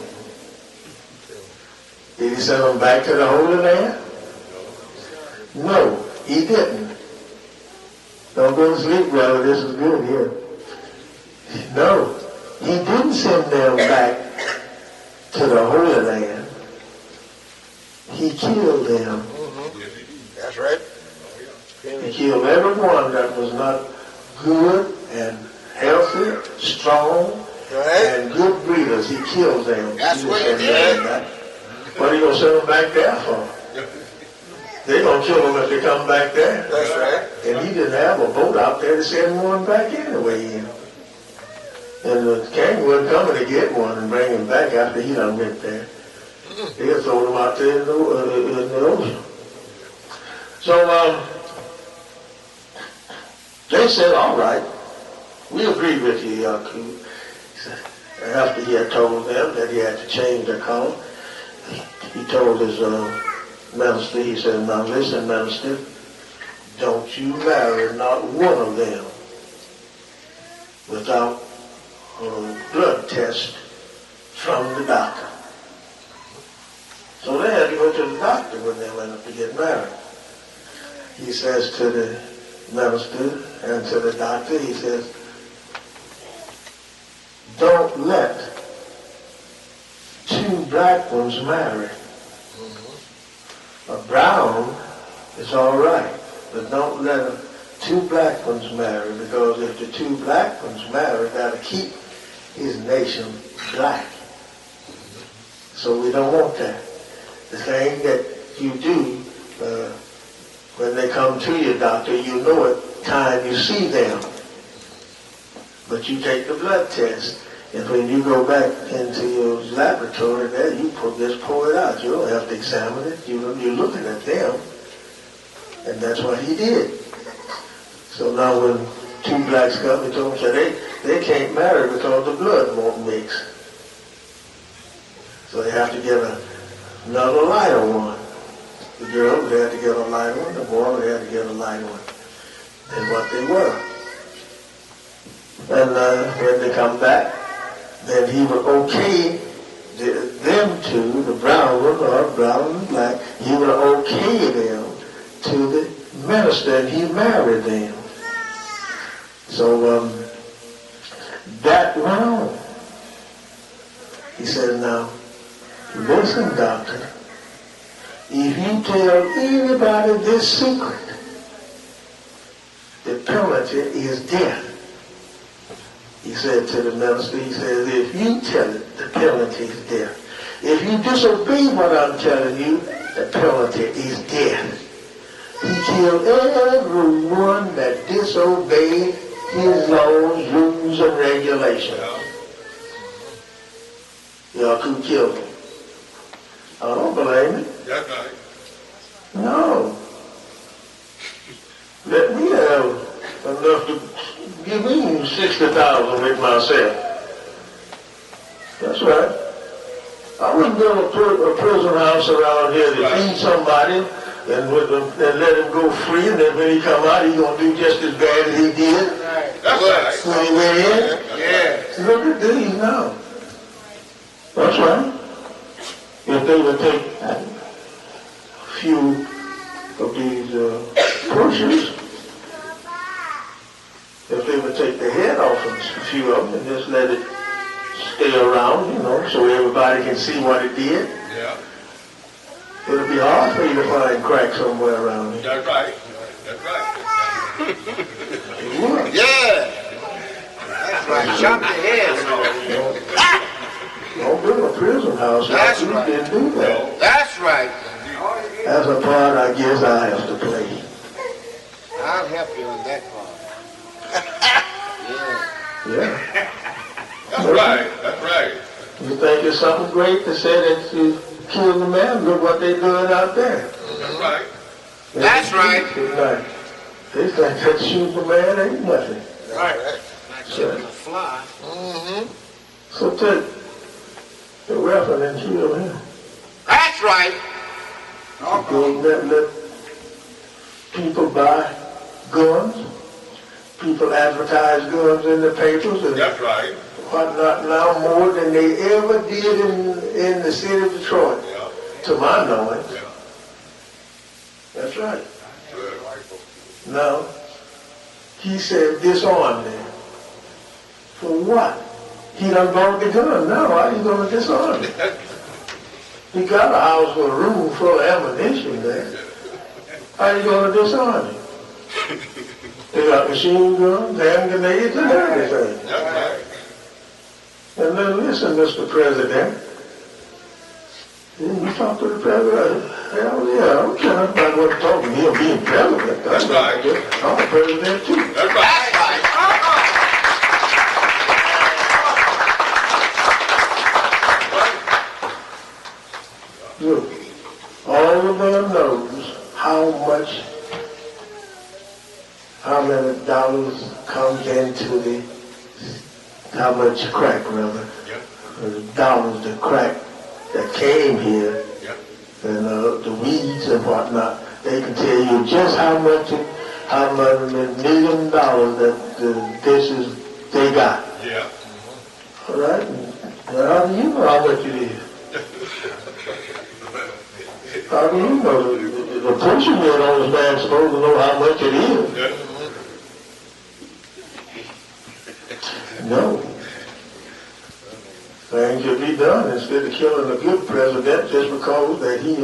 Did he send them back to the Holy Land? No, he didn't. Don't go to sleep, brother. This is good here. No, he didn't send them back to the Holy Land. He killed them. That's right. He killed everyone that was not good and healthy, strong, and good breeders. He killed them. That's what he sent did. them back. What are you going to send them back there for? They're going to kill them if they come back there. That's right. And he didn't have a boat out there to send one back anyway. And the king wasn't coming to get one and bring him back after he done went there. They just throw him out there in the ocean. So they said, all right, we agree with you, Yakub. After he had told them that he had to change their color, he told his minister, he said, now listen, minister, don't you marry not one of them without a blood test from the doctor. So they had to go to the doctor when they went up to get married. He says to the minister and to the doctor, he says, don't let two black ones marry. A brown is all right, but don't let two black ones marry, because if the two black ones marry, that'll keep his nation black. So we don't want that. The thing that you do when they come to your doctor, you know it time you see them. But you take the blood test, and when you go back into your laboratory there, you just pour it out. You don't have to examine it. You're looking at them, and that's what he did. So now when two blacks come, he told them, said they can't marry because the blood won't mix. So they have to get another lighter one. The girl would have to get a lighter one, the boy would have to get a lighter one than what they were. And when they come back, then he would okay them two, the brown one or brown and black, he would okay them to the minister and he married them. So that went on. He said, now, listen, doctor, if you tell anybody this secret, the penalty is death. He said to the minister, he says, if you tell it, the penalty is death. If you disobey what I'm telling you, the penalty is death. He killed everyone that disobeyed his laws, rules, and regulations. Yakub killed him. I don't blame him. That's right. No. Let me have enough to give me 60,000 with myself. That's right. I wouldn't build a prison house around here to feed somebody and let him go free, and then when he come out, he's going to do just as bad as he did. That's right. When he went in. Yeah. Look at these now. That's right. If they would take a few of these pushers, if they would take the head off of a few of them and just let it stay around, so everybody can see what it did, Yeah. it'll be hard for you to find crack somewhere around here. That's right. That's right. It would. Yeah. That's right. Chop the heads off. Don't build a prison house. That's You right. didn't do that. That's right. That's a part I guess I have to play. I'll help you on that part. Yeah. That's right. That's right. You think it's something great to say that you killed a man? Look what they're doing out there. That's right. That's right. Right. They think that shooting a man ain't nothing. Right. Like shooting a fly. So take the weapon and kill him. That's right. Don't let people buy guns. People advertise guns in the papers and That's right. whatnot now more than they ever did in the city of Detroit, Yeah. to my knowledge. Yeah. That's right. Good. Now, he said disarm them. For what? He done bought the gun. Now, why are you going to disarm him? He got a house with a room full of ammunition there. How you going to disarm him? They got machine guns, hand grenades, and everything. That's right. And then listen, Mr. President. You talk to the president? Hell yeah, I don't care about what you're talking about being president. That's right. I'm a president too. That's right. Look, all of them knows how many dollars comes into how much crack, rather. Yep. The dollars, the crack that came here, Yep. and the weeds and whatnot. They can tell you just how much $1 million that they got. Yeah. All right? Now, how do you know how much it is? How do you know? The pusherman on this man supposed to know how much it is. Yeah. No. Things should be done instead of killing a good president just because that he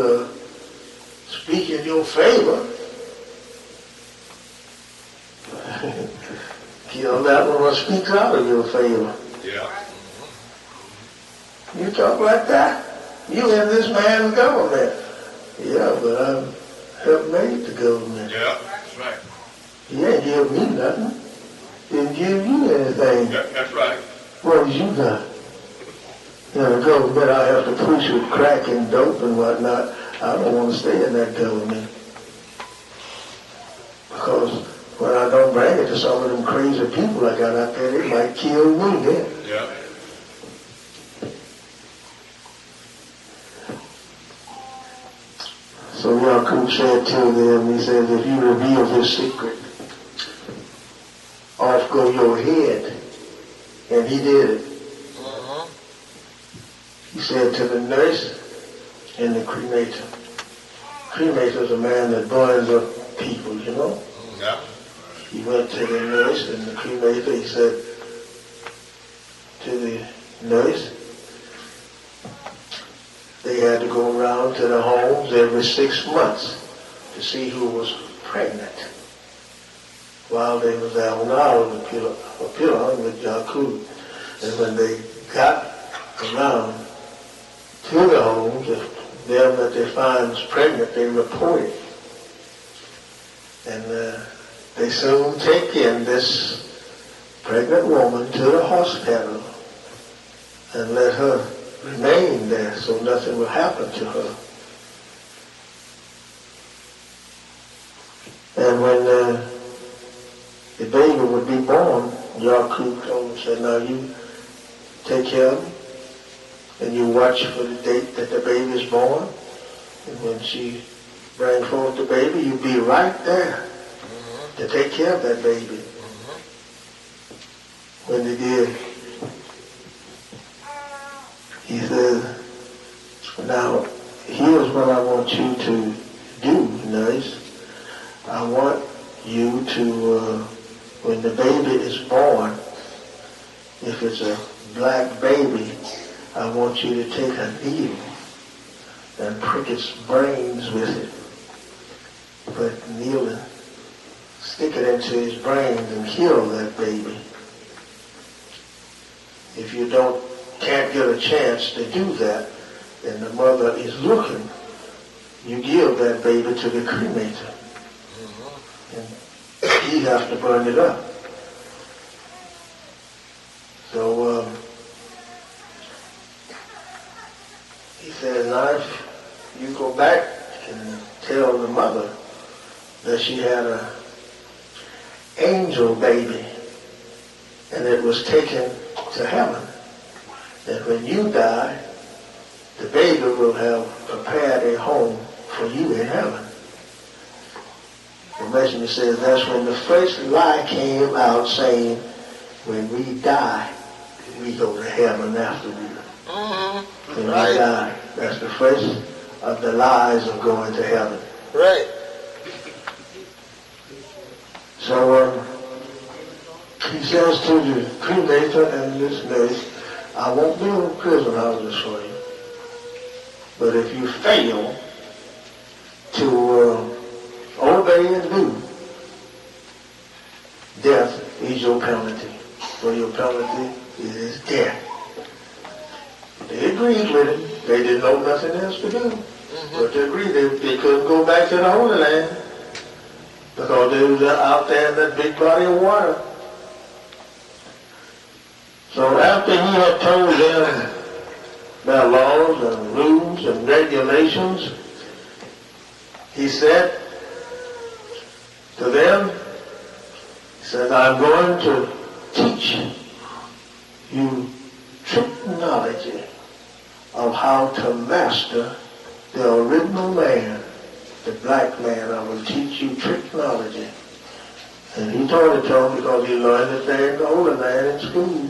speak in your favor. Kill that one that speaks out of your favor. Yeah. You talk like that? You in this man's government. Yeah, but I'm helped make the government. Yeah. That's right. He ain't give me nothing. Didn't give you anything. Yeah. That's right. What you got? In the government, I have to push with crack and dope and whatnot. I don't want to stay in that government. Because when I don't bring it compared to some of them crazy people I got out there, they might kill me then. Yeah. So Yakub said to them, he says, if you reveal this secret, off go your head. And he did it. He said to the nurse and the cremator. Cremator is a man that burns up people, you know. Yeah. He went to the nurse and the cremator, he said to the nurse, they had to go around to the homes every 6 months to see who was pregnant. While they was out now on the pillar with Yakub. And when they got around to the homes, if them that they find was pregnant, they reported. And they soon take in this pregnant woman to the hospital and let her remain there so nothing will happen to her. And when the baby would be born, Yakub told him, said, now you take care of him and you watch for the date that the baby is born. And when she brings forth the baby, you be right there to take care of that baby. When they did, he said, now here's what I want you to do, nurse. I want you to, when the baby is born, if it's a black baby, I want you to take a needle and prick its brains with it. Put the needle and stick it into his brains and kill that baby. If you can't get a chance to do that, and the mother is looking, you give that baby to the cremator. And he has to burn it up. So he said, now if you go back and tell the mother that she had an angel baby and it was taken to heaven, that when you die, the baby will have prepared a home for you in heaven. The messenger says that's when the first lie came out saying, when we die, we go to heaven after we. When we die, that's the first of the lies of going to heaven. Right. So he says to the cremator and this nurse, I won't build prison houses for you. But if you fail to obey and do, death is your penalty. For your penalty is death. They agreed with him. They didn't know nothing else to do. But they agreed they couldn't go back to the Holy Land because they was out there in that big body of water. So after he had told them their laws and rules and regulations, he said to them, he said, I'm going to teach you technology of how to master the original man, the black man. I will teach you technology. And he told it to them because he learned it there in the Holy Land in school.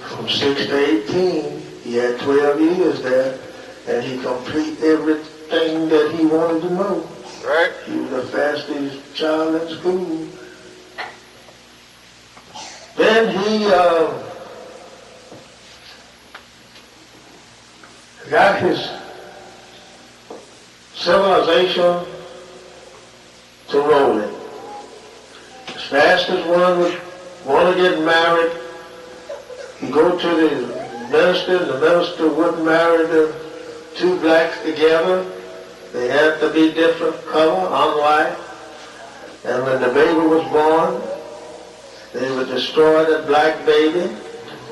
From 6 to 18, he had 12 years there, and he completed everything that he wanted to know. Right. He was the fastest child in school. Then he got his civilization to rolling. As fast as one would want to get married, he'd go to the minister wouldn't marry the two blacks together. They had to be different color, unlike. And when the baby was born, they would destroy the black baby,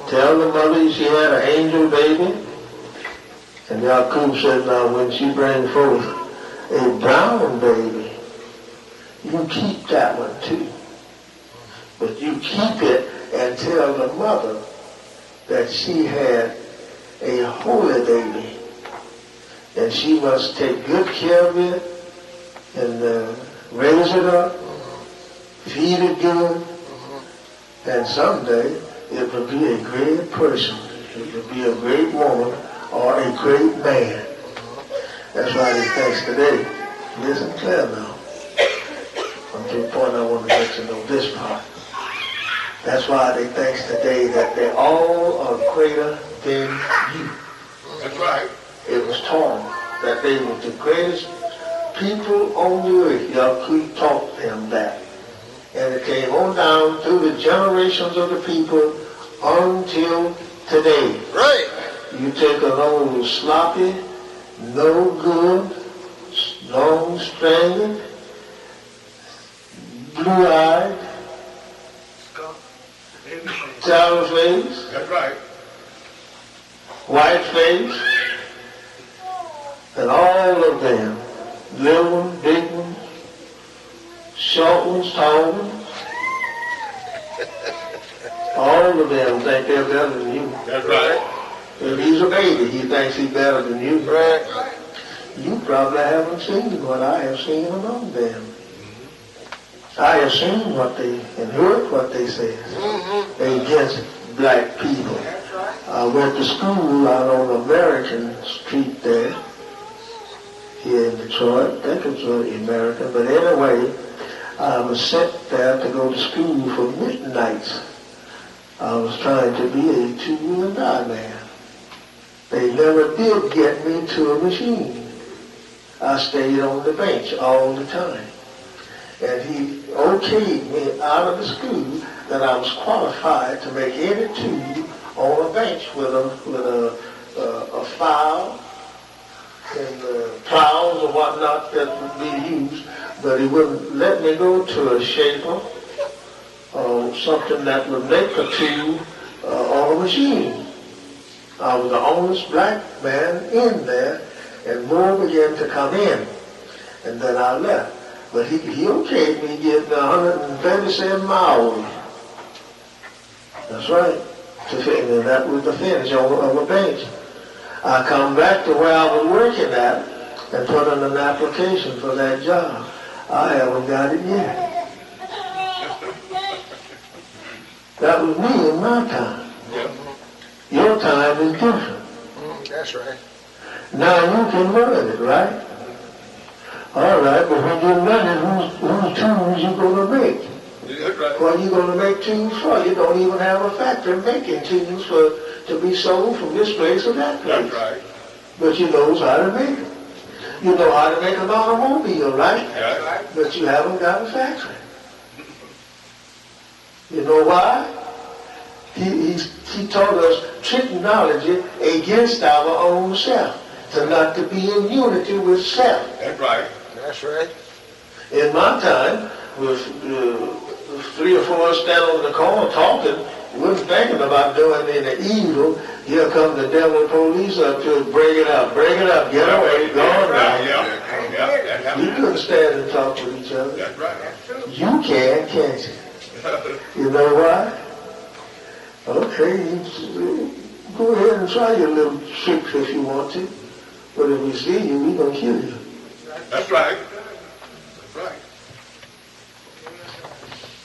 tell the mother she had an angel baby. And Yakub said, now when she brings forth a brown baby, you keep that one too. But you keep it and tell the mother that she had a holy baby, and she must take good care of it and raise it up, feed it good, and someday it will be a great person. It will be a great woman or a great man. That's why they thinks today. Listen clear now. I'm to the point I want to let you know this part. That's why they thinks today that they all are greater than you. That's right. It was taught that they were the greatest people on the earth. Yakub taught them that. And it came on down through the generations of the people until today. Right. You take an old sloppy, no good, long-stringed, blue-eyed, sour face, That's right. white face, and all of them, little ones, big ones, short ones, tall ones, all of them think they're better than you. That's right. If he's a baby, he thinks he's better than you. Right. You probably haven't seen what I have seen among them. I have seen what they and heard what they said against black people. I went to school out on American Street there, here in Detroit. I think it was American, but anyway, I was sent there to go to school for midnights. I was trying to be a two-wheel-and-die man. They never did get me to a machine. I stayed on the bench all the time. And he okayed me out of the school that I was qualified to make any tube on a bench with a file and plows or whatnot that would be used, but he wouldn't let me go to a shaper or something that would make a tube on a machine. I was the only black man in there, and more began to come in, and then I left. But he okayed me getting 137 miles. That's right. And that was the finish on a bench. I come back to where I was working at and put in an application for that job. I haven't got it yet. That was me in my time. Your time is different. That's right. Now you can learn it, right? All right, but when you learn it, whose tools you going to make? That's right. What are you going to make tools for? You don't even have a factory making tools to be sold from this place or that place. That's right. But you know how to make them. You know how to make an automobile, right? That's right. But you haven't got a factory. You know why? He taught us technology against our own self, to not to be in unity with self. That's right. That's right. In my time, with 3 or 4 standing on the corner talking, wasn't thinking about doing any evil. Here come the devil police up to break it up, get away, go on now. Yeah. You couldn't stand and talk with each other. That's right. You can, can't you? You know why? Okay, go ahead and try your little tricks if you want to. But if we see you, we're going to kill you. That's right. That's right.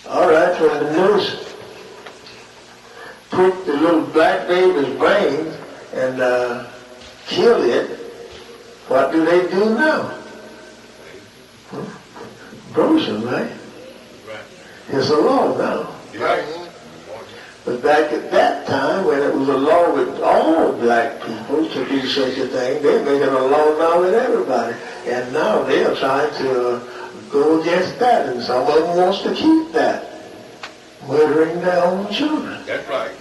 All right, when the nurse prick the little black baby's brain and kill it, what do they do now? Abortion, right? Right. It's a law now. Right. But back at that time, when it was a law with all black people to do such a thing, they're making a law now with everybody. And now they're trying to go against that, and some of them wants to keep that, murdering their own children. That's right.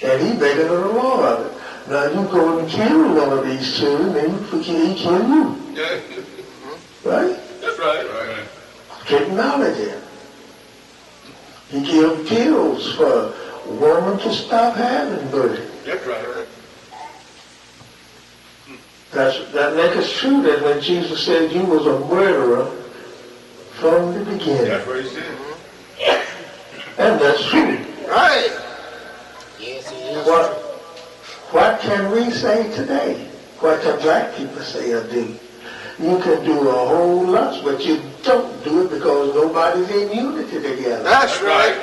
And he's making it a law of it. Now you go and kill one of these children, and he kill you. Yeah. Right? That's right. Right. Technology. He gave pills for a woman to stop having birth. That's right. That makes it true that when Jesus said you was a murderer from the beginning. That's what he said. And that's true. Right. Yes, it is. What can we say today? What can black people say or do? You can do a whole lot, but you don't do it because nobody's in unity together. That's right.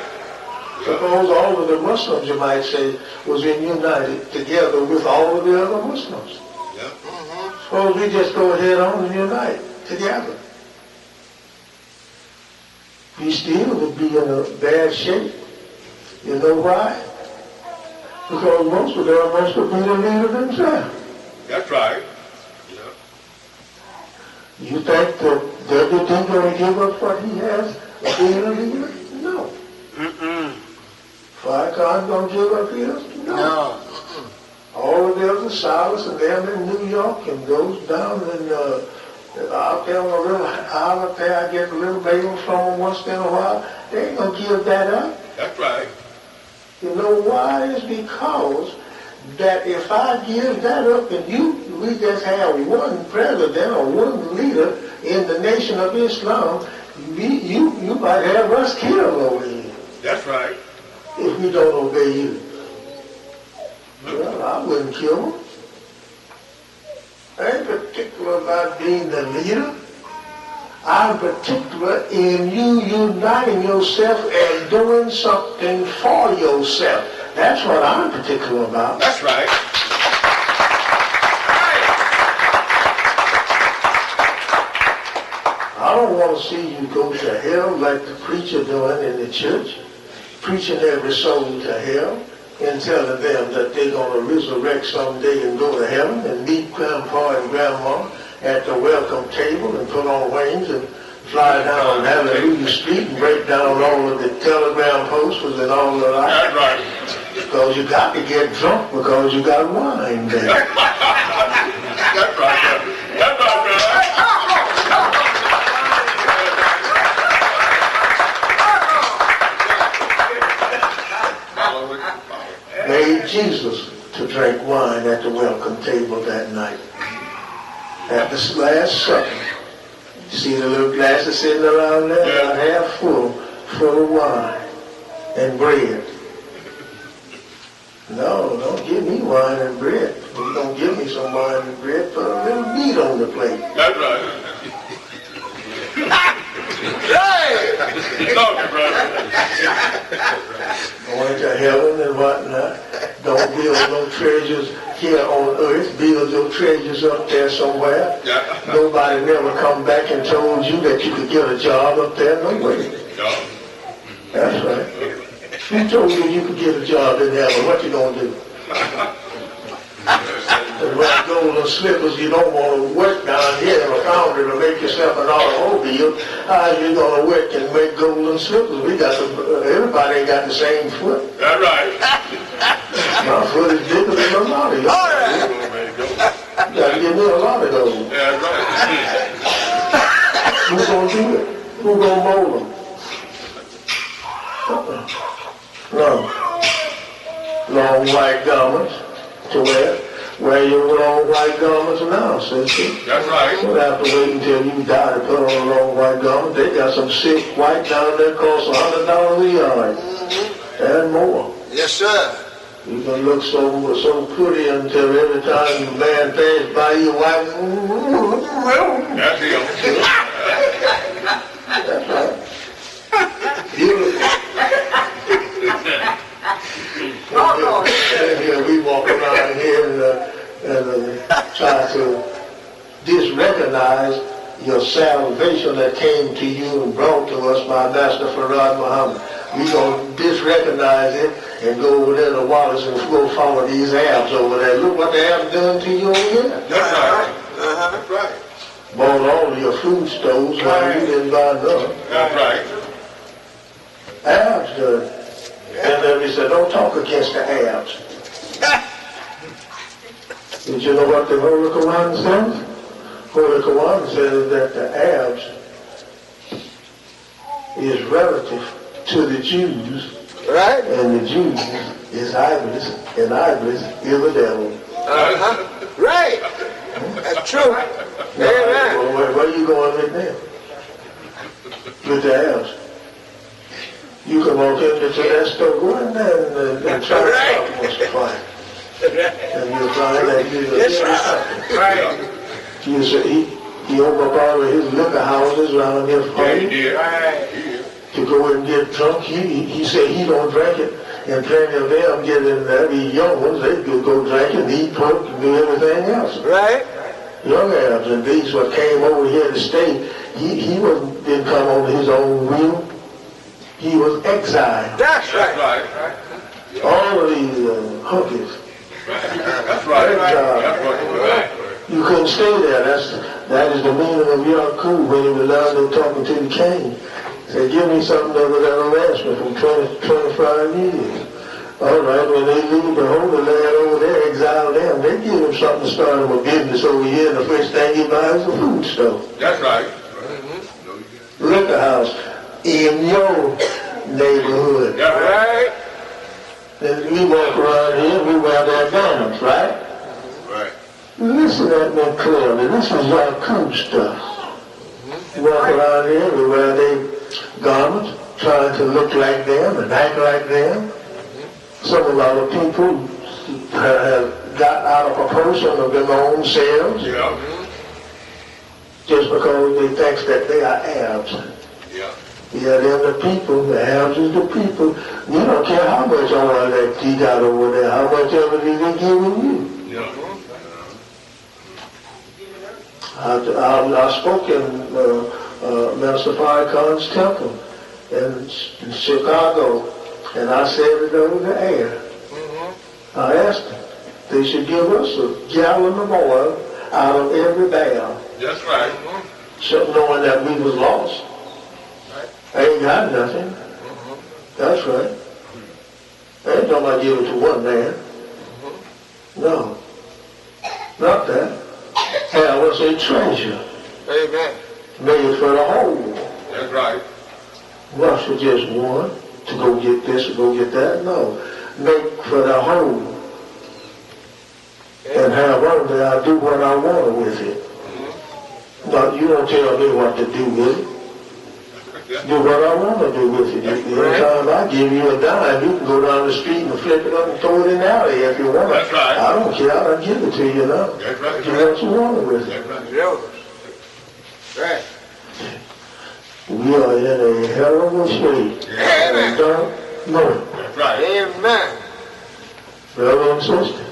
Suppose all of the Muslims, you might say, was united together with all of the other Muslims. Yep. Suppose we just go ahead on and unite together. We still would be in a bad shape. You know why? Because most of them must have been the leader themselves. That's right. You think that WD going to give up what he has of being a leader? No. Farrakhan going to give up his? No. All of the other Silas and them in New York and goes down and out there on a little island there, I get a little bagel from them once in a while. They ain't going to give that up. That's right. You know why? It's because that if I give that up and we just have one president or one leader in the Nation of Islam, you might have us killed over here. That's right. If we don't obey you. Well, I wouldn't kill them. I ain't particular about being the leader. I'm particular in you uniting yourself and doing something for yourself. That's what I'm particular about. That's right. I don't want to see you go to hell like the preacher doing in the church, preaching every soul to hell and telling them that they're going to resurrect someday and go to heaven and meet grandpa and grandma at the welcome table and put on wings and fly down Hallelujah Street and break down all of the telegram posters and all of that. That's right. Because you got to get drunk because you got wine there. That's right. That's right. Made Jesus to drink wine at the welcome table that night. At the last supper. You see the little glasses sitting around there? Yeah. About half full of wine and bread. No, don't give me wine and bread. If you don't give me some wine and bread, put a little meat on the plate. That's right. Talking, brother. Going to heaven and whatnot. Don't build no treasures here on earth. Build your treasures up there somewhere. Yeah. Nobody never come back and told you that you could get a job up there. No way. No. That's right. Who told you could get a job in heaven? What you gonna do? And wear golden slippers, you don't want to work down here in a foundry to make yourself an automobile. How are you going to work and make golden slippers? Everybody ain't got the same foot. That's right. My foot is bigger than a lot of you. All right. You got to give me a lot of those. That's right. Who's going to do it? Who's going to mold them? No. Long white garments to wear. Wear your long white garments now, sister. That's right. You don't have to wait until you die to put on a long white garment. They got some sick white down there cost $100 a yard. And more. Yes, sir. You can look so pretty until every time the man passes by you, white. That's it. That's right. Beautiful. And here we walk around here and try to disrecognize your salvation that came to you and brought to us by Master Farad Muhammad. We're going to disrecognize it and go over there to Wallace and go follow these abs over there. Look what the abs done to you over here. That's right. That's right. Bought all of your food stores while you didn't buy none. That's right. Abs done. And then he said, don't talk against the abs. Did you know what the Holy Quran says? Holy Quran says that the abs is relative to the Jews. Right. And the Jews is Iblis, and Iblis is the devil. Right. That's true. Now, where are you going with them? With the abs. You can walk into that store, go in there and try to stop Mr. Fine. And you'll find that That's right. you say he opened up all of his liquor houses around here for Yeah, he you did. Right. He did. to go and get drunk. He said he don't drink it, and plenty of them get in there. These young ones, they could go drink it, eat pork, and do everything else. Right. Young Arabs, and these what came over here to stay, didn't come on his own will. He was exiled. That's That's right. right. All of these hookies. That's right. That's right. You couldn't stay there. That is the meaning of Yakub when he was down there talking to the king. He said, give me something that was everlasting from 25 years. All right, when they leave the Holy Land over there, exile them, they give him something to start him a business over here, and the first thing he buys is a food stove. That's right. Liquor house in your neighborhood. That's right. Right. And we walk around here, we wear their garments, right? Right. Listen at me clearly. This is Yakub stuff. We walk around here, we wear their garments, trying to look like them and act like them. Some of our people have got out of proportion of their own selves Yeah. just because they think that they are Arabs. Yeah. Yeah, they're the people. The Arabs is the people. You don't care how much oil that you got over there, how much of it is they giving you. Yeah. I spoke in Minister Farrakhan's temple in Chicago, and I said it over the air. I asked them, they should give us a gallon of oil out of every barrel, That's right. so knowing that we was lost. I ain't got nothing. That's right. I ain't talking about giving it to one man. No, not that. Hell was a treasure Amen. made for the whole. That's right. Not for just one to go get this or go get that. No, make for the whole. And have one that I do what I want with it. No, you don't tell me what to do with it. Do what I want to do with it. Anytime I give you a dime, you can go down the street and flip it up and throw it in the alley if you want. That's right. I don't care. I'll give it to you now. That's right. Do what you want with it. That's right. Yours. Right. We are in a hell of a state. And don't know it. That's right. Amen. Brother and sister,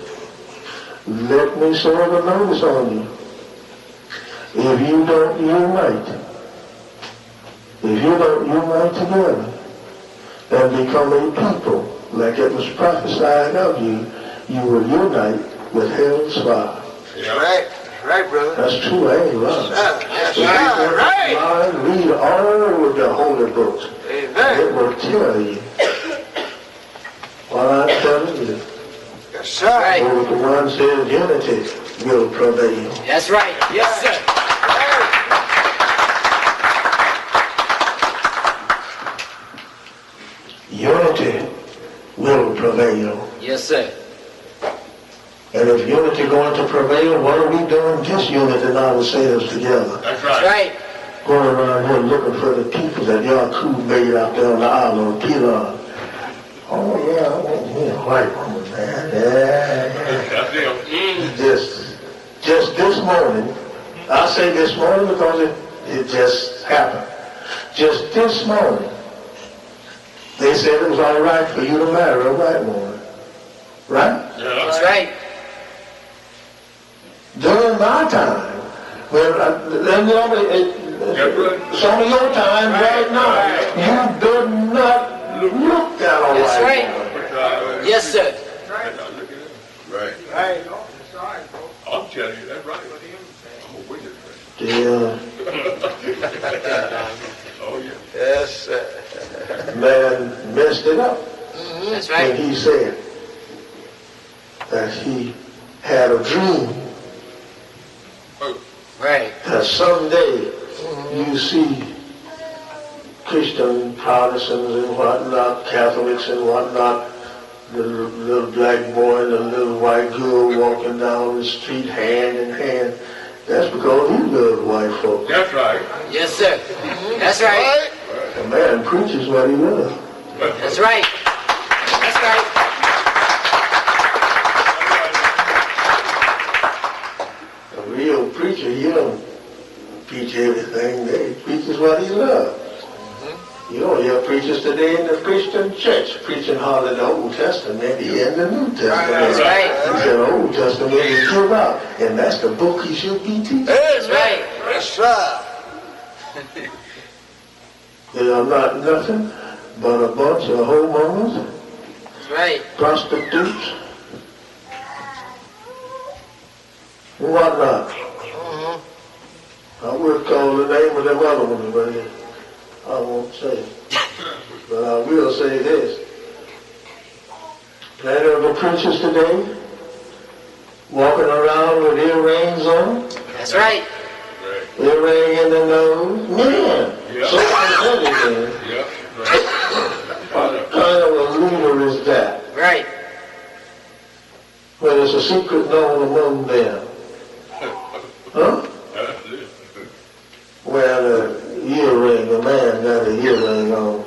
let me serve a notice on you. If you don't unite together and become a people like it was prophesied of you, you will unite with hell's fire. Yeah. Right. Right, brother. That's true, I ain't lying. That's If you right. want to read all of the holy books. Amen. It will tell you what I'm telling you. Yes, sir. Over the one says unity will prevail. That's right. Yes, sir. Unity will prevail. Yes, sir. And if unity going to prevail, what are we doing disuniting ourselves together? That's That's right. right. Going around here looking for the people that Yakub made out there on the island of Pilar. Oh yeah, I want me a white woman, man. Yeah. That's it. Just this morning, I say this morning because it just happened. Just this morning, they said it was all right for you to marry a white woman. Right? That's right. During my time, some of your time right now, you do not look at a That's white right. woman. Yes, sir. Right. Right. I'm telling you, that's right. I'm a witness. Yeah, Oh, yeah. Yes, sir. man messed it up. That's And right. he said that he had a dream Right. that someday you see Christian Protestants and whatnot, Catholics and whatnot, the little black boy and the little white girl walking down the street hand in hand. That's because he loved white folks. That's right. Yes, sir. That's right. The man preaches what he loves. That's right. That's right. A real preacher, he don't preach everything. He preaches what he loves. You don't hear preachers today in the Christian church preaching hardly the Old Testament, he in the New Testament. That's right. He said the Old Testament is give out, and that's the book he should be teaching. That's right. That's right. They are not nothing but a bunch of homeowners, That's right. prostitutes, and whatnot. I would call the name of them other ones, but I won't say it. But I will say this. Plenty of the preachers today walking around with earrings on, That's right. earring in the nose. Man, Yeah. so intelligent. Yeah. What kind of a leader is that? Right. When it's a secret known among them. Huh? That's it. Well, earring, a man got an earring on.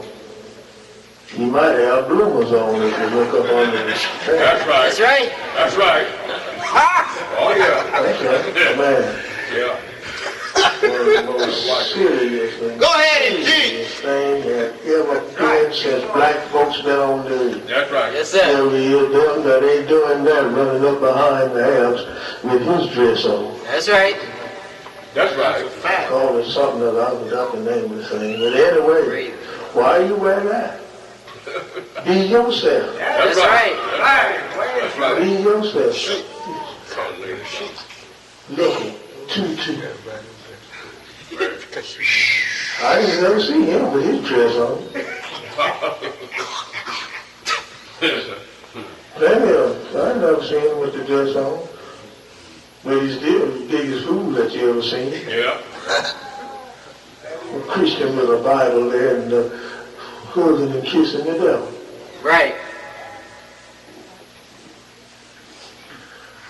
He might have bloomers on if you look up under his pants. That's right. That's right. That's right. Oh yeah. That's right, man. Yeah. One of the most serious and Go ahead and teach. serious thing that ever been since black folks been on the That's right. Yes, sir. every year them that ain't doing that running up behind the house with his dress on. That's right. That's right. Call it something that I forgot the name of the thing. But anyway, why you wear that? Be yourself. That's right. That's right. Be yourself. Hallelujah. Look it. Tutu. I ain't never seen him with his dress on. Plenty of I ain't never seen him with the dress on. But he's still the biggest fool that you ever seen. Yeah. A Christian with a Bible there and hugging and kissing the devil. Right.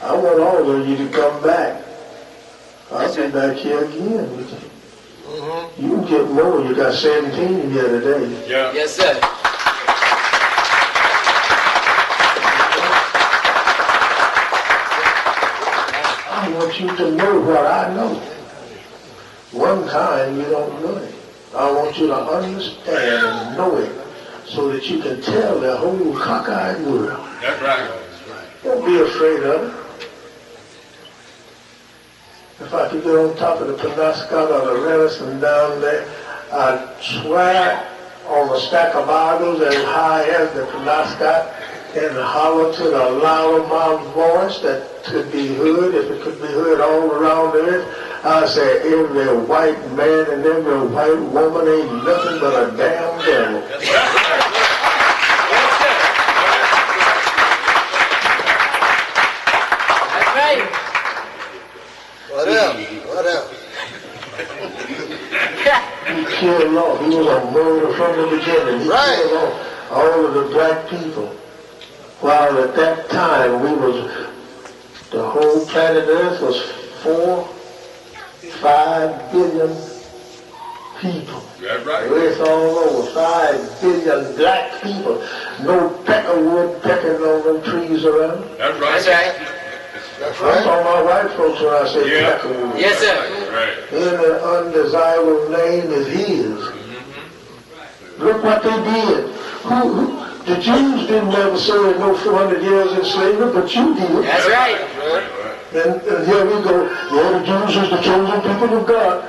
I want all of you to come back. I'll be back here again with you. You can get more. You got 17 here today. Yeah. Yes, sir. I want you to know what I know. One time you don't know it. I want you to understand and know it so that you can tell the whole cockeyed world. That's right. Don't be afraid of it. If I could get on top of the Penobscot or the Renison down there, I'd swear on a stack of Bibles as high as the Penobscot and holler to the loud of my voice that could be heard, if it could be heard all around the earth. I'd say every white man and every white woman ain't nothing but a damn devil. That's right. What else? What else? He killed off. He was a murderer from the beginning. He Right. killed off all of the black people. While at that time the whole planet Earth was 4-5 billion people. That's right. Earth all over, 5 billion black people. No peck of wood pecking on them trees around. That's right. That's right. That's I right. saw my white folks when I said Yeah. peck of wood. Yes, sir. Right. Any undesirable name is his. Look what they did. The Jews didn't ever serve no 400 years in slavery, but you did. That's right. And here we go. Yeah, the Jews is the chosen people of God.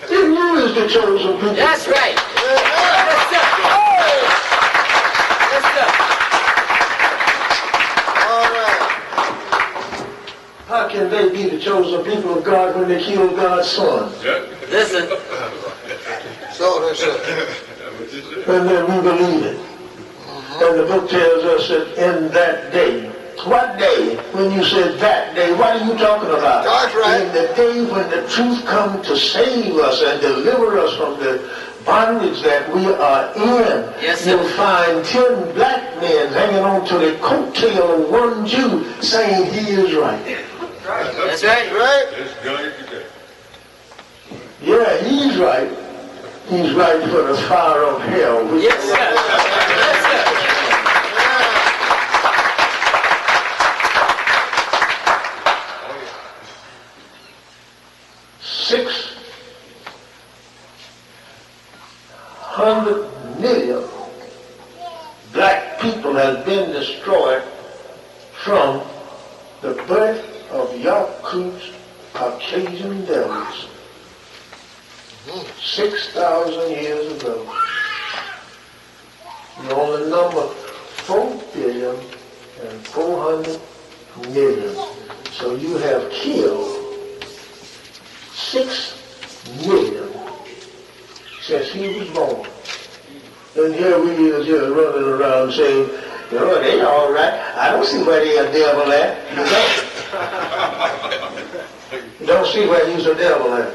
Then you is the chosen people. That's right. Yes, sir. Yes, sir. All right. How can they be the chosen people of God when they killed God's son? Yeah. Listen. So they said. And then we believe it. And the book tells us that in that day, what day? When you said that day, what are you talking about? That's right. In the day when the truth comes to save us and deliver us from the bondage that we are in. Yes, sir. You'll find 10 black men hanging on to the coattail of one Jew saying he is right. That's right. Right? It's good today. Yeah, he's right. He's right for the fire of hell. Yes, sir. Yes, sir. 600 million black people has been destroyed from the birth of Yakub's Caucasian devils 6,000 years ago. You only number 4,400,000,000. So you have killed 6 million since he was born. And here we is just running around saying, you know, they all right. I don't see where they a devil at. You don't see where he's a devil at.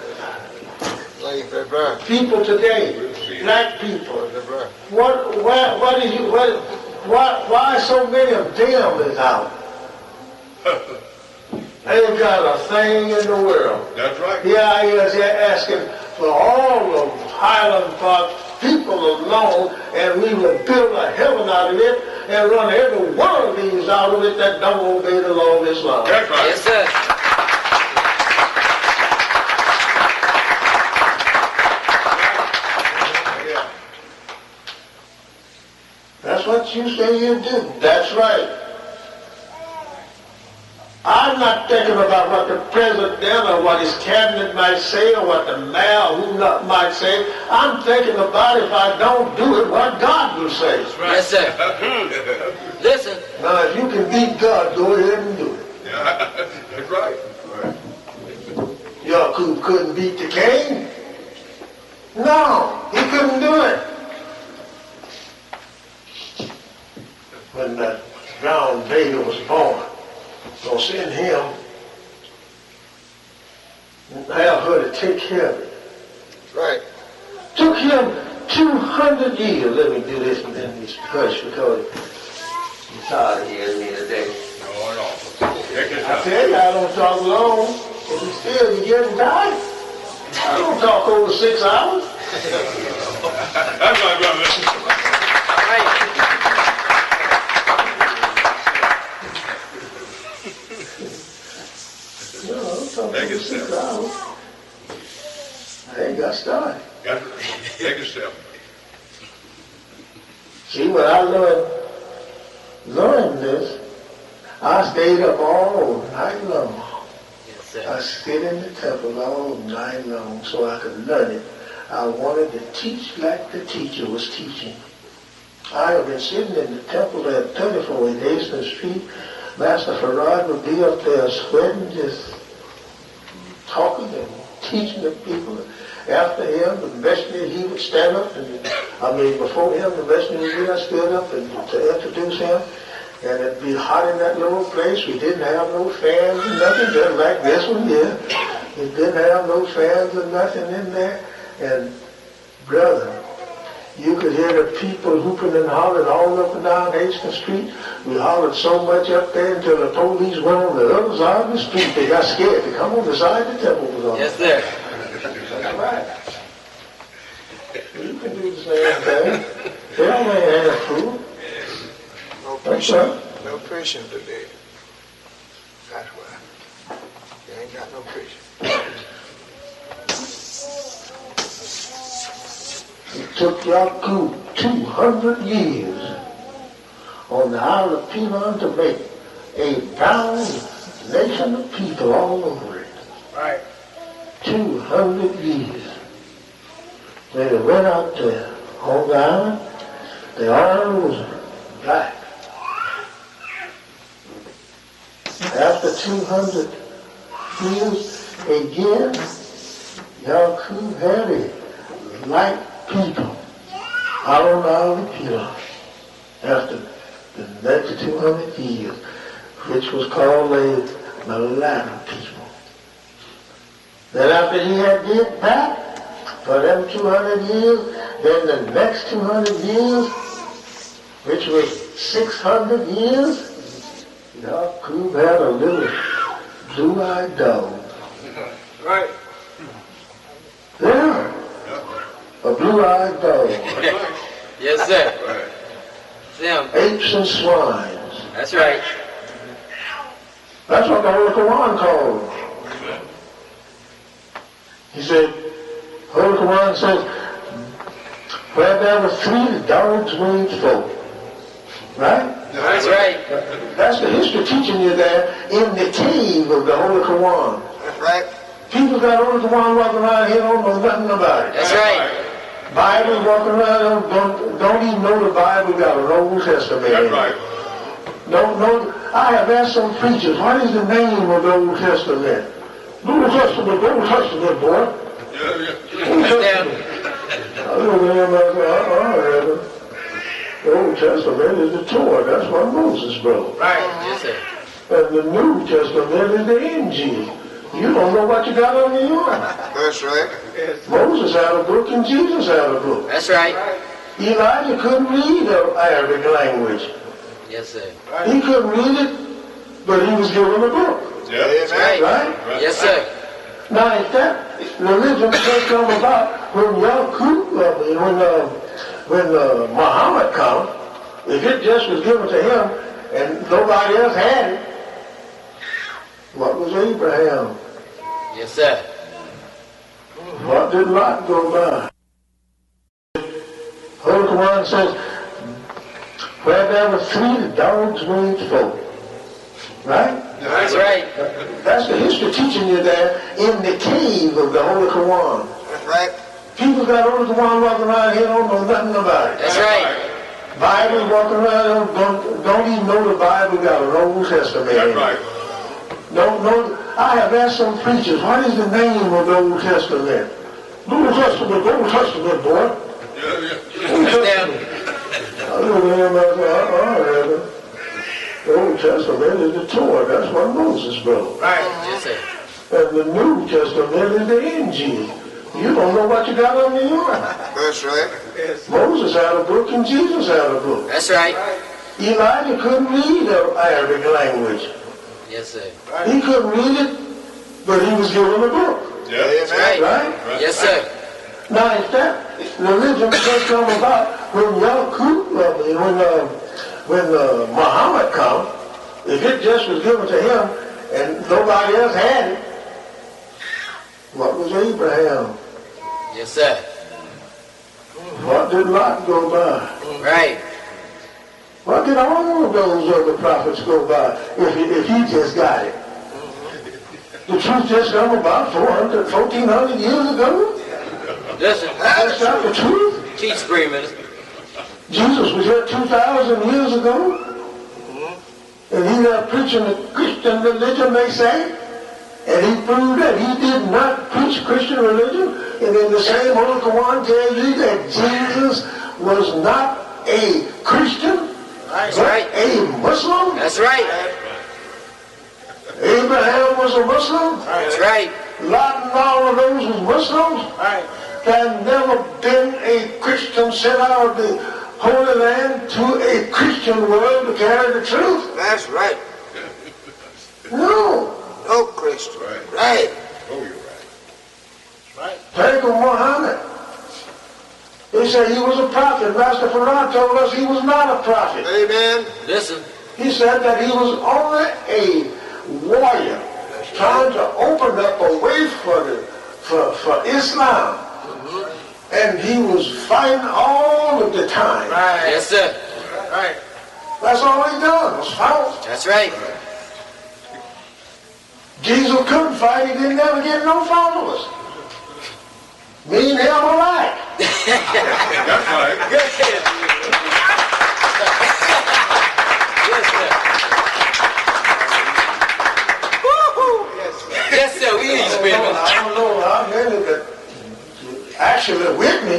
People today, black people, why so many of them is out? They ain't got a thing in the world. That's right. Here I is asking for all of Highland Park people alone, and we will build a heaven out of it and run every one of these out of it that don't obey the law of Islam. That's right. Yes, sir. That's what you say you do. That's right. I'm not thinking about what the president or what his cabinet might say or what the mayor or who not might say. I'm thinking about if I don't do it, what God will say. Yes, sir. Listen. Now, if you can beat God, go ahead and do it. That's right. Yakub couldn't beat the king. No, he couldn't do it. When that brown baby was born, so send him and have her to take care of it. Right. Took him 200 years. Let me do this and then this push because he's tired of hearing me today. No, no. Check this I out. tell you, I don't talk long. But you still, you getting tired. I don't talk over 6 hours. That's my brother. Right. No, I don't talk Take over it 6 slow. hours. I ain't got started. Take a step. See, when I learned this, I stayed up all night long. Yes, sir. I stayed in the temple all night long so I could learn it. I wanted to teach like the teacher was teaching. I have been sitting in the temple at 34 in Eastern Street. Master Farad would be up there sweating, just talking and teaching the people. After him, the messenger, he would stand up, before him, the messenger would get stood up and to introduce him. And it'd be hot in that little place. We didn't have no fans and nothing, just like this one here. We didn't have no fans or nothing in there. And brother, you could hear the people whooping and hollering all up and down Hastings Street. We hollered so much up there until the police went on the other side of the street. They got scared to come on the side the temple was on. Yes, sir. That's right. You can do the same thing. They don't have food. No That's preaching. right. No preaching today. That's why. You ain't got no preaching. It took Yakub 200 years on the Isle of Pinon to make a bound nation of people all over it. Right. 200 years. When they went out there on the island, the oil was black. After 200 years, again, Yakub had a light people out on the Isle of Pinon after the next 200 years, which was called a mulatto people. Then after he had did that, for them 200 years, then the next 200 years, which was 600 years, Yakub had a little blue-eyed dog. Right. Yeah. a blue-eyed dog, Yes, sir. Them. apes and swines. That's right. That's what the Holy Quran called them. He said, Holy Quran says, where there were 3 dogs-winged folk. Right? That's right. That's the history teaching you there in the cave of the Holy Quran. That's right. People got Holy Quran walking around here don't know nothing about it. That's right. Bible walking around don't even know the Bible got an Old Testament in That's it. right. No, I have asked some preachers, what is the name of the Old Testament? Old Testament, boy. Yeah, yeah. Old Testament. I look at him and I say, the Old Testament is the Torah. That's what Moses wrote. Right. Yes, sir. And the New Testament is the Injil. You don't know what you got on your own. That's right. Moses had a book and Jesus had a book. That's right. Elijah couldn't read the Arabic language. Yes, sir. He couldn't read it, but he was given a book. Yeah. That's right. Right? Yes, sir. Now, if that religion can come about when Yakub, when Muhammad come, if it just was given to him and nobody else had it, what was Abraham? Yes, sir. What did Lot go by? Holy Quran says, where there were 3 dogs-winged folk. Right? That's right. That's the history teaching you there in the cave of the Holy Quran. That's right. People got Holy Quran walking around here don't know nothing about it. That's right. Bible walking around don't even know the Bible got an Old Testament in That's it. right. No, I have asked some preachers, what is the name of the Old Testament? Old Testament, boy. Yeah, yeah. Old That's Testament. them. I look at him and I say, the Old Testament is the Torah. That's what Moses wrote. Right. Yes, sir. And the New Testament is the Injil. You don't know what you got on your own. That's right. Moses had a book and Jesus had a book. That's right. Elijah couldn't read the Arabic language. Yes, sir. He couldn't read it, but he was given a book. Yeah. That's right. Right? Yes, sir. Now, if that religion can come about when Yakub, when Muhammad come, if it just was given to him and nobody else had it, what was Abraham? Yes, sir. What did Lot go by? Right. What did all of those other prophets go by if he just got it? The truth just come about 1,400 years ago? Listen. That's not the truth. Teach 3 minutes. Jesus was here 2,000 years ago, and he was preaching the Christian religion, they say, and he proved that he did not preach Christian religion, and in the same Holy Quran tell you that Jesus was not a Christian, That's but right. a Muslim. That's right. Abraham was a Muslim. That's right. Lot and all of those was Muslims. Right. There never been a Christian sent out of the Holy Land to a Christian world to carry the truth. That's right. No. No Christian. Right. Right. Oh, you're right. Take of Muhammad. They say he was a prophet. Master Farad told us he was not a prophet. Amen. Listen. He said that he was only a warrior trying to open up a way for Islam. And he was fighting all of the time. Right. Yes, sir. Right. That's all he done was fight. That's right. Jesus couldn't fight. He didn't ever get no followers. Me and him alike. That's right. Yes, sir. Yes, sir. We hear you, I Spearman. don't know how many that actually with me.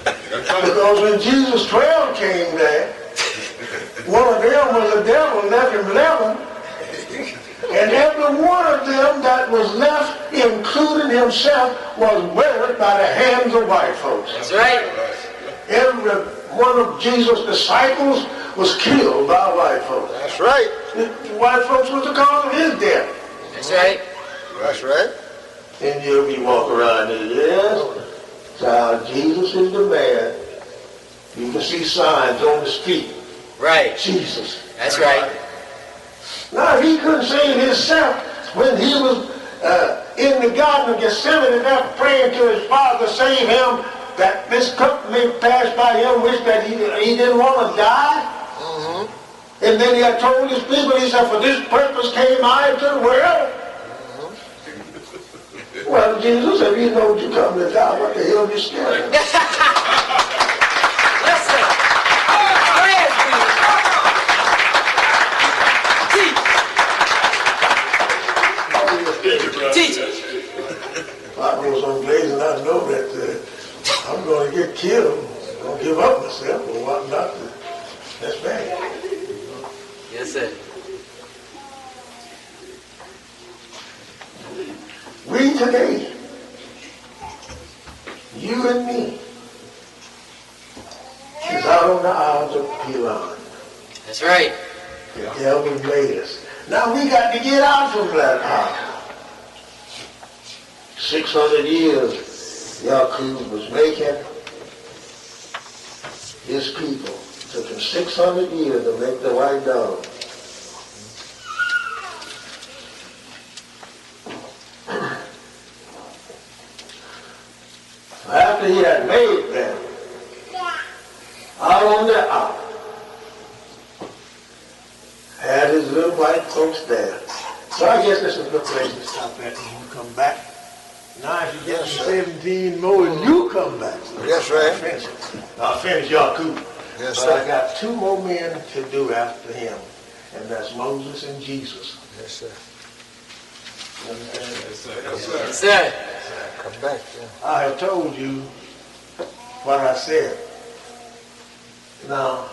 Because when Jesus 12 came there, one of them was a devil, left him 11. And every one of them that was left, including himself, was murdered by the hands of white folks. That's right. Every one of Jesus' disciples was killed by white folks. That's right. The white folks was the cause of his death. That's right. That's right. And you'll be walking around there, yes. So Jesus is the man. You can see signs on the street. Right. Jesus. That's right. Now, he couldn't save himself when he was in the Garden of Gethsemane there praying to his Father to save him, that this cup may pass by him, which that he didn't want to die. And then he had told his people, he said, for this purpose came I into the world. Well, Jesus, if you know you come to die, what the hell are you scared of? Listen. Praise be. Teach. Teach. I was on blazing, I know that I'm going to get killed. I'm going to give up myself or what not. That's bad. Yes, sir. We today, you and me, is out on the Isles of Pelon. That's right. The devil made us. Now we got to get out from that isle. 600 years Yakub was making his people. It took him 600 years to make the white dog. After he had made them out on the isle, had his little white folks there. So I guess this is a good place to stop at when you come back. Now if you get 17 more and you come back. Yes, sir. I'll finish Yakub. Yes, but sir. I got two more men to do after him. And that's Moses and Jesus. Yes, sir. You understand? Yes, sir. Come back, yeah. I have told you what I said. Now,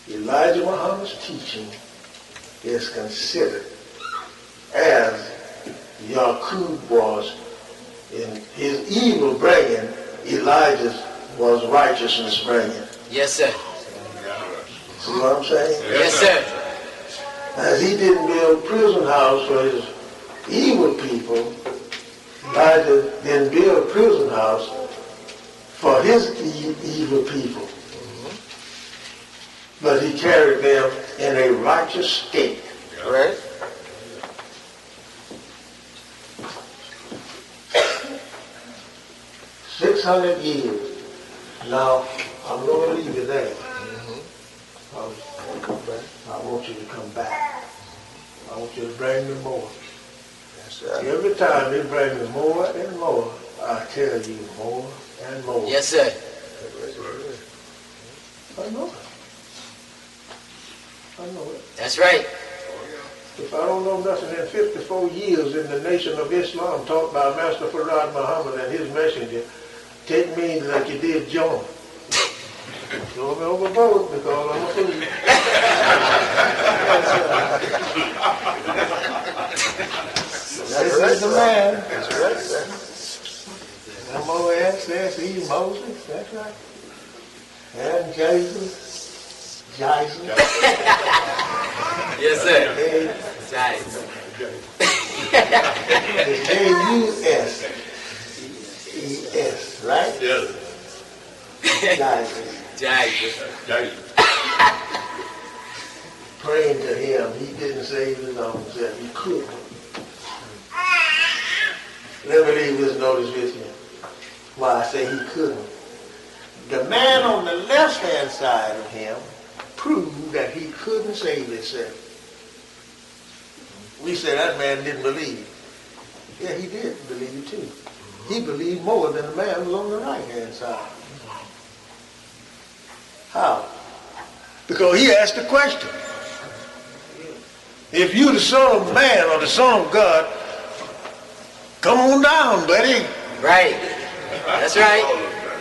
Elijah Muhammad's teaching is considered as Yakub was in his evil bringing, Elijah's was righteousness bringing. Yes, sir. See what I'm saying? Yes, sir. As he didn't build prison house for his evil people, Elijah didn't build a prison house for his evil people. But he carried them in a righteous state. Right? $600 years. Now, I'm going to leave you there. Come back. I want you to come back. I want you to bring me more. Yes, sir. Every time they bring me more and more, I tell you more and more. Yes, sir. I know it. I know it. That's right. If I don't know nothing in 54 years in the Nation of Islam taught by Master Farad Muhammad and his messenger, take me like you did Jonah. Throw me overboard because I'm a fool. This is the man. That's right, sir. I'm over he's Moses, that's right. And Jesus. Yes, sir. Giants. It's J-U-S-E-S, right? Yes. Jesus. Giants. Praying to him, he didn't save his own self. He couldn't. Let me leave this notice with you. Why I say he couldn't. The man on the left-hand side of him proved that he couldn't save himself. We say that man didn't believe. Yeah, he did believe too. He believed more than the man who was on the right-hand side. How? Because he asked the question. If you the son of man or the son of God, come on down, buddy. Right. That's right.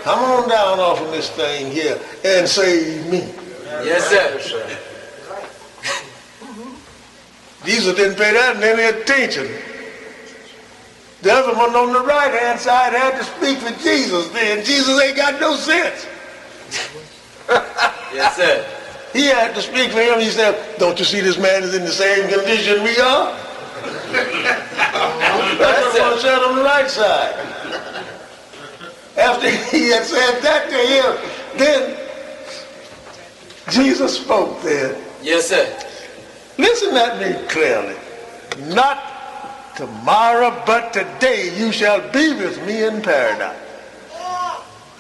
Come on down off of this thing here and save me. Yes, sir. Jesus didn't pay that any attention. The other one on the right-hand side had to speak for Jesus then. Jesus ain't got no sense. Yes, sir. He had to speak for him. He said, don't you see this man is in the same condition we are? That's what I said on the right side. After he had said that to him, then Jesus spoke then. Yes, sir. Listen at me clearly. Not tomorrow, but today you shall be with me in paradise.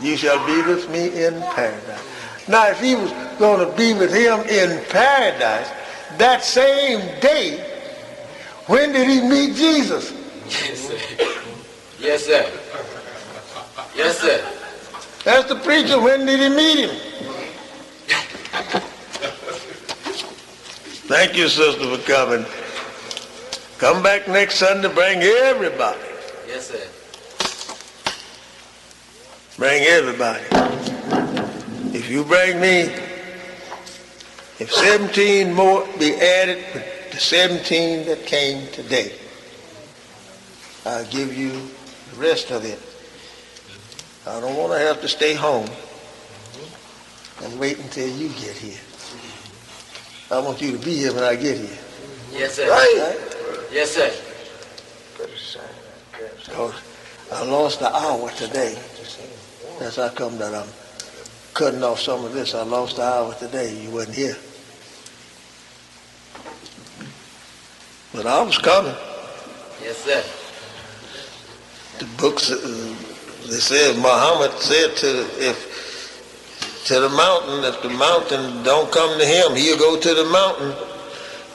You shall be with me in paradise. Now, if he was going to be with him in paradise, that same day, when did he meet Jesus? Yes, sir. Yes, sir. Yes, sir. That's the preacher. When did he meet him? Thank you, sister, for coming. Come back next Sunday. Bring everybody. Yes, sir. Bring everybody. If you bring me, if 17 more be added to the 17 that came today, I'll give you the rest of it. I don't want to have to stay home and wait until you get here. I want you to be here when I get here. Yes, sir. Right? Yes, sir. Because I lost an hour today. That's how come that I'm cutting off some of this. I lost an hour today. You wasn't here. But I was coming. Yes, sir. The books, they said, Muhammad said to the mountain, if the mountain don't come to him, he'll go to the mountain.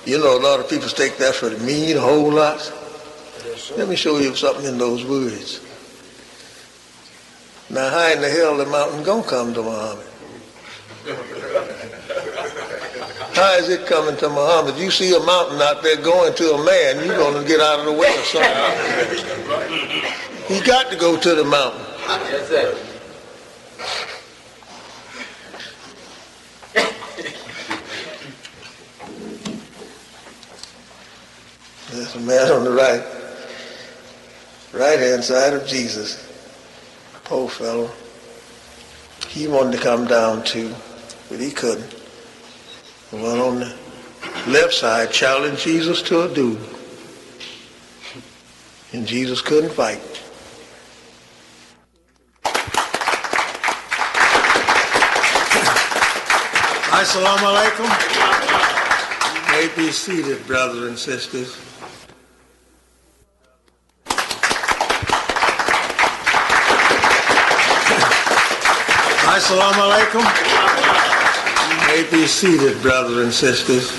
You know, a lot of people take that for the mean, a whole lot. Let me show you something in those words. Now, how in the hell the mountain gonna come to Muhammad? How is it coming to Muhammad? You see a mountain out there going to a man, you're gonna get out of the way or something. He got to go to the mountain. Yes, sir. There's a man on the right-hand side of Jesus. Poor fellow. He wanted to come down too, but he couldn't. The one on the left side challenged Jesus to a duel. And Jesus couldn't fight. Assalamu alaikum. May be seated, brothers and sisters. Assalamu alaikum. May be seated, brothers and sisters.